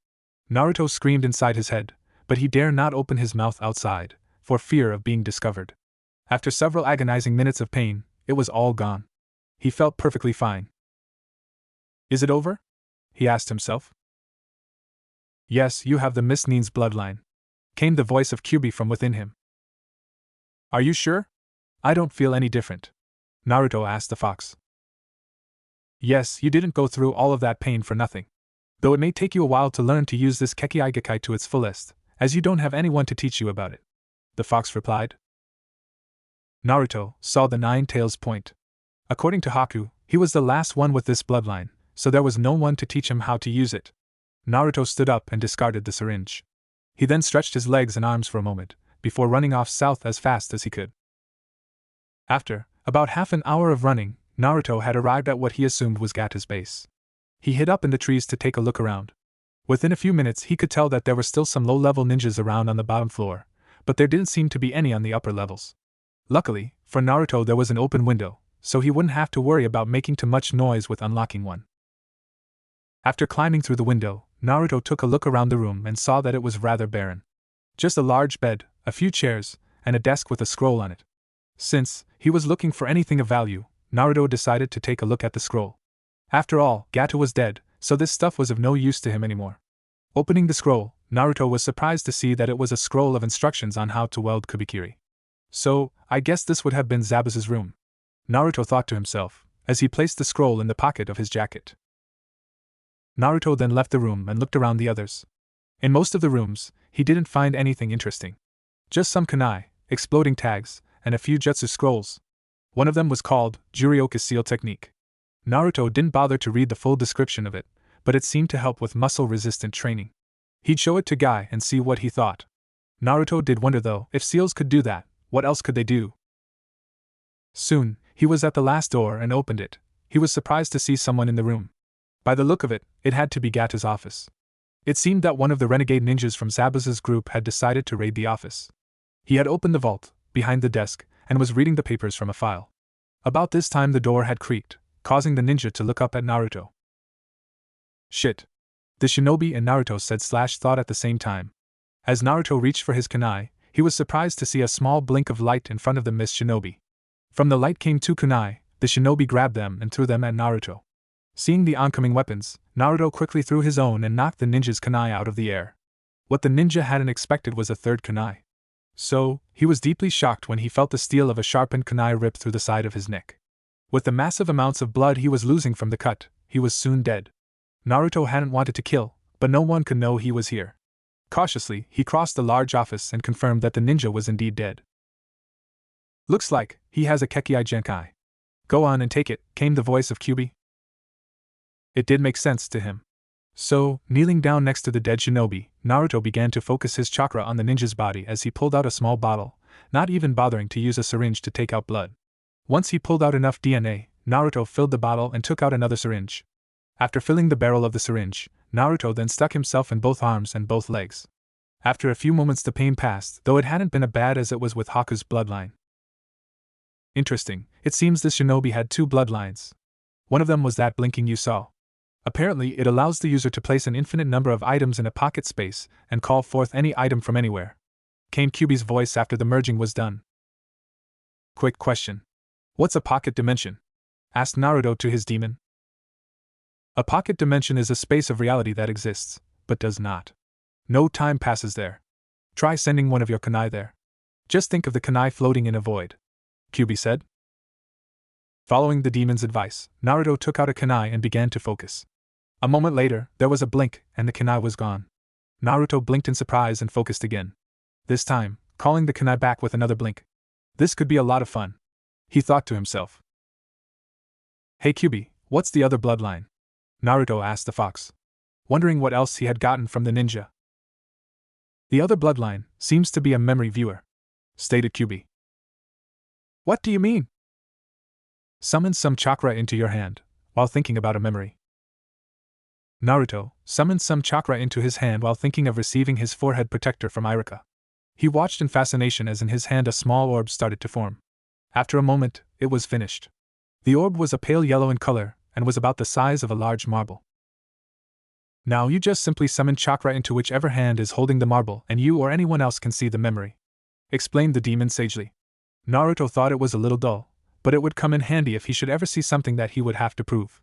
Naruto screamed inside his head, but he dare not open his mouth outside, for fear of being discovered. After several agonizing minutes of pain, it was all gone. He felt perfectly fine. Is it over? He asked himself. Yes, you have the Miss Nin's bloodline, came the voice of Kyubi from within him. Are you sure? I don't feel any different, Naruto asked the fox. Yes, you didn't go through all of that pain for nothing. Though it may take you a while to learn to use this Kekkei Gakkai to its fullest, as you don't have anyone to teach you about it, the fox replied. Naruto saw the 9 tails point. According to Haku, he was the last one with this bloodline, so there was no one to teach him how to use it. Naruto stood up and discarded the syringe. He then stretched his legs and arms for a moment, before running off south as fast as he could. After about half an hour of running, Naruto had arrived at what he assumed was Gata's base. He hid up in the trees to take a look around. Within a few minutes he could tell that there were still some low-level ninjas around on the bottom floor, but there didn't seem to be any on the upper levels. Luckily, for Naruto there was an open window, so he wouldn't have to worry about making too much noise with unlocking one. After climbing through the window, Naruto took a look around the room and saw that it was rather barren. Just a large bed, a few chairs, and a desk with a scroll on it. Since he was looking for anything of value, Naruto decided to take a look at the scroll. After all, Gata was dead, so this stuff was of no use to him anymore. Opening the scroll, Naruto was surprised to see that it was a scroll of instructions on how to weld kubikiri. So, I guess this would have been Zabuza's room, Naruto thought to himself, as he placed the scroll in the pocket of his jacket. Naruto then left the room and looked around the others. In most of the rooms, he didn't find anything interesting. Just some kunai, exploding tags, and a few jutsu scrolls. One of them was called Jurioka Seal Technique. Naruto didn't bother to read the full description of it, but it seemed to help with muscle-resistant training. He'd show it to Guy and see what he thought. Naruto did wonder though, if seals could do that, what else could they do? Soon, he was at the last door and opened it. He was surprised to see someone in the room. By the look of it, it had to be Gata's office. It seemed that one of the renegade ninjas from Zabuza's group had decided to raid the office. He had opened the vault, behind the desk, and was reading the papers from a file. About this time the door had creaked, causing the ninja to look up at Naruto. Shit. The shinobi and Naruto said/thought at the same time. As Naruto reached for his kunai, he was surprised to see a small blink of light in front of the missed shinobi. From the light came 2 kunai, the shinobi grabbed them and threw them at Naruto. Seeing the oncoming weapons, Naruto quickly threw his own and knocked the ninja's kunai out of the air. What the ninja hadn't expected was a 3rd kunai. So, he was deeply shocked when he felt the steel of a sharpened kunai rip through the side of his neck. With the massive amounts of blood he was losing from the cut, he was soon dead. Naruto hadn't wanted to kill, but no one could know he was here. Cautiously, he crossed the large office and confirmed that the ninja was indeed dead. Looks like he has a Kekkei Genkai. Go on and take it, came the voice of Kyubi. It did make sense to him. So, kneeling down next to the dead shinobi, Naruto began to focus his chakra on the ninja's body as he pulled out a small bottle, not even bothering to use a syringe to take out blood. Once he pulled out enough DNA, Naruto filled the bottle and took out another syringe. After filling the barrel of the syringe, Naruto then stuck himself in both arms and both legs. After a few moments the pain passed, though it hadn't been as bad as it was with Haku's bloodline. Interesting, it seems this shinobi had two bloodlines. One of them was that blinking you saw. Apparently it allows the user to place an infinite number of items in a pocket space and call forth any item from anywhere. Came Kyuubi's voice after the merging was done. Quick question. What's a pocket dimension? Asked Naruto to his demon. A pocket dimension is a space of reality that exists, but does not. No time passes there. Try sending one of your kunai there. Just think of the kunai floating in a void. Kyuubi said. Following the demon's advice, Naruto took out a kunai and began to focus. A moment later, there was a blink, and the kunai was gone. Naruto blinked in surprise and focused again. This time, calling the kunai back with another blink. This could be a lot of fun. He thought to himself. Hey Kyuubi, what's the other bloodline? Naruto asked the fox, wondering what else he had gotten from the ninja. The other bloodline seems to be a memory viewer, stated Kyuubi. What do you mean? Summon some chakra into your hand, while thinking about a memory. Naruto summoned some chakra into his hand while thinking of receiving his forehead protector from Irika. He watched in fascination as in his hand a small orb started to form. After a moment, it was finished. The orb was a pale yellow in color, and was about the size of a large marble. Now you just simply summon chakra into whichever hand is holding the marble and you or anyone else can see the memory, explained the demon sagely. Naruto thought it was a little dull, but it would come in handy if he should ever see something that he would have to prove.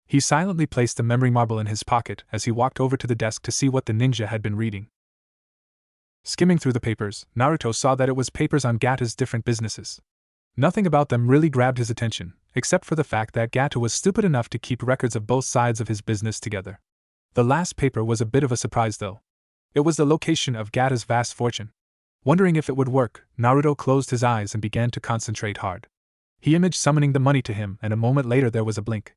He silently placed the memory marble in his pocket as he walked over to the desk to see what the ninja had been reading. Skimming through the papers, Naruto saw that it was papers on Gata's different businesses. Nothing about them really grabbed his attention, except for the fact that Gata was stupid enough to keep records of both sides of his business together. The last paper was a bit of a surprise though. It was the location of Gata's vast fortune. Wondering if it would work, Naruto closed his eyes and began to concentrate hard. He imaged summoning the money to him, and a moment later there was a blink.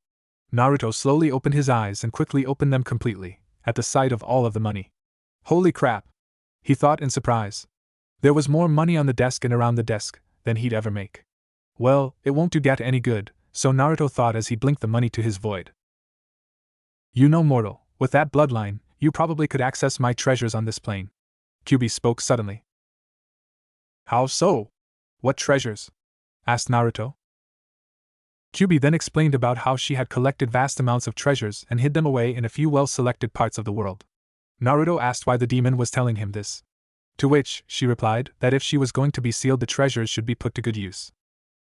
Naruto slowly opened his eyes and quickly opened them completely, at the sight of all of the money. Holy crap! He thought in surprise. There was more money on the desk and around the desk than he'd ever make. Well, it won't do Gata any good, so Naruto thought as he blinked the money to his void. You know, mortal, with that bloodline, you probably could access my treasures on this plane. Kyuubi spoke suddenly. How so? What treasures? Asked Naruto. Kyuubi then explained about how she had collected vast amounts of treasures and hid them away in a few well-selected parts of the world. Naruto asked why the demon was telling him this. To which, she replied that if she was going to be sealed the treasures should be put to good use.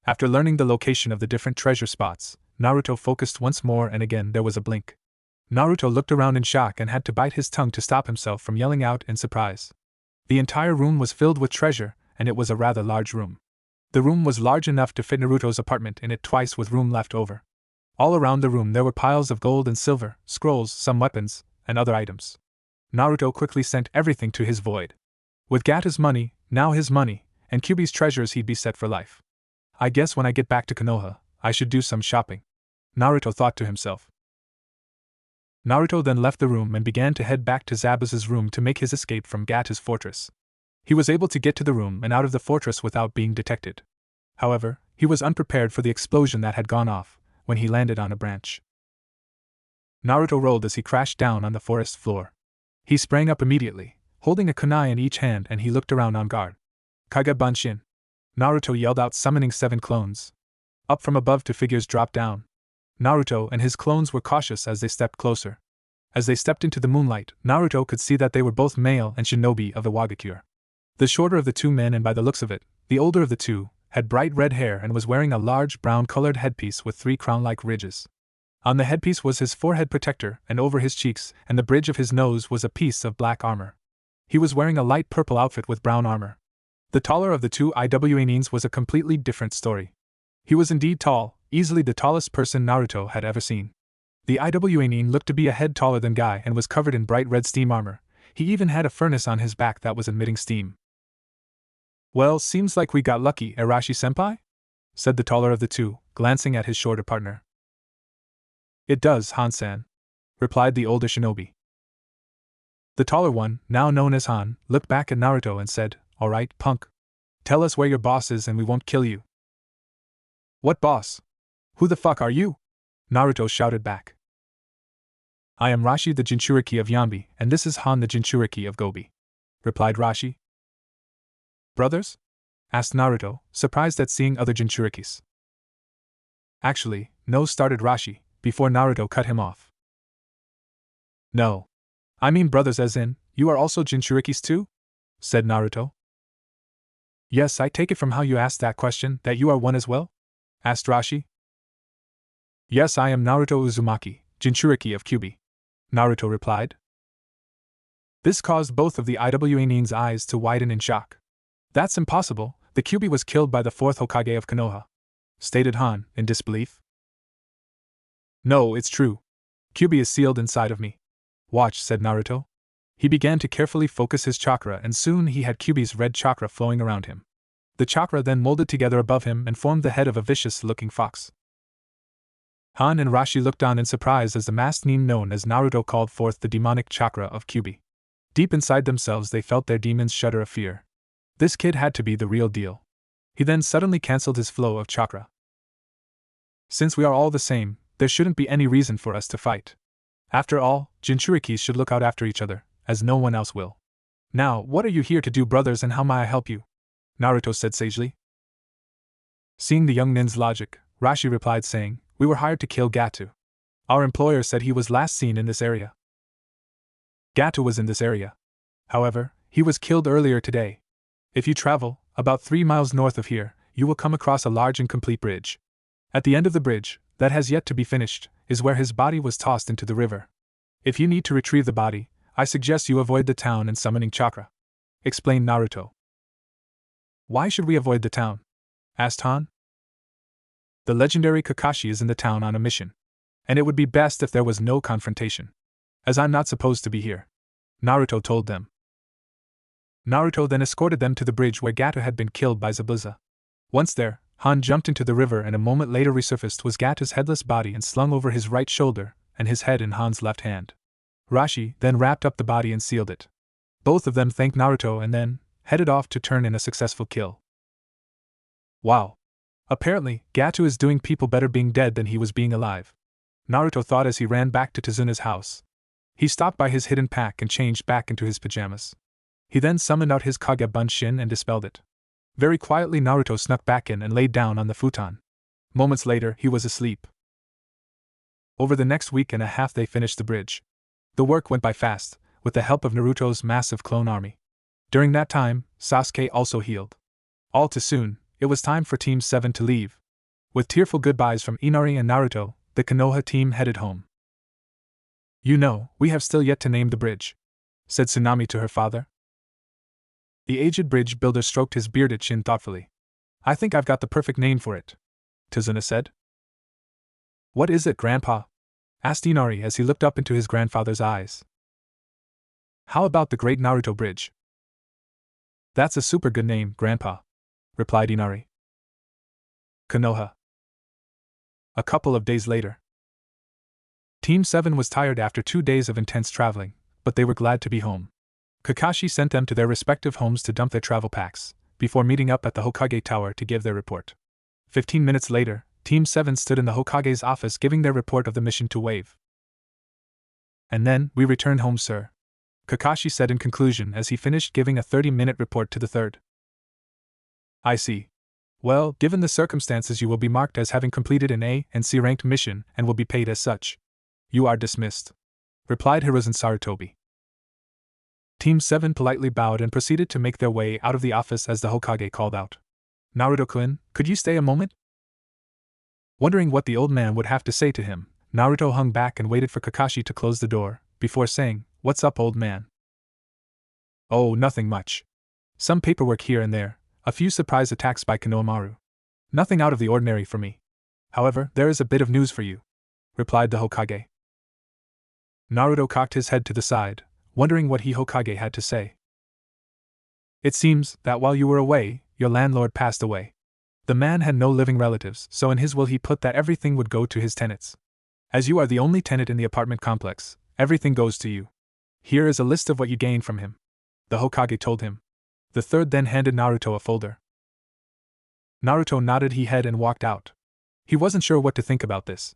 After learning the location of the different treasure spots, Naruto focused once more and again there was a blink. Naruto looked around in shock and had to bite his tongue to stop himself from yelling out in surprise. The entire room was filled with treasure, and it was a rather large room. The room was large enough to fit Naruto's apartment in it twice with room left over. All around the room there were piles of gold and silver, scrolls, some weapons, and other items. Naruto quickly sent everything to his void. With Gata's money, now his money, and Kyuubi's treasures he'd be set for life. I guess when I get back to Konoha, I should do some shopping, Naruto thought to himself. Naruto then left the room and began to head back to Zabuza's room to make his escape from Gata's fortress. He was able to get to the room and out of the fortress without being detected. However, he was unprepared for the explosion that had gone off when he landed on a branch. Naruto rolled as he crashed down on the forest floor. He sprang up immediately, holding a kunai in each hand, and he looked around on guard. Kage Bunshin! Naruto yelled out, summoning 7 clones. Up from above 2 figures dropped down. Naruto and his clones were cautious as they stepped closer. As they stepped into the moonlight, Naruto could see that they were both male and shinobi of the Wagakure. The shorter of the 2 men, and by the looks of it, the older of the 2, had bright red hair and was wearing a large brown-colored headpiece with 3 crown-like ridges. On the headpiece was his forehead protector, and over his cheeks and the bridge of his nose was a piece of black armor. He was wearing a light purple outfit with brown armor. The taller of the 2 Iwanins was a completely different story. He was indeed tall, easily the tallest person Naruto had ever seen. The Iwanin looked to be a head taller than Guy and was covered in bright red steam armor. He even had a furnace on his back that was emitting steam. Well, seems like we got lucky, Arashi-senpai? Said the taller of the 2, glancing at his shorter partner. It does, Han-san, replied the older shinobi. The taller one, now known as Han, looked back at Naruto and said, All right, punk. Tell us where your boss is and we won't kill you. What boss? Who the fuck are you? Naruto shouted back. I am Rashi the Jinchuriki of Yambi, and this is Han the Jinchuriki of Gobi, replied Rashi. Brothers? Asked Naruto, surprised at seeing other Jinchurikis. Actually, no, started Rashi, before Naruto cut him off. No. I mean brothers as in, you are also Jinchurikis too? Said Naruto. Yes, I take it from how you asked that question that you are one as well? Asked Rashi. Yes, I am Naruto Uzumaki, Jinchuriki of Kyubi, Naruto replied. This caused both of the Iwanin's eyes to widen in shock. That's impossible, the Kyubi was killed by the fourth Hokage of Konoha, stated Han, in disbelief. No, it's true. Kyubi is sealed inside of me. Watch, said Naruto. He began to carefully focus his chakra and soon he had Kyubi's red chakra flowing around him. The chakra then molded together above him and formed the head of a vicious-looking fox. Han and Rashi looked on in surprise as the masked nin known as Naruto called forth the demonic chakra of Kyubi. Deep inside themselves they felt their demons shudder of fear. This kid had to be the real deal. He then suddenly cancelled his flow of chakra. Since we are all the same, there shouldn't be any reason for us to fight. After all, Jinchurikis should look out after each other, as no one else will. Now, what are you here to do, brothers, and how may I help you? Naruto said sagely. Seeing the young nin's logic, Rashi replied saying, We were hired to kill Gato. Our employer said he was last seen in this area. Gato was in this area. However, he was killed earlier today. If you travel, about 3 miles north of here, you will come across a large incomplete bridge. At the end of the bridge, that has yet to be finished, is where his body was tossed into the river. If you need to retrieve the body, I suggest you avoid the town and summoning chakra, explained Naruto. Why should we avoid the town? Asked Han. The legendary Kakashi is in the town on a mission, and it would be best if there was no confrontation, as I'm not supposed to be here, Naruto told them. Naruto then escorted them to the bridge where Gato had been killed by Zabuza. Once there, Han jumped into the river and a moment later resurfaced was Gato's headless body and slung over his right shoulder, and his head in Han's left hand. Rashi then wrapped up the body and sealed it. Both of them thanked Naruto and then headed off to turn in a successful kill. Wow. Apparently, Gato is doing people better being dead than he was being alive, Naruto thought as he ran back to Tazuna's house. He stopped by his hidden pack and changed back into his pajamas. He then summoned out his Kage Bunshin and dispelled it. Very quietly Naruto snuck back in and laid down on the futon. Moments later, he was asleep. Over the next week and a half they finished the bridge. The work went by fast, with the help of Naruto's massive clone army. During that time, Sasuke also healed. All too soon, it was time for Team 7 to leave. With tearful goodbyes from Inari and Naruto, the Konoha team headed home. You know, we have still yet to name the bridge, said Tsunami to her father. The aged bridge builder stroked his bearded chin thoughtfully. I think I've got the perfect name for it, Tazuna said. What is it, Grandpa? Asked Inari as he looked up into his grandfather's eyes. How about the Great Naruto Bridge? That's a super good name, Grandpa, replied Inari. Konoha. A couple of days later. Team 7 was tired after 2 days of intense traveling, but they were glad to be home. Kakashi sent them to their respective homes to dump their travel packs, before meeting up at the Hokage Tower to give their report. 15 minutes later, Team 7 stood in the Hokage's office giving their report of the mission to Wave. And then, we returned home, sir, Kakashi said in conclusion as he finished giving a 30-minute report to the third. I see. Well, given the circumstances you will be marked as having completed an A and C ranked mission and will be paid as such. You are dismissed, replied Hiruzen Sarutobi. Team 7 politely bowed and proceeded to make their way out of the office as the Hokage called out. Naruto-kun, could you stay a moment? Wondering what the old man would have to say to him, Naruto hung back and waited for Kakashi to close the door, before saying, What's up, old man? Oh, nothing much. Some paperwork here and there, a few surprise attacks by Konohamaru. Nothing out of the ordinary for me. However, there is a bit of news for you, replied the Hokage. Naruto cocked his head to the side, wondering what Hokage had to say. It seems that while you were away, your landlord passed away. The man had no living relatives, so in his will he put that everything would go to his tenants. As you are the only tenant in the apartment complex, everything goes to you. Here is a list of what you gained from him, the Hokage told him. The third then handed Naruto a folder. Naruto nodded his head and walked out. He wasn't sure what to think about this.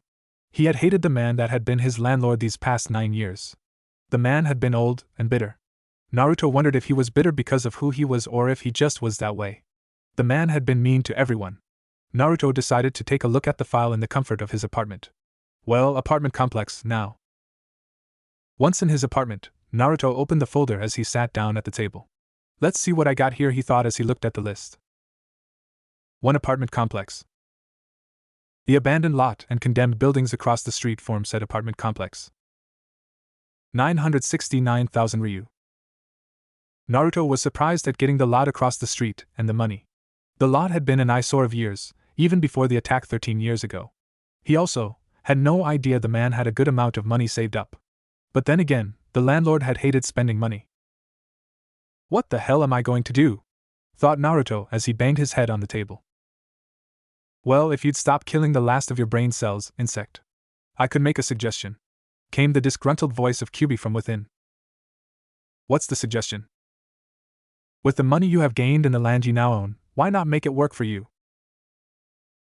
He had hated the man that had been his landlord these past 9 years. The man had been old and bitter. Naruto wondered if he was bitter because of who he was or if he just was that way. The man had been mean to everyone. Naruto decided to take a look at the file in the comfort of his apartment. Well, apartment complex now. Once in his apartment, Naruto opened the folder as he sat down at the table. Let's see what I got here, he thought as he looked at the list. 1 apartment complex. The abandoned lot and condemned buildings across the street form said apartment complex. 969,000 ryu. Naruto was surprised at getting the lot across the street and the money. The lot had been an eyesore of years, even before the attack 13 years ago. He also had no idea the man had a good amount of money saved up. But then again, the landlord had hated spending money. What the hell am I going to do? Thought Naruto as he banged his head on the table. Well, if you'd stop killing the last of your brain cells, insect. I could make a suggestion. Came the disgruntled voice of Kyubi from within. What's the suggestion? With the money you have gained and the land you now own, why not make it work for you?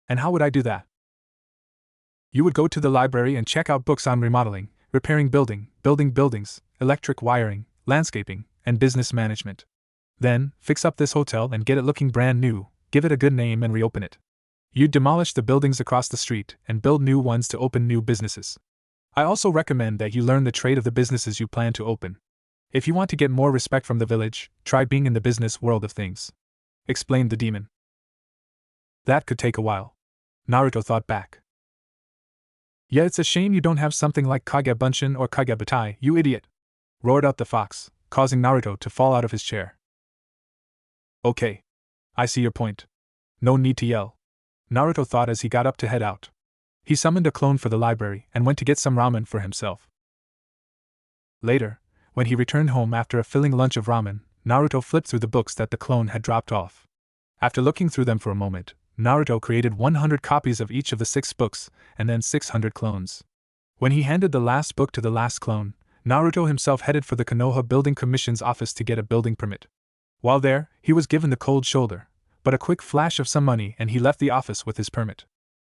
And how would I do that? You would go to the library and check out books on remodeling, repairing building buildings, electric wiring, landscaping, and business management. Then, fix up this hotel and get it looking brand new, give it a good name and reopen it. You'd demolish the buildings across the street and build new ones to open new businesses. I also recommend that you learn the trade of the businesses you plan to open. If you want to get more respect from the village, try being in the business world of things. Explained the demon. That could take a while. Naruto thought back. Yeah, it's a shame you don't have something like Kage Bunshin or Kage Butai, you idiot! Roared out the fox, causing Naruto to fall out of his chair. Okay. I see your point. No need to yell. Naruto thought as he got up to head out. He summoned a clone for the library and went to get some ramen for himself. Later, when he returned home after a filling lunch of ramen, Naruto flipped through the books that the clone had dropped off. After looking through them for a moment, Naruto created 100 copies of each of the 6 books, and then 600 clones. When he handed the last book to the last clone, Naruto himself headed for the Konoha Building Commission's office to get a building permit. While there, he was given the cold shoulder, but a quick flash of some money and he left the office with his permit.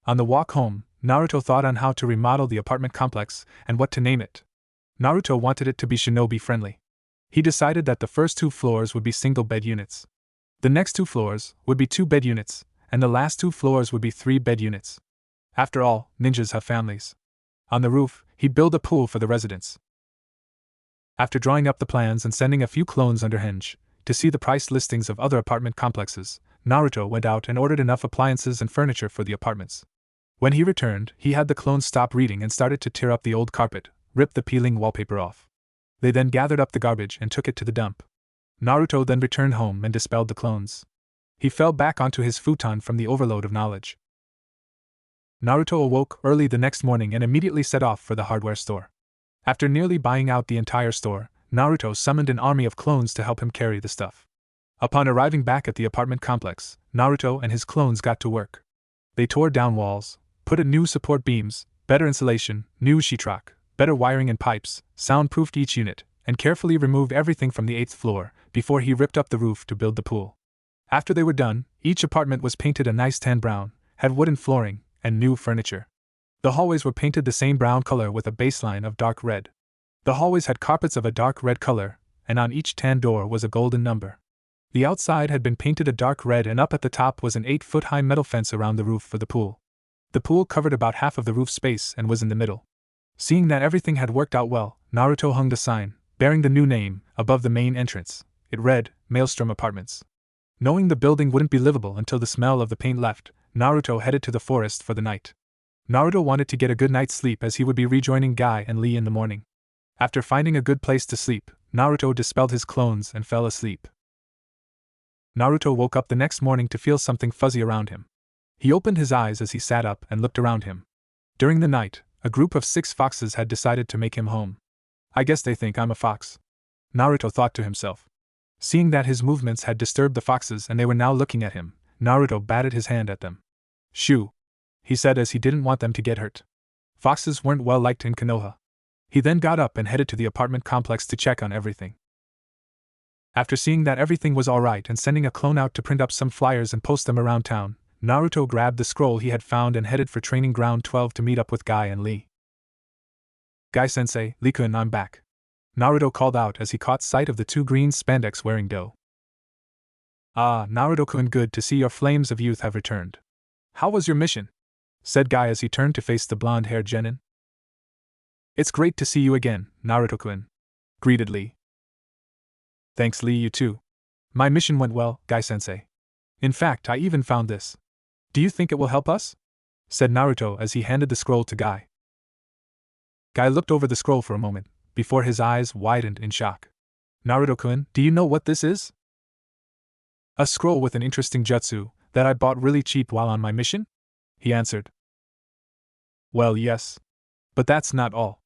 On the walk home, Naruto thought on how to remodel the apartment complex and what to name it. Naruto wanted it to be shinobi-friendly. He decided that the first 2 floors would be single-bed units. The next 2 floors would be 2-bed units, and the last 2 floors would be 3-bed units. After all, ninjas have families. On the roof, he built a pool for the residents. After drawing up the plans and sending a few clones under Henge to see the price listings of other apartment complexes, Naruto went out and ordered enough appliances and furniture for the apartments. When he returned, he had the clones stop reading and started to tear up the old carpet, rip the peeling wallpaper off. They then gathered up the garbage and took it to the dump. Naruto then returned home and dispelled the clones. He fell back onto his futon from the overload of knowledge. Naruto awoke early the next morning and immediately set off for the hardware store. After nearly buying out the entire store, Naruto summoned an army of clones to help him carry the stuff. Upon arriving back at the apartment complex, Naruto and his clones got to work. They tore down walls, put in new support beams, better insulation, new sheetrock, better wiring and pipes, soundproofed each unit, and carefully removed everything from the 8th floor before he ripped up the roof to build the pool. After they were done, each apartment was painted a nice tan brown, had wooden flooring, and new furniture. The hallways were painted the same brown color with a baseline of dark red. The hallways had carpets of a dark red color, and on each tan door was a golden number. The outside had been painted a dark red and up at the top was an 8-foot-high metal fence around the roof for the pool. The pool covered about half of the roof space and was in the middle. Seeing that everything had worked out well, Naruto hung the sign, bearing the new name, above the main entrance. It read, Maelstrom Apartments. Knowing the building wouldn't be livable until the smell of the paint left, Naruto headed to the forest for the night. Naruto wanted to get a good night's sleep as he would be rejoining Guy and Lee in the morning. After finding a good place to sleep, Naruto dispelled his clones and fell asleep. Naruto woke up the next morning to feel something fuzzy around him. He opened his eyes as he sat up and looked around him. During the night, a group of 6 foxes had decided to make him home. I guess they think I'm a fox, Naruto thought to himself. Seeing that his movements had disturbed the foxes and they were now looking at him, Naruto batted his hand at them. Shoo! He said as he didn't want them to get hurt. Foxes weren't well liked in Konoha. He then got up and headed to the apartment complex to check on everything. After seeing that everything was alright and sending a clone out to print up some flyers and post them around town, Naruto grabbed the scroll he had found and headed for Training Ground 12 to meet up with Guy and Lee. Guy-sensei, Lee-kun, I'm back. Naruto called out as he caught sight of the two green spandex-wearing do. Ah, Naruto-kun, good to see your flames of youth have returned. How was your mission? Said Guy as he turned to face the blonde-haired genin. It's great to see you again, Naruto-kun, greeted Lee. Thanks, Lee, you too. My mission went well, Guy-sensei. In fact, I even found this. Do you think it will help us? Said Naruto as he handed the scroll to Guy. Guy looked over the scroll for a moment, before his eyes widened in shock. Naruto-kun, do you know what this is? A scroll with an interesting jutsu that I bought really cheap while on my mission? He answered. Well, yes. But that's not all.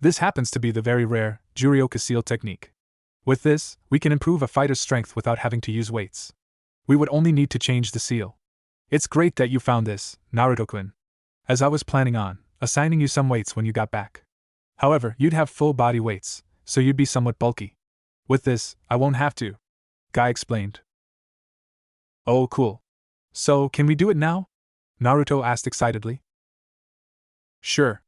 This happens to be the very rare Juryoka seal technique. With this, we can improve a fighter's strength without having to use weights. We would only need to change the seal. It's great that you found this, Naruto-kun. As I was planning on assigning you some weights when you got back. However, you'd have full body weights, so you'd be somewhat bulky. With this, I won't have to. Guy explained. Oh, cool. So, can we do it now? Naruto asked excitedly. Sure.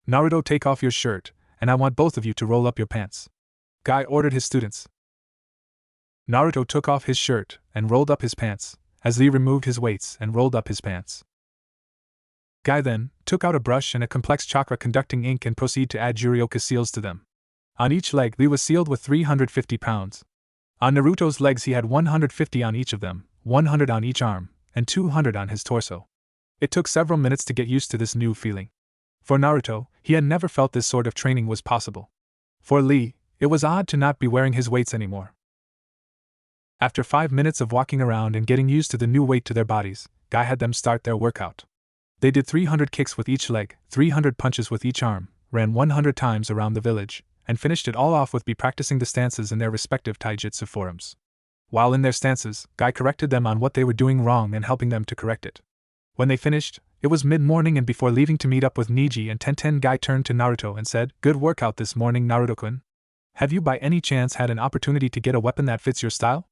Naruto, take off your shirt, and I want both of you to roll up your pants. Guy ordered his students. Naruto took off his shirt and rolled up his pants, as Lee removed his weights and rolled up his pants. Guy then took out a brush and a complex chakra-conducting ink and proceeded to add Juryoka seals to them. On each leg, Lee was sealed with 350 pounds. On Naruto's legs, he had 150 on each of them, 100 on each arm, and 200 on his torso. It took several minutes to get used to this new feeling. For Naruto, he had never felt this sort of training was possible. For Lee, it was odd to not be wearing his weights anymore. After 5 minutes of walking around and getting used to the new weight to their bodies, Guy had them start their workout. They did 300 kicks with each leg, 300 punches with each arm, ran 100 times around the village, and finished it all off with practicing the stances in their respective taijutsu forms. While in their stances, Guy corrected them on what they were doing wrong and helping them to correct it. When they finished, it was mid-morning, and before leaving to meet up with Niji and Tenten, Guy turned to Naruto and said, "Good workout this morning, Naruto-kun. Have you by any chance had an opportunity to get a weapon that fits your style?"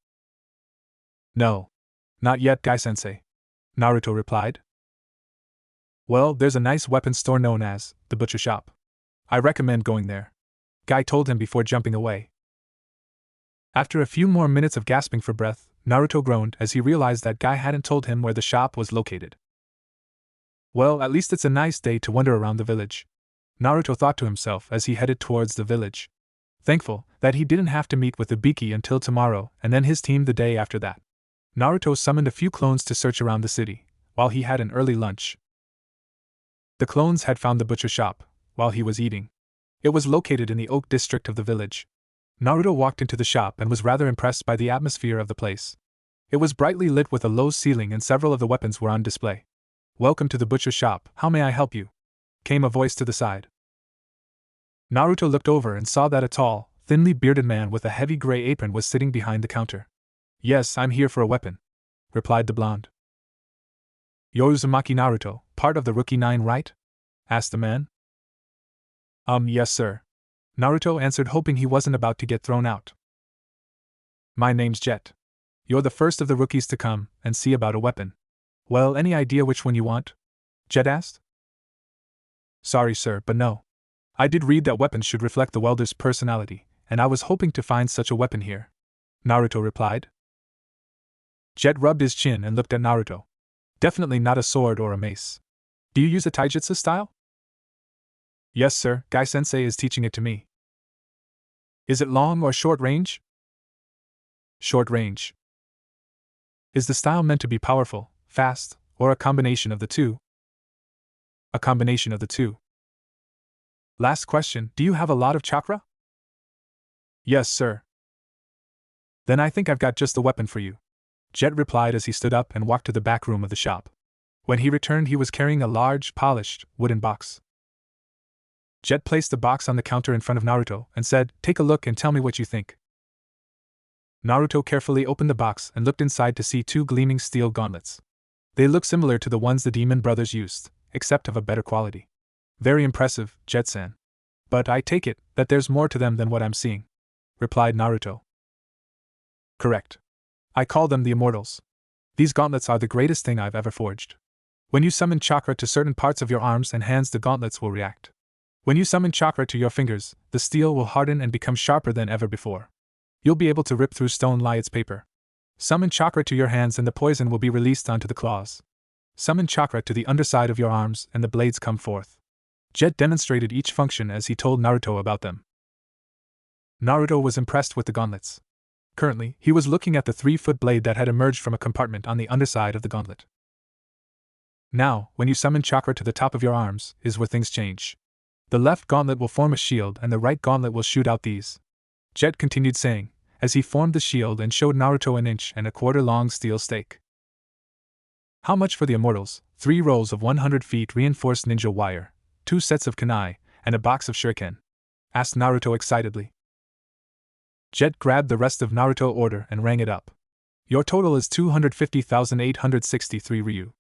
No. Not yet, Guy-sensei. Naruto replied. Well, there's a nice weapon store known as the Butcher Shop. I recommend going there. Guy told him before jumping away. After a few more minutes of gasping for breath, Naruto groaned as he realized that Guy hadn't told him where the shop was located. Well, at least it's a nice day to wander around the village, Naruto thought to himself as he headed towards the village. Thankful that he didn't have to meet with Ibiki until tomorrow and then his team the day after that. Naruto summoned a few clones to search around the city, while he had an early lunch. The clones had found the butcher shop while he was eating. It was located in the Oak district of the village. Naruto walked into the shop and was rather impressed by the atmosphere of the place. It was brightly lit with a low ceiling and several of the weapons were on display. "Welcome to the butcher shop, how may I help you?" came a voice to the side. Naruto looked over and saw that a tall, thinly bearded man with a heavy gray apron was sitting behind the counter. "Yes, I'm here for a weapon," replied the blonde. "You're Uzumaki Naruto, part of the Rookie 9, right?" asked the man. Yes sir," Naruto answered, hoping he wasn't about to get thrown out. "My name's Jet. You're the first of the rookies to come and see about a weapon. Well, any idea which one you want?" Jet asked. "Sorry sir, but no. I did read that weapons should reflect the welder's personality, and I was hoping to find such a weapon here," Naruto replied. Jet rubbed his chin and looked at Naruto. "Definitely not a sword or a mace. Do you use a taijutsu style?" "Yes sir, Guy-sensei is teaching it to me." "Is it long or short range?" "Short range." "Is the style meant to be powerful, fast, or a combination of the two?" "A combination of the two." "Last question, do you have a lot of chakra?" "Yes sir." "Then I think I've got just the weapon for you," Jet replied as he stood up and walked to the back room of the shop. When he returned, he was carrying a large, polished, wooden box. Jet placed the box on the counter in front of Naruto and said, "Take a look and tell me what you think." Naruto carefully opened the box and looked inside to see two gleaming steel gauntlets. They looked similar to the ones the Demon Brothers used, except of a better quality. "Very impressive, Jet-san. But I take it that there's more to them than what I'm seeing," replied Naruto. "Correct. I call them the Immortals. These gauntlets are the greatest thing I've ever forged. When you summon chakra to certain parts of your arms and hands, the gauntlets will react. When you summon chakra to your fingers, the steel will harden and become sharper than ever before. You'll be able to rip through stone like it's paper. Summon chakra to your hands and the poison will be released onto the claws. Summon chakra to the underside of your arms and the blades come forth. Jet demonstrated each function as he told Naruto about them. Naruto was impressed with the gauntlets. Currently, he was looking at the 3-foot blade that had emerged from a compartment on the underside of the gauntlet. Now, when you summon chakra to the top of your arms, is where things change. The left gauntlet will form a shield and the right gauntlet will shoot out these. Jet continued saying, as he formed the shield and showed Naruto an 1.25 inch long steel stake. How much for the immortals? 3 rolls of 100 feet reinforced ninja wire, 2 sets of kunai, and a box of shuriken? Asked Naruto excitedly. Jet grabbed the rest of Naruto's order and rang it up. Your total is 250,863 ryu.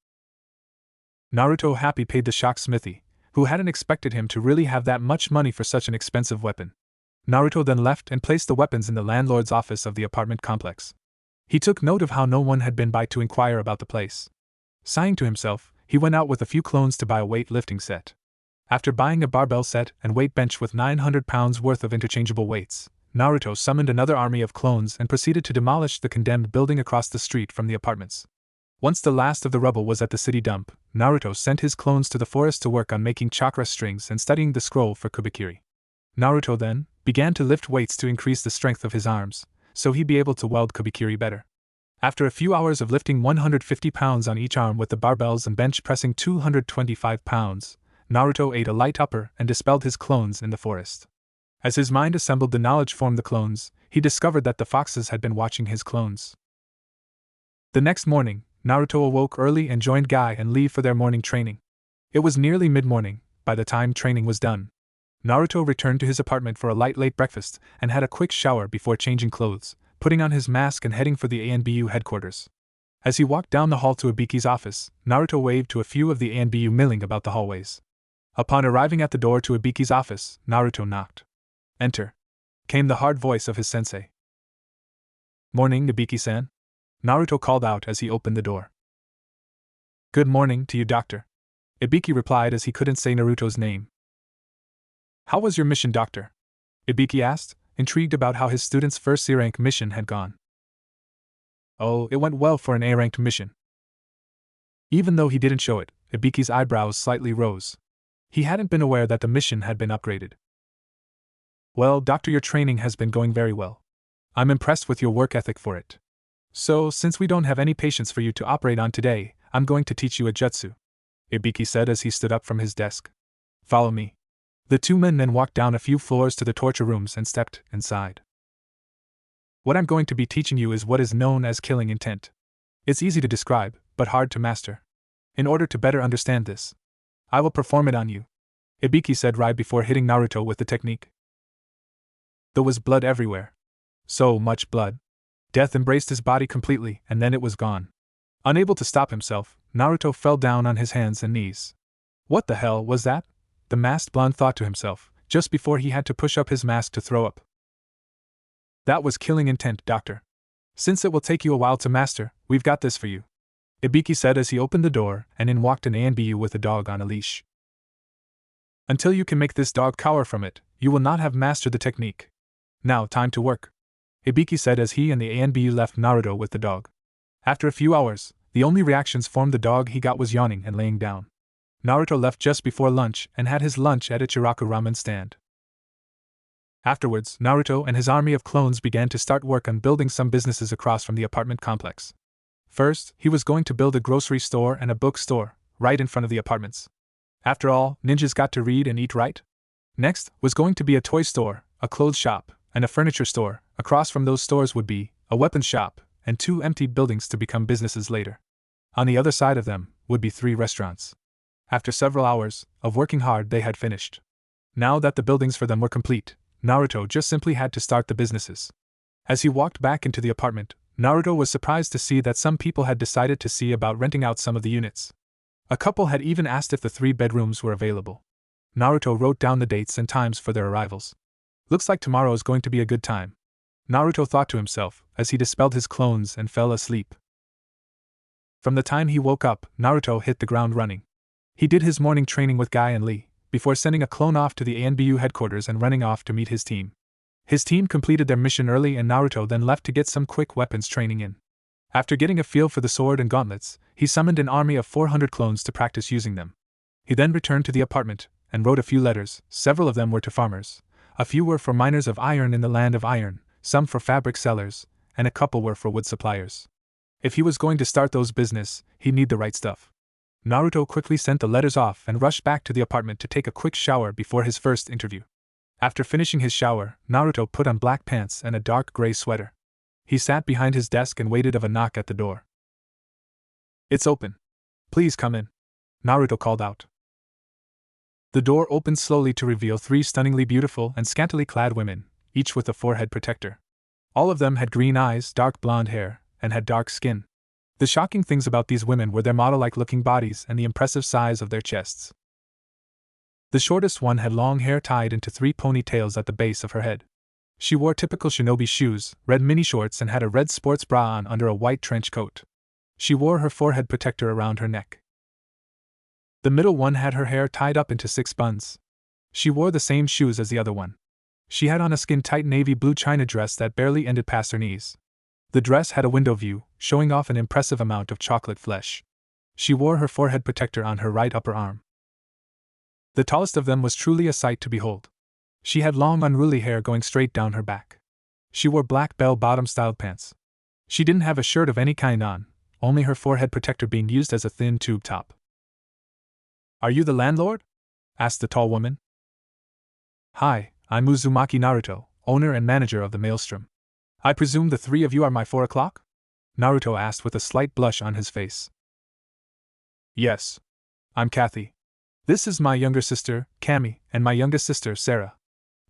Naruto happy paid the shock smithy, who hadn't expected him to really have that much money for such an expensive weapon. Naruto then left and placed the weapons in the landlord's office of the apartment complex. He took note of how no one had been by to inquire about the place. Sighing to himself, he went out with a few clones to buy a weightlifting set. After buying a barbell set and weight bench with 900 pounds worth of interchangeable weights, Naruto summoned another army of clones and proceeded to demolish the condemned building across the street from the apartments. Once the last of the rubble was at the city dump, Naruto sent his clones to the forest to work on making chakra strings and studying the scroll for kubikiri. Naruto then began to lift weights to increase the strength of his arms, so he'd be able to weld kubikiri better. After a few hours of lifting 150 pounds on each arm with the barbells and bench pressing 225 pounds, Naruto ate a light upper and dispelled his clones in the forest. As his mind assembled the knowledge formed the clones, he discovered that the foxes had been watching his clones. The next morning, Naruto awoke early and joined Guy and Lee for their morning training. It was nearly mid-morning by the time training was done. Naruto returned to his apartment for a late breakfast and had a quick shower before changing clothes, putting on his mask and heading for the ANBU headquarters. As he walked down the hall to Ibiki's office, Naruto waved to a few of the ANBU milling about the hallways. Upon arriving at the door to Ibiki's office, Naruto knocked. Enter, came the hard voice of his sensei. Morning, Ibiki-san, Naruto called out as he opened the door. Good morning to you, doctor, Ibiki replied as he couldn't say Naruto's name. How was your mission, doctor? Ibiki asked, intrigued about how his student's first C-rank mission had gone. Oh, it went well for an A-ranked mission. Even though he didn't show it, Ibiki's eyebrows slightly rose. He hadn't been aware that the mission had been upgraded. Well, doctor, your training has been going very well. I'm impressed with your work ethic for it. So, since we don't have any patients for you to operate on today, I'm going to teach you a jutsu, Ibiki said as he stood up from his desk. Follow me. The two men then walked down a few floors to the torture rooms and stepped inside. What I'm going to be teaching you is what is known as killing intent. It's easy to describe, but hard to master. In order to better understand this, I will perform it on you, Ibiki said right before hitting Naruto with the technique. There was blood everywhere. So much blood. Death embraced his body completely, and then it was gone. Unable to stop himself, Naruto fell down on his hands and knees. What the hell was that? The masked blonde thought to himself, just before he had to push up his mask to throw up. That was killing intent, doctor. Since it will take you a while to master, we've got this for you, Ibiki said as he opened the door, and in walked an ANBU with a dog on a leash. Until you can make this dog cower from it, you will not have mastered the technique. Now, time to work, Ibiki said as he and the ANBU left Naruto with the dog. After a few hours, the only reactions from the dog he got was yawning and laying down. Naruto left just before lunch and had his lunch at Ichiraku ramen stand. Afterwards, Naruto and his army of clones began to start work on building some businesses across from the apartment complex. First, he was going to build a grocery store and a bookstore, right in front of the apartments. After all, ninjas got to read and eat, right? Next, was going to be a toy store, a clothes shop, and a furniture store. Across from those stores would be a weapons shop, and 2 empty buildings to become businesses later. On the other side of them would be 3 restaurants. After several hours of working hard, they had finished. Now that the buildings for them were complete, Naruto just simply had to start the businesses. As he walked back into the apartment, Naruto was surprised to see that some people had decided to see about renting out some of the units. A couple had even asked if the 3 bedrooms were available. Naruto wrote down the dates and times for their arrivals. Looks like tomorrow is going to be a good time, Naruto thought to himself as he dispelled his clones and fell asleep. From the time he woke up, Naruto hit the ground running. He did his morning training with Guy and Lee, before sending a clone off to the ANBU headquarters and running off to meet his team. His team completed their mission early and Naruto then left to get some quick weapons training in. After getting a feel for the sword and gauntlets, he summoned an army of 400 clones to practice using them. He then returned to the apartment and wrote a few letters. Several of them were to farmers, a few were for miners of iron in the land of iron, some for fabric sellers, and a couple were for wood suppliers. If he was going to start those business, he'd need the right stuff. Naruto quickly sent the letters off and rushed back to the apartment to take a quick shower before his first interview. After finishing his shower, Naruto put on black pants and a dark gray sweater. He sat behind his desk and waited of a knock at the door. "It's open. Please come in," Naruto called out. The door opened slowly to reveal 3 stunningly beautiful and scantily clad women, each with a forehead protector. All of them had green eyes, dark blonde hair, and had dark skin. The shocking things about these women were their model-like looking bodies and the impressive size of their chests. The shortest one had long hair tied into 3 ponytails at the base of her head. She wore typical shinobi shoes, red mini shorts, and had a red sports bra on under a white trench coat. She wore her forehead protector around her neck. The middle one had her hair tied up into 6 buns. She wore the same shoes as the other one. She had on a skin-tight navy blue china dress that barely ended past her knees. The dress had a window view, showing off an impressive amount of chocolate flesh. She wore her forehead protector on her right upper arm. The tallest of them was truly a sight to behold. She had long unruly hair going straight down her back. She wore black bell-bottom styled pants. She didn't have a shirt of any kind on, only her forehead protector being used as a thin tube top. "Are you the landlord?" asked the tall woman. "Hi, I'm Uzumaki Naruto, owner and manager of the Maelstrom. I presume the 3 of you are my 4 o'clock? Naruto asked with a slight blush on his face. "Yes. I'm Kathy. This is my younger sister, Kami, and my youngest sister, Sarah,"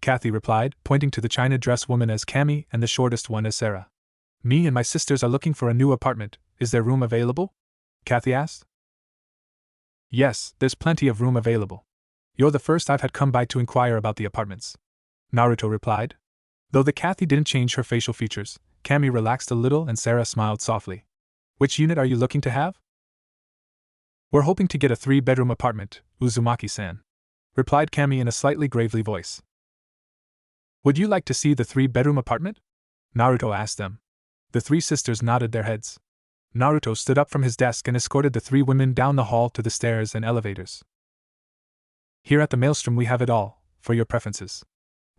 Kathy replied, pointing to the china dress woman as Kami and the shortest one as Sarah. "Me and my sisters are looking for a new apartment. Is there room available?" Kathy asked. "Yes, there's plenty of room available. You're the first I've had come by to inquire about the apartments," Naruto replied. Though the Kathy didn't change her facial features, Kami relaxed a little and Sarah smiled softly. "Which unit are you looking to have?" "We're hoping to get a 3-bedroom apartment, Uzumaki-san," replied Kami in a slightly gravely voice. "Would you like to see the 3-bedroom apartment?" Naruto asked them. The 3 sisters nodded their heads. Naruto stood up from his desk and escorted the 3 women down the hall to the stairs and elevators. "Here at the Maelstrom we have it all, for your preferences.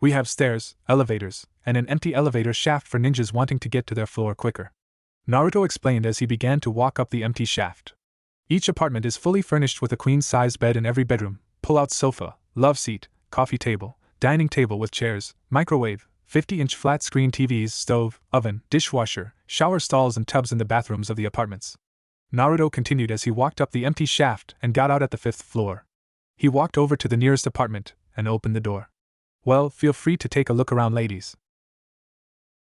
We have stairs, elevators, and an empty elevator shaft for ninjas wanting to get to their floor quicker," Naruto explained as he began to walk up the empty shaft. "Each apartment is fully furnished with a queen-size bed in every bedroom, pull-out sofa, love seat, coffee table, dining table with chairs, microwave, 50-inch flat-screen TVs, stove, oven, dishwasher, shower stalls and tubs in the bathrooms of the apartments." Naruto continued as he walked up the empty shaft and got out at the 5th floor. He walked over to the nearest apartment and opened the door. "Well, feel free to take a look around, ladies."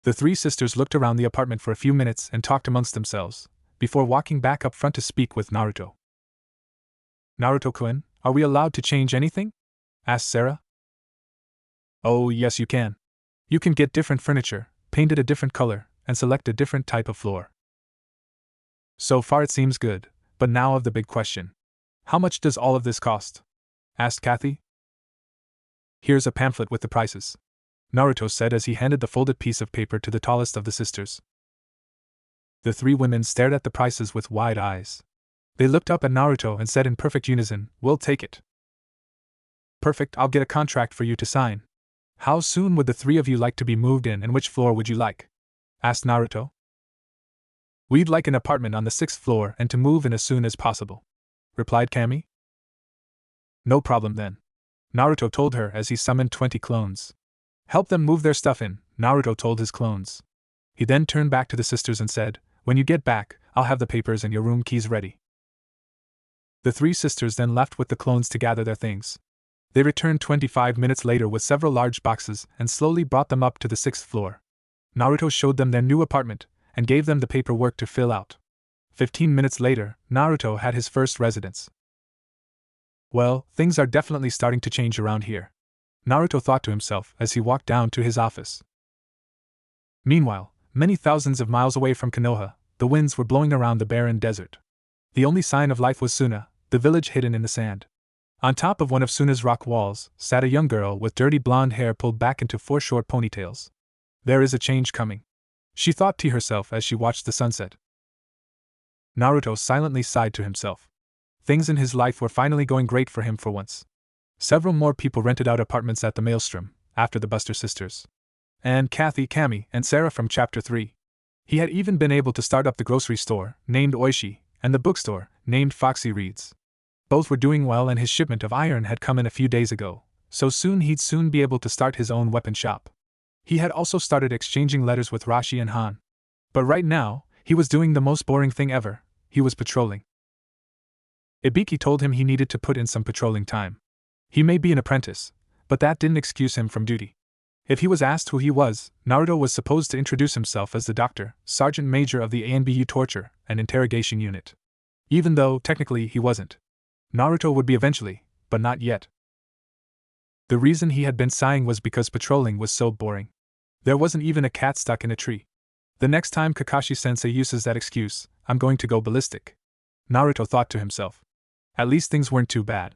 The 3 sisters looked around the apartment for a few minutes and talked amongst themselves, before walking back up front to speak with Naruto. "Naruto-kun, are we allowed to change anything?" asked Sarah. "Oh, yes, you can. You can get different furniture, paint it a different color, and select a different type of floor." "So far it seems good, but now of the big question. How much does all of this cost?" asked Kathy. "Here's a pamphlet with the prices," Naruto said as he handed the folded piece of paper to the tallest of the sisters. The 3 women stared at the prices with wide eyes. They looked up at Naruto and said in perfect unison, "We'll take it." "Perfect, I'll get a contract for you to sign. How soon would the 3 of you like to be moved in and which floor would you like?" asked Naruto. "We'd like an apartment on the 6th floor and to move in as soon as possible," replied Kami. "No problem then," Naruto told her as he summoned 20 clones. "Help them move their stuff in," Naruto told his clones. He then turned back to the sisters and said, "When you get back, I'll have the papers and your room keys ready." The 3 sisters then left with the clones to gather their things. They returned 25 minutes later with several large boxes and slowly brought them up to the 6th floor. Naruto showed them their new apartment and gave them the paperwork to fill out. 15 minutes later, Naruto had his first residence. Well, things are definitely starting to change around here, Naruto thought to himself as he walked down to his office. Meanwhile, many thousands of miles away from Konoha, the winds were blowing around the barren desert. The only sign of life was Suna, the village hidden in the sand. On top of one of Suna's rock walls sat a young girl with dirty blonde hair pulled back into 4 short ponytails. There is a change coming, she thought to herself as she watched the sunset. Naruto silently sighed to himself. Things in his life were finally going great for him for once. Several more people rented out apartments at the Maelstrom, after the Buster sisters. And Kathy, Kami, and Sarah from Chapter 3. He had even been able to start up the grocery store, named Oishi, and the bookstore, named Foxy Reads. Both were doing well and his shipment of iron had come in a few days ago, so he'd soon be able to start his own weapon shop. He had also started exchanging letters with Rashi and Han. But right now, he was doing the most boring thing ever, he was patrolling. Ibiki told him he needed to put in some patrolling time. He may be an apprentice, but that didn't excuse him from duty. If he was asked who he was, Naruto was supposed to introduce himself as the doctor, sergeant major of the ANBU torture and interrogation unit. Even though, technically, he wasn't. Naruto would be eventually, but not yet. The reason he had been sighing was because patrolling was so boring. There wasn't even a cat stuck in a tree. The next time Kakashi-sensei uses that excuse, I'm going to go ballistic. Naruto thought to himself. At least things weren't too bad.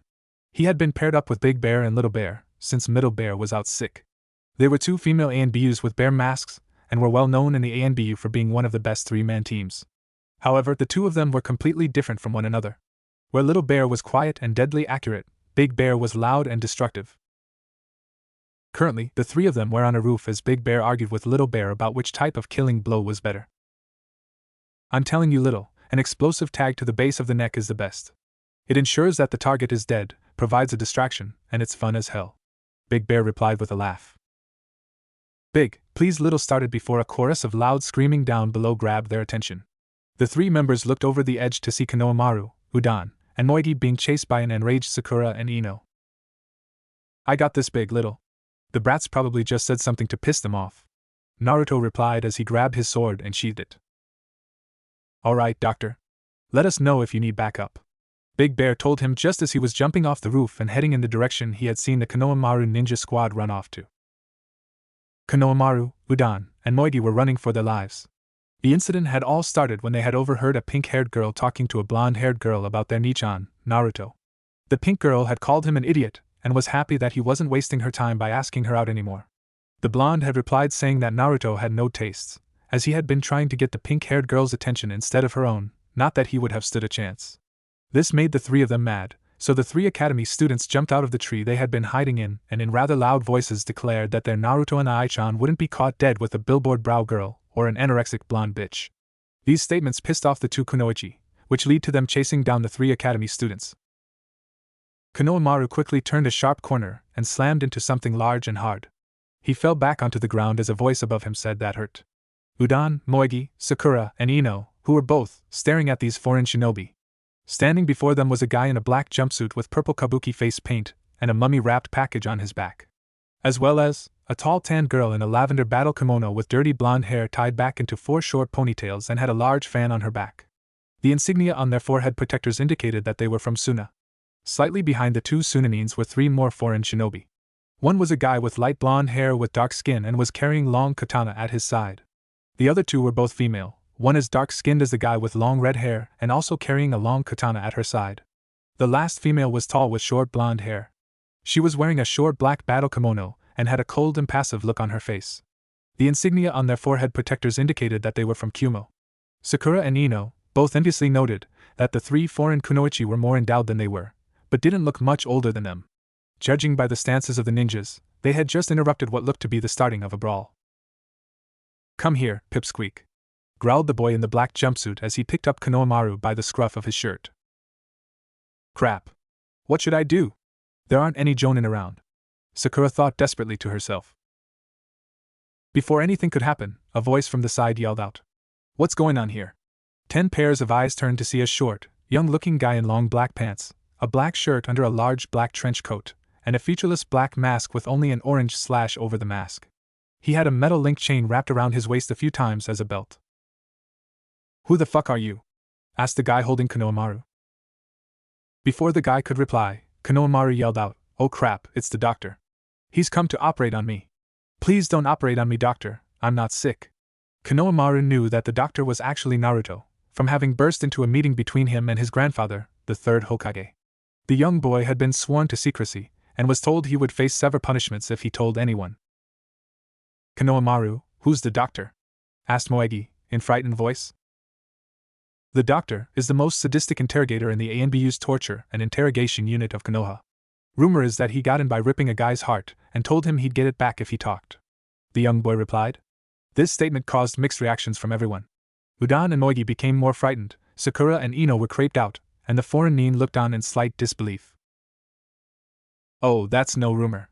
He had been paired up with Big Bear and Little Bear, since Middle Bear was out sick. They were 2 female ANBUs with bear masks, and were well known in the ANBU for being one of the best 3-man teams. However, the 2 of them were completely different from one another. Where Little Bear was quiet and deadly accurate, Big Bear was loud and destructive. Currently, the 3 of them were on a roof as Big Bear argued with Little Bear about which type of killing blow was better. I'm telling you, Little, an explosive tag to the base of the neck is the best. It ensures that the target is dead, provides a distraction, and it's fun as hell. Big Bear replied with a laugh. Big, please, Little started before a chorus of loud screaming down below grabbed their attention. The 3 members looked over the edge to see Konohamaru, Udan, and Moigi being chased by an enraged Sakura and Ino. I got this, Big, Little. The brats probably just said something to piss them off. Naruto replied as he grabbed his sword and sheathed it. Alright, Doctor. Let us know if you need backup. Big Bear told him just as he was jumping off the roof and heading in the direction he had seen the Konohamaru ninja squad run off to. Konohamaru, Udan, and Moigi were running for their lives. The incident had all started when they had overheard a pink-haired girl talking to a blonde-haired girl about their Nichan, Naruto. The pink girl had called him an idiot, and was happy that he wasn't wasting her time by asking her out anymore. The blonde had replied saying that Naruto had no tastes, as he had been trying to get the pink-haired girl's attention instead of her own, not that he would have stood a chance. This made the 3 of them mad, so the 3 academy students jumped out of the tree they had been hiding in and in rather loud voices declared that their Naruto and Ai-chan wouldn't be caught dead with a billboard brow girl or an anorexic blonde bitch. These statements pissed off the 2 kunoichi, which led to them chasing down the 3 academy students. Konohamaru quickly turned a sharp corner and slammed into something large and hard. He fell back onto the ground as a voice above him said that hurt. Udan, Moigi, Sakura, and Ino, who were both staring at these foreign shinobi. Standing before them was a guy in a black jumpsuit with purple kabuki face paint and a mummy-wrapped package on his back. As well as a tall tan girl in a lavender battle kimono with dirty blonde hair tied back into 4 short ponytails and had a large fan on her back. The insignia on their forehead protectors indicated that they were from Suna. Slightly behind the 2 Sunanins were 3 more foreign shinobi. One was a guy with light blonde hair with dark skin and was carrying long katana at his side. The other 2 were both female, one as dark-skinned as the guy with long red hair and also carrying a long katana at her side. The last female was tall with short blonde hair. She was wearing a short black battle kimono and had a cold, impassive look on her face. The insignia on their forehead protectors indicated that they were from Kumo. Sakura and Ino both enviously noted that the 3 foreign kunoichi were more endowed than they were, but didn't look much older than them. Judging by the stances of the ninjas, they had just interrupted what looked to be the starting of a brawl. Come here, Pipsqueak, growled the boy in the black jumpsuit as he picked up Konohamaru by the scruff of his shirt. Crap. What should I do? There aren't any jonin around. Sakura thought desperately to herself. Before anything could happen, a voice from the side yelled out. What's going on here? 10 pairs of eyes turned to see a short, young-looking guy in long black pants, a black shirt under a large black trench coat, and a featureless black mask with only an orange slash over the mask. He had a metal link chain wrapped around his waist a few times as a belt. Who the fuck are you? Asked the guy holding Konohamaru. Before the guy could reply, Konohamaru yelled out, Oh crap, it's the doctor. He's come to operate on me. Please don't operate on me, doctor, I'm not sick. Konohamaru knew that the doctor was actually Naruto, from having burst into a meeting between him and his grandfather, the third Hokage. The young boy had been sworn to secrecy, and was told he would face severe punishments if he told anyone. "Konohamaru, who's the doctor?" asked Moegi, in frightened voice. "The doctor is the most sadistic interrogator in the ANBU's torture and interrogation unit of Konoha. Rumor is that he got in by ripping a guy's heart and told him he'd get it back if he talked," the young boy replied. This statement caused mixed reactions from everyone. Udan and Moegi became more frightened, Sakura and Ino were creeped out, and the foreign nin looked on in slight disbelief. "Oh, that's no rumor,"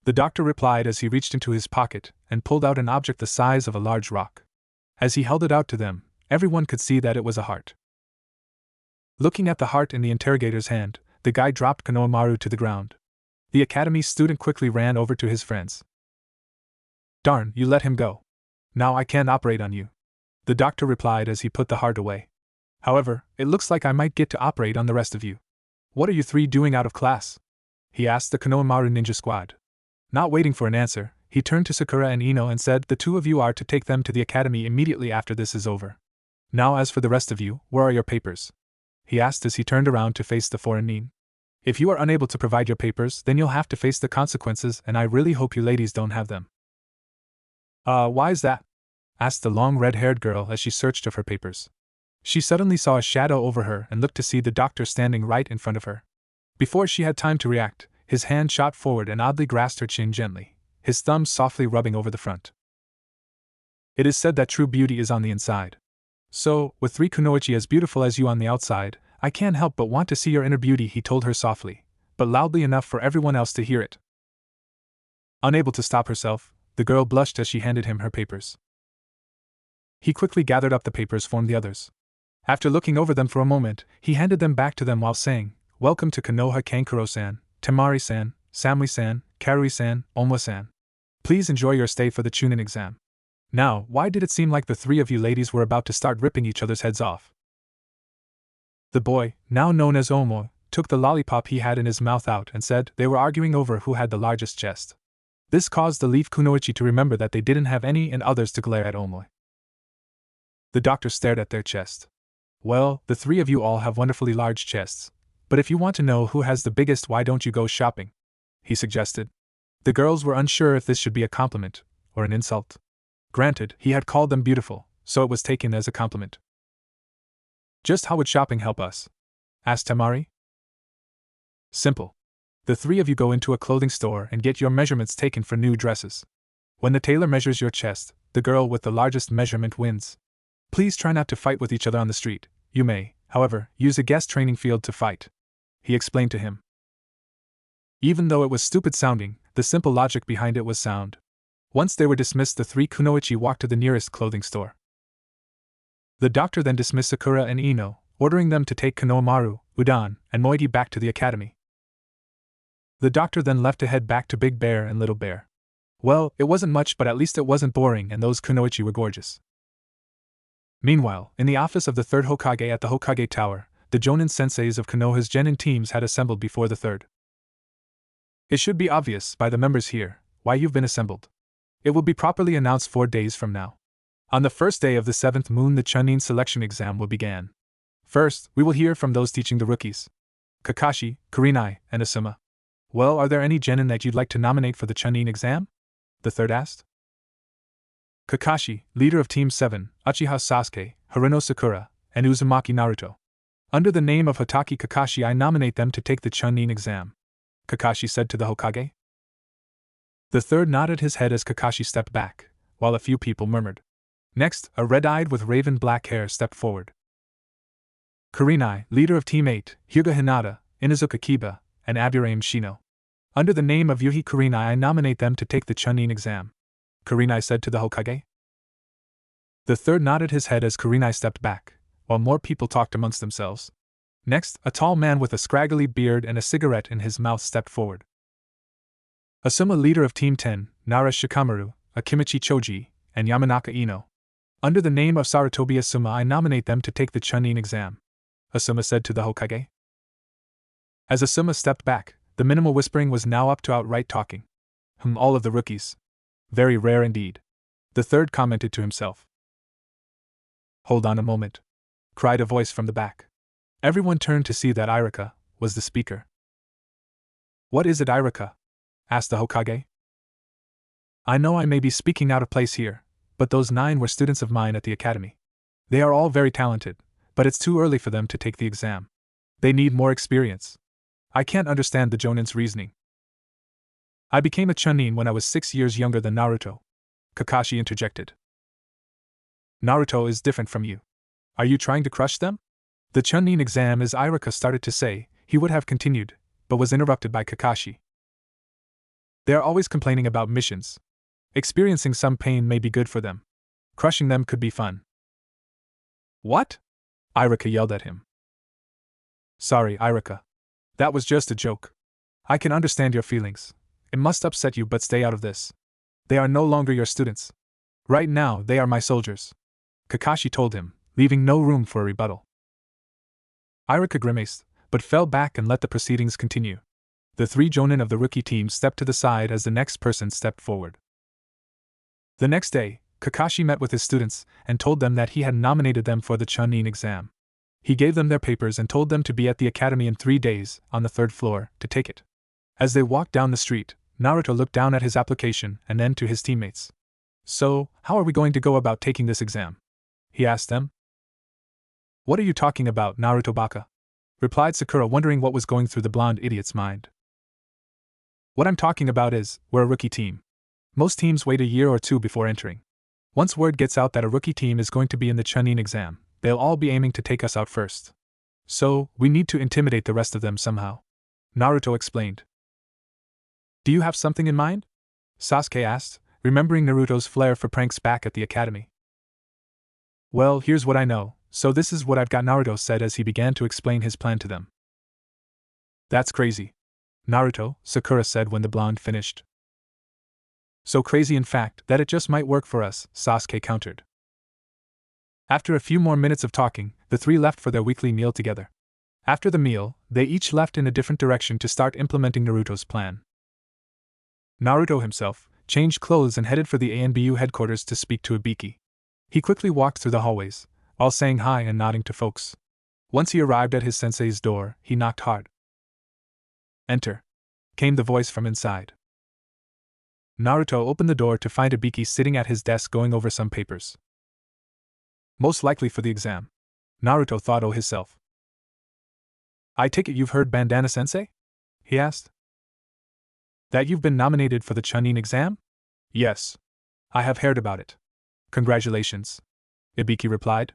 the doctor replied as he reached into his pocket and pulled out an object the size of a large rock. As he held it out to them, everyone could see that it was a heart. Looking at the heart in the interrogator's hand, the guy dropped Konohamaru to the ground. The academy student quickly ran over to his friends. "Darn, you let him go. Now I can't operate on you," the doctor replied as he put the heart away. "However, it looks like I might get to operate on the rest of you. What are you three doing out of class?" he asked the Konohamaru ninja squad. Not waiting for an answer, he turned to Sakura and Ino and said, "The two of you are to take them to the academy immediately after this is over. Now as for the rest of you, where are your papers?" he asked as he turned around to face the foreign nin. "If you are unable to provide your papers, then you'll have to face the consequences, and I really hope you ladies don't have them." Why is that?" asked the long red-haired girl as she searched of her papers. She suddenly saw a shadow over her and looked to see the doctor standing right in front of her. Before she had time to react, his hand shot forward and oddly grasped her chin gently, his thumbs softly rubbing over the front. "It is said that true beauty is on the inside. So, with three kunoichi as beautiful as you on the outside, I can't help but want to see your inner beauty," he told her softly, but loudly enough for everyone else to hear it. Unable to stop herself, the girl blushed as she handed him her papers. He quickly gathered up the papers from the others. After looking over them for a moment, he handed them back to them while saying, "Welcome to Konoha Kankuro-san, Temari-san, Samui-san, Karui-san, Omwa-san. Please enjoy your stay for the Chunin exam. Now, why did it seem like the three of you ladies were about to start ripping each other's heads off?" The boy, now known as Omwa, took the lollipop he had in his mouth out and said they were arguing over who had the largest chest. This caused the leaf kunoichi to remember that they didn't have any and others to glare at Omwa. The doctor stared at their chest. "Well, the three of you all have wonderfully large chests, but if you want to know who has the biggest, why don't you go shopping?" he suggested. The girls were unsure if this should be a compliment or an insult. Granted, he had called them beautiful, so it was taken as a compliment. "Just how would shopping help us?" asked Temari. "Simple. The three of you go into a clothing store and get your measurements taken for new dresses. When the tailor measures your chest, the girl with the largest measurement wins. Please try not to fight with each other on the street. You may, however, use a guest training field to fight," he explained to him. Even though it was stupid sounding, the simple logic behind it was sound. Once they were dismissed, the three kunoichi walked to the nearest clothing store. The doctor then dismissed Sakura and Ino, ordering them to take Konohamaru, Udan, and Moegi back to the academy. The doctor then left to head back to Big Bear and Little Bear. Well, it wasn't much, but at least it wasn't boring, and those kunoichi were gorgeous. Meanwhile, in the office of the third Hokage at the Hokage Tower, the Jonin senseis of Konoha's genin teams had assembled before the third. "It should be obvious by the members here why you've been assembled. It will be properly announced 4 days from now. On the first day of the 7th moon, the Chunin selection exam will begin. First, we will hear from those teaching the rookies: Kakashi, Kurenai, and Asuma. Well, are there any genin that you'd like to nominate for the Chunin exam?" the third asked. "Kakashi, leader of Team 7, Uchiha Sasuke, Haruno Sakura, and Uzumaki Naruto. Under the name of Hatake Kakashi, I nominate them to take the Chunin exam," Kakashi said to the Hokage. The third nodded his head as Kakashi stepped back, while a few people murmured. Next, a red-eyed with raven black hair stepped forward. "Kurenai, leader of Team 8, Hyuga Hinata, Inuzuka Kiba, and Aburame Shino. Under the name of Yuhi Kurenai, I nominate them to take the Chunin exam," Kurenai said to the Hokage. The third nodded his head as Kurenai stepped back, while more people talked amongst themselves. Next, a tall man with a scraggly beard and a cigarette in his mouth stepped forward. "Asuma, leader of Team 10, Nara Shikamaru, Akimichi Choji, and Yamanaka Ino. Under the name of Sarutobi Asuma, I nominate them to take the Chunin exam," Asuma said to the Hokage. As Asuma stepped back, the minimal whispering was now up to outright talking. All of the rookies. Very rare indeed," the third commented to himself. "Hold on a moment. cried a voice from the back. Everyone turned to see that Irika was the speaker. What is it, Irika? Asked the Hokage. I know I may be speaking out of place here, but those 9 were students of mine at the academy. They are all very talented, but it's too early for them to take the exam. They need more experience. I can't understand the Jonin's reasoning. I became a Chunin when I was 6 years younger than Naruto, Kakashi interjected. Naruto is different from you. Are you trying to crush them? The Chunin exam, as Irika started to say, he would have continued, but was interrupted by Kakashi. They are always complaining about missions. Experiencing some pain may be good for them. Crushing them could be fun. What? Irika yelled at him. Sorry, Irika. That was just a joke. I can understand your feelings. It must upset you, but stay out of this. They are no longer your students. Right now, they are my soldiers, Kakashi told him, leaving no room for a rebuttal. Irika grimaced, but fell back and let the proceedings continue. The 3 Jonin of the rookie team stepped to the side as the next person stepped forward. The next day, Kakashi met with his students and told them that he had nominated them for the Chunin exam. He gave them their papers and told them to be at the academy in 3 days, on the 3rd floor, to take it. As they walked down the street, Naruto looked down at his application and then to his teammates. So, how are we going to go about taking this exam? He asked them. What are you talking about, Naruto Baka? Replied Sakura, wondering what was going through the blonde idiot's mind. What I'm talking about is, we're a rookie team. Most teams wait a year or 2 before entering. Once word gets out that a rookie team is going to be in the Chunin exam, they'll all be aiming to take us out first. So, we need to intimidate the rest of them somehow. Naruto explained. Do you have something in mind? Sasuke asked, remembering Naruto's flair for pranks back at the academy. Well, here's what I know, so this is what I've got, Naruto said as he began to explain his plan to them. That's crazy, Naruto, Sakura said when the blonde finished. So crazy, in fact, that it just might work for us, Sasuke countered. After a few more minutes of talking, the 3 left for their weekly meal together. After the meal, they each left in a different direction to start implementing Naruto's plan. Naruto himself changed clothes and headed for the ANBU headquarters to speak to Ibiki. He quickly walked through the hallways, all saying hi and nodding to folks. Once he arrived at his sensei's door, he knocked hard. Enter, came the voice from inside. Naruto opened the door to find Ibiki sitting at his desk going over some papers. Most likely for the exam, Naruto thought to himself. I take it you've heard, Bandana-sensei? He asked. That you've been nominated for the Chunin exam? Yes. I have heard about it. Congratulations, Ibiki replied,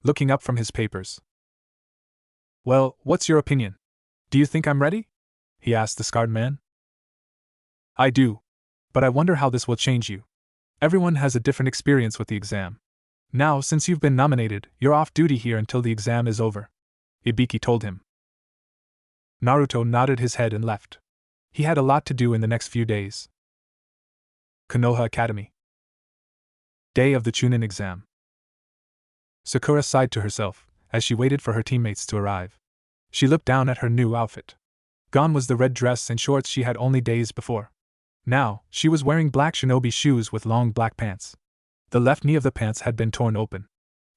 looking up from his papers. Well, what's your opinion? Do you think I'm ready? He asked the scarred man. I do. But I wonder how this will change you. Everyone has a different experience with the exam. Now, since you've been nominated, you're off duty here until the exam is over, Ibiki told him. Naruto nodded his head and left. He had a lot to do in the next few days. Konoha Academy. Day of the Chunin exam. Sakura sighed to herself as she waited for her teammates to arrive. She looked down at her new outfit. Gone was the red dress and shorts she had only days before. Now, she was wearing black shinobi shoes with long black pants. The left knee of the pants had been torn open.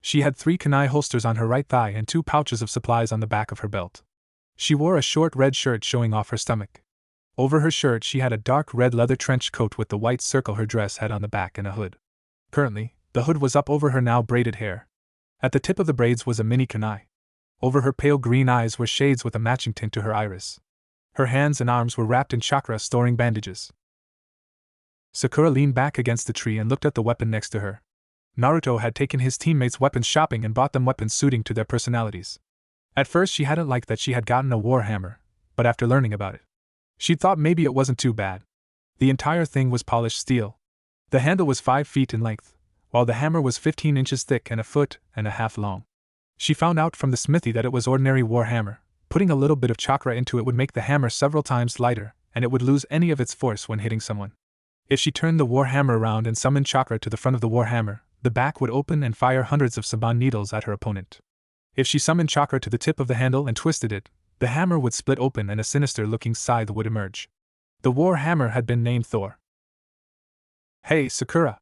She had 3 kunai holsters on her right thigh and 2 pouches of supplies on the back of her belt. She wore a short red shirt showing off her stomach. Over her shirt she had a dark red leather trench coat with the white circle her dress had on the back and a hood. Currently, the hood was up over her now braided hair. At the tip of the braids was a mini kunai. Over her pale green eyes were shades with a matching tint to her iris. Her hands and arms were wrapped in chakra storing bandages. Sakura leaned back against the tree and looked at the weapon next to her. Naruto had taken his teammates' weapons shopping and bought them weapons suiting to their personalities. At first she hadn't liked that she had gotten a war hammer, but after learning about it, she thought maybe it wasn't too bad. The entire thing was polished steel. The handle was 5 feet in length, while the hammer was 15 inches thick and 1.5 feet long. She found out from the smithy that it was ordinary war hammer. Putting a little bit of chakra into it would make the hammer several times lighter, and it would lose any of its force when hitting someone. If she turned the war hammer around and summoned chakra to the front of the war hammer, the back would open and fire hundreds of saban needles at her opponent. If she summoned chakra to the tip of the handle and twisted it, the hammer would split open and a sinister-looking scythe would emerge. The war hammer had been named Thor. Hey, Sakura!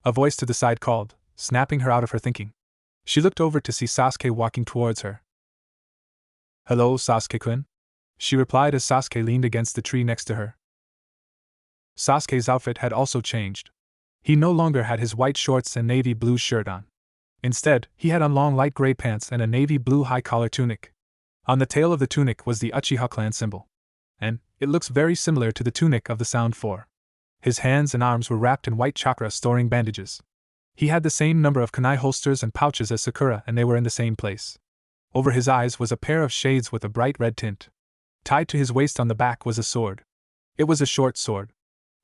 A voice to the side called, snapping her out of her thinking. She looked over to see Sasuke walking towards her. "Hello, Sasuke-kun," she replied as Sasuke leaned against the tree next to her. Sasuke's outfit had also changed. He no longer had his white shorts and navy blue shirt on. Instead, he had on long light gray pants and a navy blue high-collar tunic. On the tail of the tunic was the Uchiha clan symbol. And it looks very similar to the tunic of the Sound 4. His hands and arms were wrapped in white chakra storing bandages. He had the same number of kunai holsters and pouches as Sakura, and they were in the same place. Over his eyes was a pair of shades with a bright red tint. Tied to his waist on the back was a sword. It was a short sword.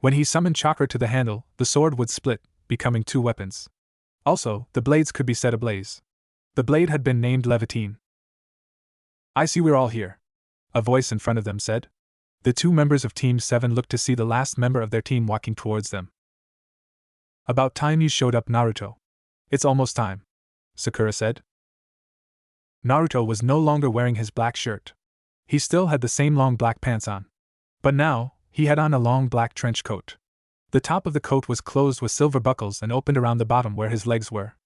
When he summoned chakra to the handle, the sword would split, becoming 2 weapons. Also, the blades could be set ablaze. The blade had been named Levitine. "I see we're all here," a voice in front of them said. The 2 members of Team 7 looked to see the last member of their team walking towards them. "About time you showed up, Naruto. It's almost time," Sakura said. Naruto was no longer wearing his black shirt. He still had the same long black pants on. But now, he had on a long black trench coat. The top of the coat was closed with silver buckles and opened around the bottom where his legs were.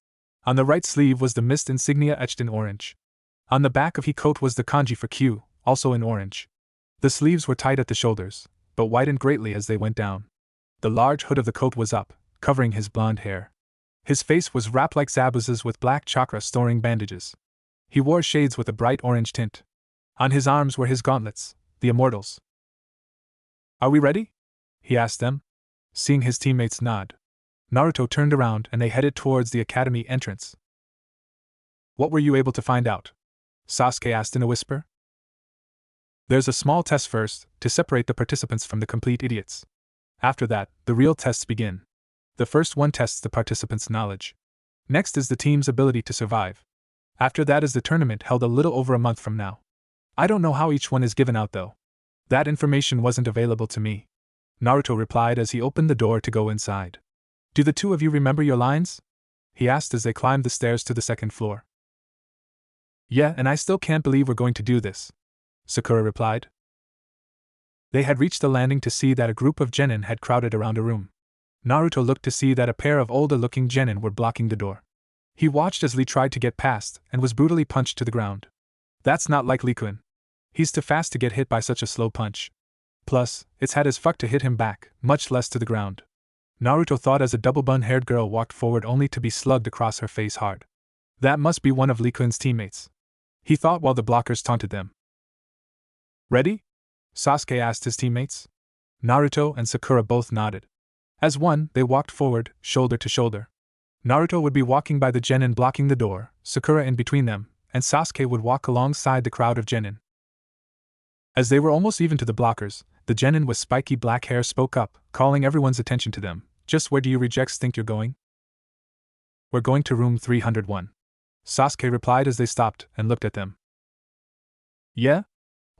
On the right sleeve was the mist insignia etched in orange. On the back of his coat was the kanji for Q, also in orange. The sleeves were tight at the shoulders, but widened greatly as they went down. The large hood of the coat was up, covering his blonde hair. His face was wrapped like Zabuza's with black chakra storing bandages. He wore shades with a bright orange tint. On his arms were his gauntlets, the immortals. "Are we ready?" he asked them. Seeing his teammates nod, Naruto turned around and they headed towards the academy entrance. "What were you able to find out?" Sasuke asked in a whisper. "There's a small test first, to separate the participants from the complete idiots. After that, the real tests begin. The first one tests the participants' knowledge. Next is the team's ability to survive. After that is the tournament held a little over a month from now. I don't know how each one is given out though. That information wasn't available to me," Naruto replied as he opened the door to go inside. "Do the 2 of you remember your lines?" he asked as they climbed the stairs to the 2nd floor. "Yeah, and I still can't believe we're going to do this," Sakura replied. They had reached the landing to see that a group of genin had crowded around a room. Naruto looked to see that a pair of older-looking genin were blocking the door. He watched as Lee tried to get past and was brutally punched to the ground. That's not like Lee-kun. He's too fast to get hit by such a slow punch. Plus, it's had his fuck to hit him back, much less to the ground. Naruto thought as a double-bun-haired girl walked forward only to be slugged across her face hard. That must be one of Lee-kun's teammates, he thought while the blockers taunted them. "Ready?" Sasuke asked his teammates. Naruto and Sakura both nodded. As one, they walked forward, shoulder to shoulder. Naruto would be walking by the genin blocking the door, Sakura in between them, and Sasuke would walk alongside the crowd of genin. As they were almost even to the blockers, the genin with spiky black hair spoke up, calling everyone's attention to them. "Just where do you rejects think you're going?" "We're going to room 301. Sasuke replied as they stopped and looked at them. "Yeah?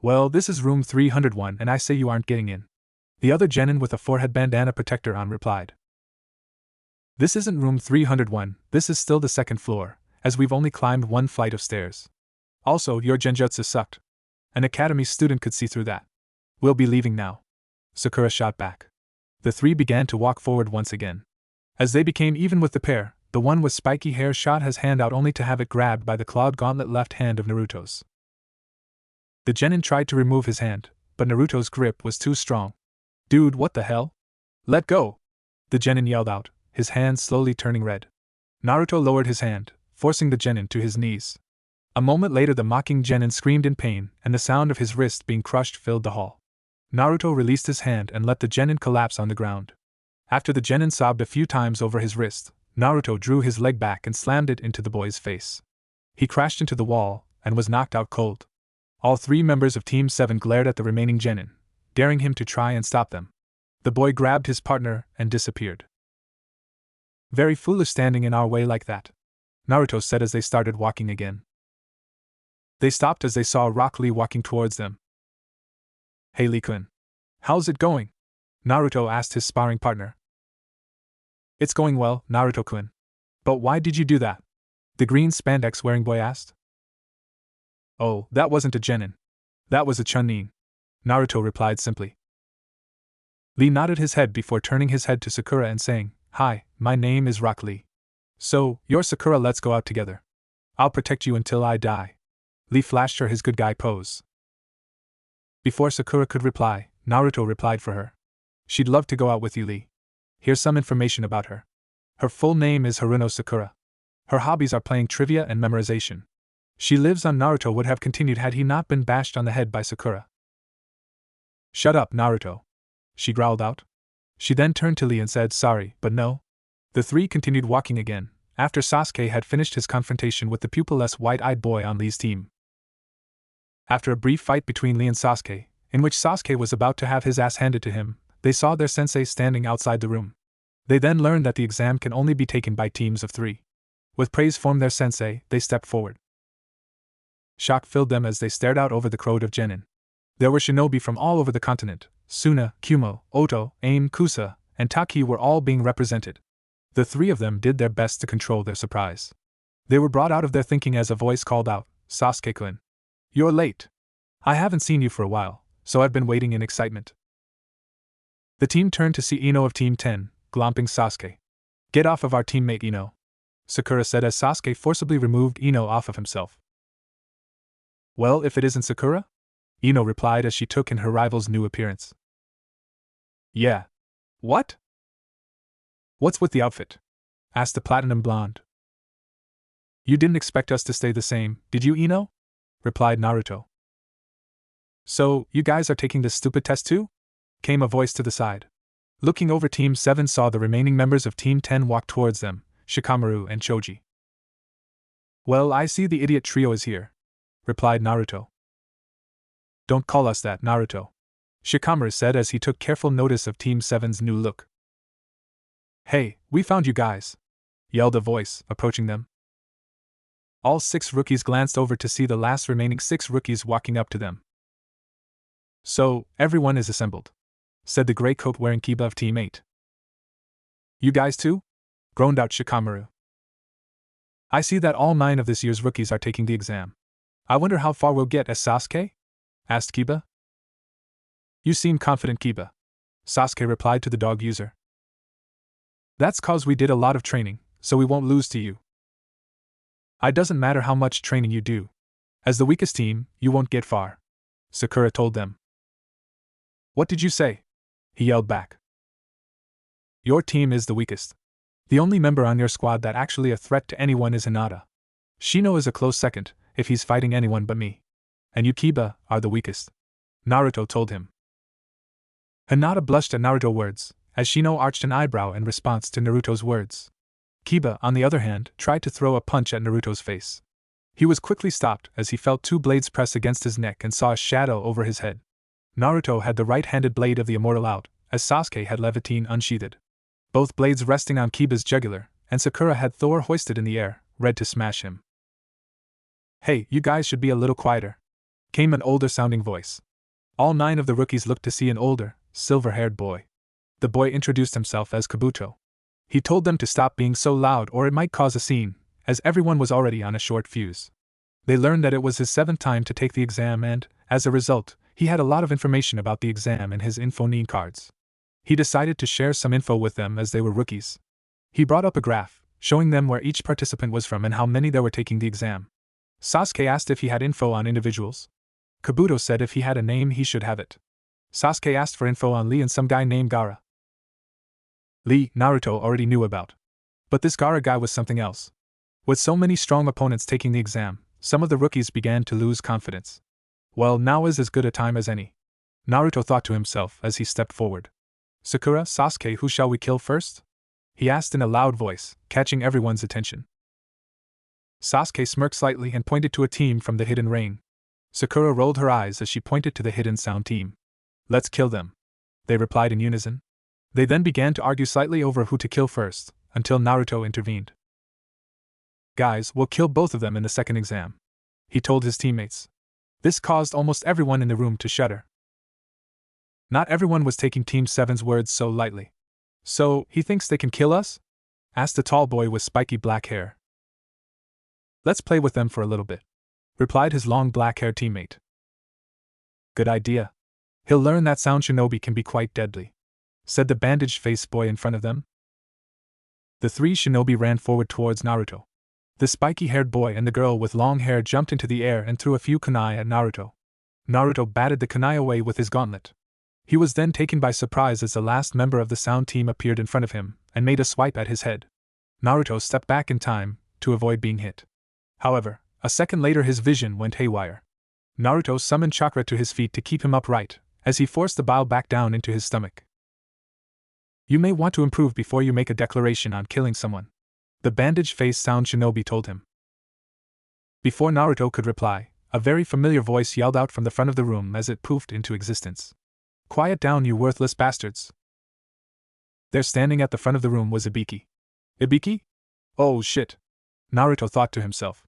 Well, this is room 301 and I say you aren't getting in," the other genin with a forehead bandana protector on replied. "This isn't room 301, this is still the 2nd floor, as we've only climbed 1 flight of stairs. Also, your genjutsu sucked. An academy student could see through that. We'll be leaving now," Sakura shot back. The 3 began to walk forward once again. As they became even with the pair, the one with spiky hair shot his hand out only to have it grabbed by the clawed gauntlet left hand of Naruto's. The genin tried to remove his hand, but Naruto's grip was too strong. "Dude, what the hell? Let go!" the genin yelled out, his hand slowly turning red. Naruto lowered his hand, forcing the genin to his knees. A moment later the mocking genin screamed in pain, and the sound of his wrist being crushed filled the hall. Naruto released his hand and let the genin collapse on the ground. After the genin sobbed a few times over his wrist, Naruto drew his leg back and slammed it into the boy's face. He crashed into the wall, and was knocked out cold. All 3 members of Team 7 glared at the remaining genin, daring him to try and stop them. The boy grabbed his partner and disappeared. "Very foolish standing in our way like that," Naruto said as they started walking again. They stopped as they saw Rock Lee walking towards them. "Hey Lee-kun. How's it going?" Naruto asked his sparring partner. "It's going well, Naruto-kun. But why did you do that?" the green spandex-wearing boy asked. "Oh, that wasn't a genin. That was a chunin," Naruto replied simply. Lee nodded his head before turning his head to Sakura and saying, "Hi, my name is Rock Lee. So, you're Sakura, let's go out together." I'll protect you until I die. Lee flashed her his good guy pose. Before Sakura could reply, Naruto replied for her. She'd love to go out with you, Lee. Here's some information about her. Her full name is Haruno Sakura. Her hobbies are playing trivia and memorization. She lives on. Naruto would have continued had he not been bashed on the head by Sakura. Shut up, Naruto, she growled out. She then turned to Lee and said sorry, but no. The three continued walking again, after Sasuke had finished his confrontation with the pupilless white-eyed boy on Lee's team. After a brief fight between Lee and Sasuke, in which Sasuke was about to have his ass handed to him, they saw their sensei standing outside the room. They then learned that the exam can only be taken by teams of 3. With praise from their sensei, they stepped forward. Shock filled them as they stared out over the crowd of genin. There were shinobi from all over the continent. Suna, Kumo, Oto, Aim, Kusa, and Taki were all being represented. The 3 of them did their best to control their surprise. They were brought out of their thinking as a voice called out, Sasuke-kun. You're late. I haven't seen you for a while, so I've been waiting in excitement. The team turned to see Ino of Team 10, glomping Sasuke. Get off of our teammate Ino, Sakura said as Sasuke forcibly removed Ino off of himself. Well, if it isn't Sakura? Ino replied as she took in her rival's new appearance. Yeah. What? What's with the outfit? Asked the platinum blonde. You didn't expect us to stay the same, did you, Ino? Replied Naruto. So, you guys are taking this stupid test too? Came a voice to the side. Looking over, Team 7 saw the remaining members of Team 10 walk towards them, Shikamaru and Choji. Well, I see the idiot trio is here, replied Naruto. Don't call us that, Naruto, Shikamaru said as he took careful notice of Team 7's new look. Hey, we found you guys, yelled a voice, approaching them. All 6 rookies glanced over to see the last remaining 6 rookies walking up to them. So, everyone is assembled, said the gray coat wearing Kiba of Team 8. You guys too? Groaned out Shikamaru. I see that all 9 of this year's rookies are taking the exam. I wonder how far we'll get as Sasuke? Asked Kiba. You seem confident, Kiba, Sasuke replied to the dog user. That's cause we did a lot of training, so we won't lose to you. It doesn't matter how much training you do. As the weakest team, you won't get far, Sakura told them. What did you say? He yelled back. Your team is the weakest. The only member on your squad that actually a threat to anyone is Hinata. Shino is a close second, if he's fighting anyone but me. And you, Kiba, are the weakest, Naruto told him. Hinata blushed at Naruto's words, as Shino arched an eyebrow in response to Naruto's words. Kiba, on the other hand, tried to throw a punch at Naruto's face. He was quickly stopped as he felt 2 blades press against his neck and saw a shadow over his head. Naruto had the right-handed blade of the immortal out, as Sasuke had Levantine unsheathed. Both blades resting on Kiba's jugular, and Sakura had Thor hoisted in the air, ready to smash him. Hey, you guys should be a little quieter, came an older-sounding voice. All 9 of the rookies looked to see an older, silver-haired boy. The boy introduced himself as Kabuto. He told them to stop being so loud or it might cause a scene, as everyone was already on a short fuse. They learned that it was his 7th time to take the exam and, as a result, he had a lot of information about the exam in his info cards. He decided to share some info with them as they were rookies. He brought up a graph, showing them where each participant was from and how many there were taking the exam. Sasuke asked if he had info on individuals. Kabuto said if he had a name he should have it. Sasuke asked for info on Lee and some guy named Gaara. Lee, Naruto already knew about. But this Gaara guy was something else. With so many strong opponents taking the exam, some of the rookies began to lose confidence. Well, now is as good a time as any, Naruto thought to himself as he stepped forward. Sakura, Sasuke, who shall we kill first? He asked in a loud voice, catching everyone's attention. Sasuke smirked slightly and pointed to a team from the hidden ring. Sakura rolled her eyes as she pointed to the hidden sound team. Let's kill them, they replied in unison. They then began to argue slightly over who to kill first, until Naruto intervened. Guys, we'll kill both of them in the second exam, he told his teammates. This caused almost everyone in the room to shudder. Not everyone was taking Team 7's words so lightly. So, he thinks they can kill us? Asked a tall boy with spiky black hair. Let's play with them for a little bit, replied his long black-haired teammate. Good idea. He'll learn that sound shinobi can be quite deadly, said the bandaged-faced boy in front of them. The 3 shinobi ran forward towards Naruto. The spiky-haired boy and the girl with long hair jumped into the air and threw a few kunai at Naruto. Naruto batted the kunai away with his gauntlet. He was then taken by surprise as the last member of the sound team appeared in front of him and made a swipe at his head. Naruto stepped back in time to avoid being hit. However, a second later his vision went haywire. Naruto summoned chakra to his feet to keep him upright, as he forced the bile back down into his stomach. You may want to improve before you make a declaration on killing someone, the bandage-faced sound shinobi told him. Before Naruto could reply, a very familiar voice yelled out from the front of the room as it poofed into existence. Quiet down, you worthless bastards. There standing at the front of the room was Ibiki. Ibiki? Oh shit. Naruto thought to himself.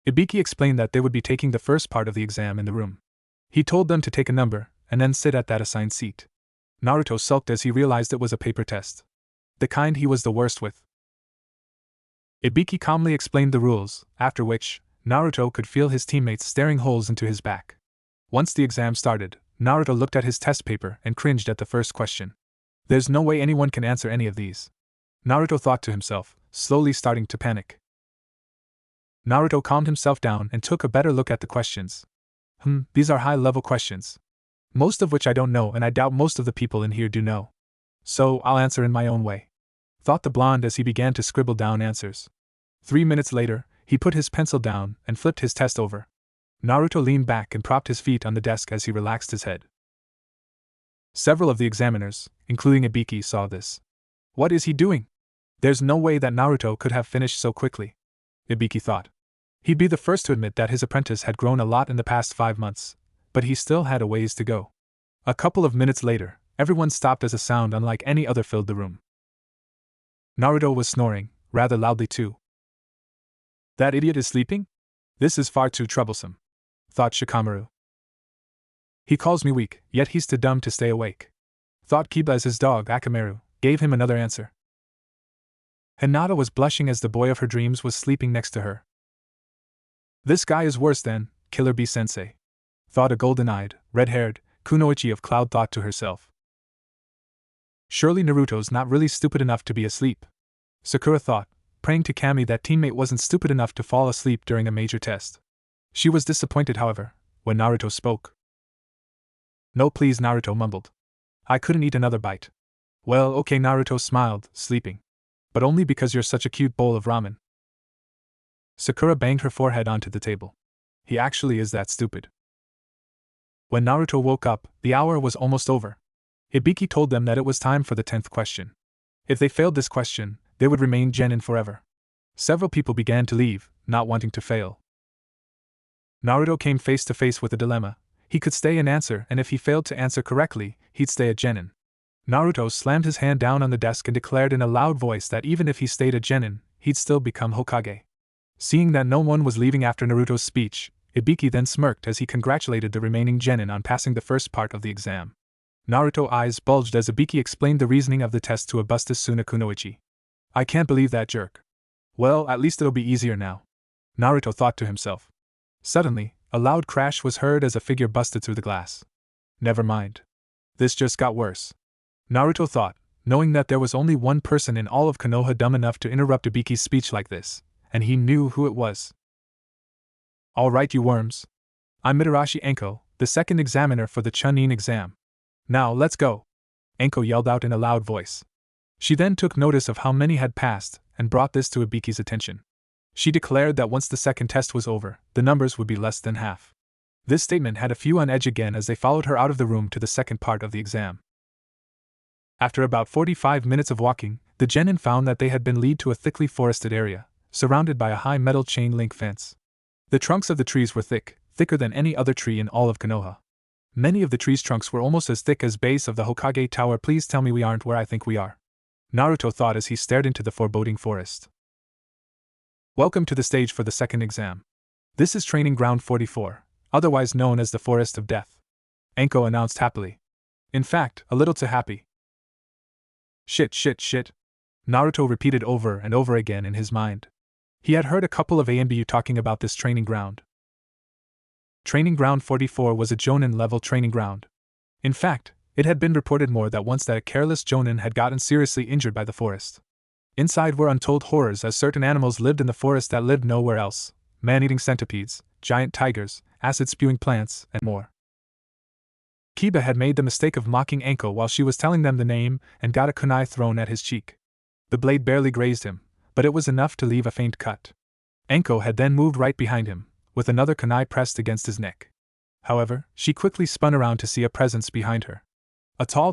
Ibiki explained that they would be taking the first part of the exam in the room. He told them to take a number, and then sit at that assigned seat. Naruto sulked as he realized it was a paper test. The kind he was the worst with. Ibiki calmly explained the rules, after which, Naruto could feel his teammates staring holes into his back. Once the exam started, Naruto looked at his test paper and cringed at the first question. There's no way anyone can answer any of these. Naruto thought to himself, slowly starting to panic. Naruto calmed himself down and took a better look at the questions. These are high-level questions. Most of which I don't know, and I doubt most of the people in here do know. So, I'll answer in my own way, thought the blonde as he began to scribble down answers. 3 minutes later, he put his pencil down and flipped his test over. Naruto leaned back and propped his feet on the desk as he relaxed his head. Several of the examiners, including Ibiki, saw this. What is he doing? There's no way that Naruto could have finished so quickly, Ibiki thought. He'd be the first to admit that his apprentice had grown a lot in the past 5 months, but he still had a ways to go. A couple of minutes later, everyone stopped as a sound unlike any other filled the room. Naruto was snoring, rather loudly too. That idiot is sleeping? This is far too troublesome, thought Shikamaru. He calls me weak, yet he's too dumb to stay awake, thought Kiba as his dog Akamaru gave him another answer. Hinata was blushing as the boy of her dreams was sleeping next to her. This guy is worse than Killer Bee Sensei, thought a golden-eyed, red-haired kunoichi of Cloud thought to herself. Surely Naruto's not really stupid enough to be asleep, Sakura thought, praying to Kami that teammate wasn't stupid enough to fall asleep during a major test. She was disappointed, however, when Naruto spoke. No please, Naruto mumbled. I couldn't eat another bite. Well, okay, Naruto smiled, sleeping. But only because you're such a cute bowl of ramen. Sakura banged her forehead onto the table. He actually is that stupid. When Naruto woke up, the hour was almost over. Ibiki told them that it was time for the 10th question. If they failed this question, they would remain genin forever. Several people began to leave, not wanting to fail. Naruto came face to face with a dilemma. He could stay and answer, and if he failed to answer correctly, he'd stay a genin. Naruto slammed his hand down on the desk and declared in a loud voice that even if he stayed a genin, he'd still become Hokage. Seeing that no one was leaving after Naruto's speech, Ibiki then smirked as he congratulated the remaining genin on passing the first part of the exam. Naruto's eyes bulged as Ibiki explained the reasoning of the test to a busted Suna Kunoichi. I can't believe that jerk. Well, at least it'll be easier now, Naruto thought to himself. Suddenly, a loud crash was heard as a figure busted through the glass. Never mind. This just got worse, Naruto thought, knowing that there was only one person in all of Konoha dumb enough to interrupt Ibiki's speech like this, and he knew who it was. All right, you worms. I'm Mitarashi Enko, the second examiner for the Chunin exam. Now, let's go, Enko yelled out in a loud voice. She then took notice of how many had passed, and brought this to Ibiki's attention. She declared that once the second test was over, the numbers would be less than half. This statement had a few on edge again as they followed her out of the room to the second part of the exam. After about 45 minutes of walking, the genin found that they had been led to a thickly forested area, surrounded by a high metal chain-link fence. The trunks of the trees were thicker than any other tree in all of Konoha. Many of the trees' trunks were almost as thick as base of the Hokage Tower. Please tell me we aren't where I think we are, Naruto thought as he stared into the foreboding forest. Welcome to the stage for the second exam. This is Training Ground 44, otherwise known as the Forest of Death, Enko announced happily. In fact, a little too happy. Shit, Naruto repeated over and over again in his mind. He had heard a couple of ANBU talking about this training ground. Training Ground 44 was a Jonin-level training ground. In fact, it had been reported more than once that a careless Jonin had gotten seriously injured by the forest. Inside were untold horrors, as certain animals lived in the forest that lived nowhere else: man-eating centipedes, giant tigers, acid-spewing plants, and more. Kiba had made the mistake of mocking Anko while she was telling them the name and got a kunai thrown at his cheek. The blade barely grazed him, but it was enough to leave a faint cut. Anko had then moved right behind him, with another kunai pressed against his neck. However, she quickly spun around to see a presence behind her. A tall,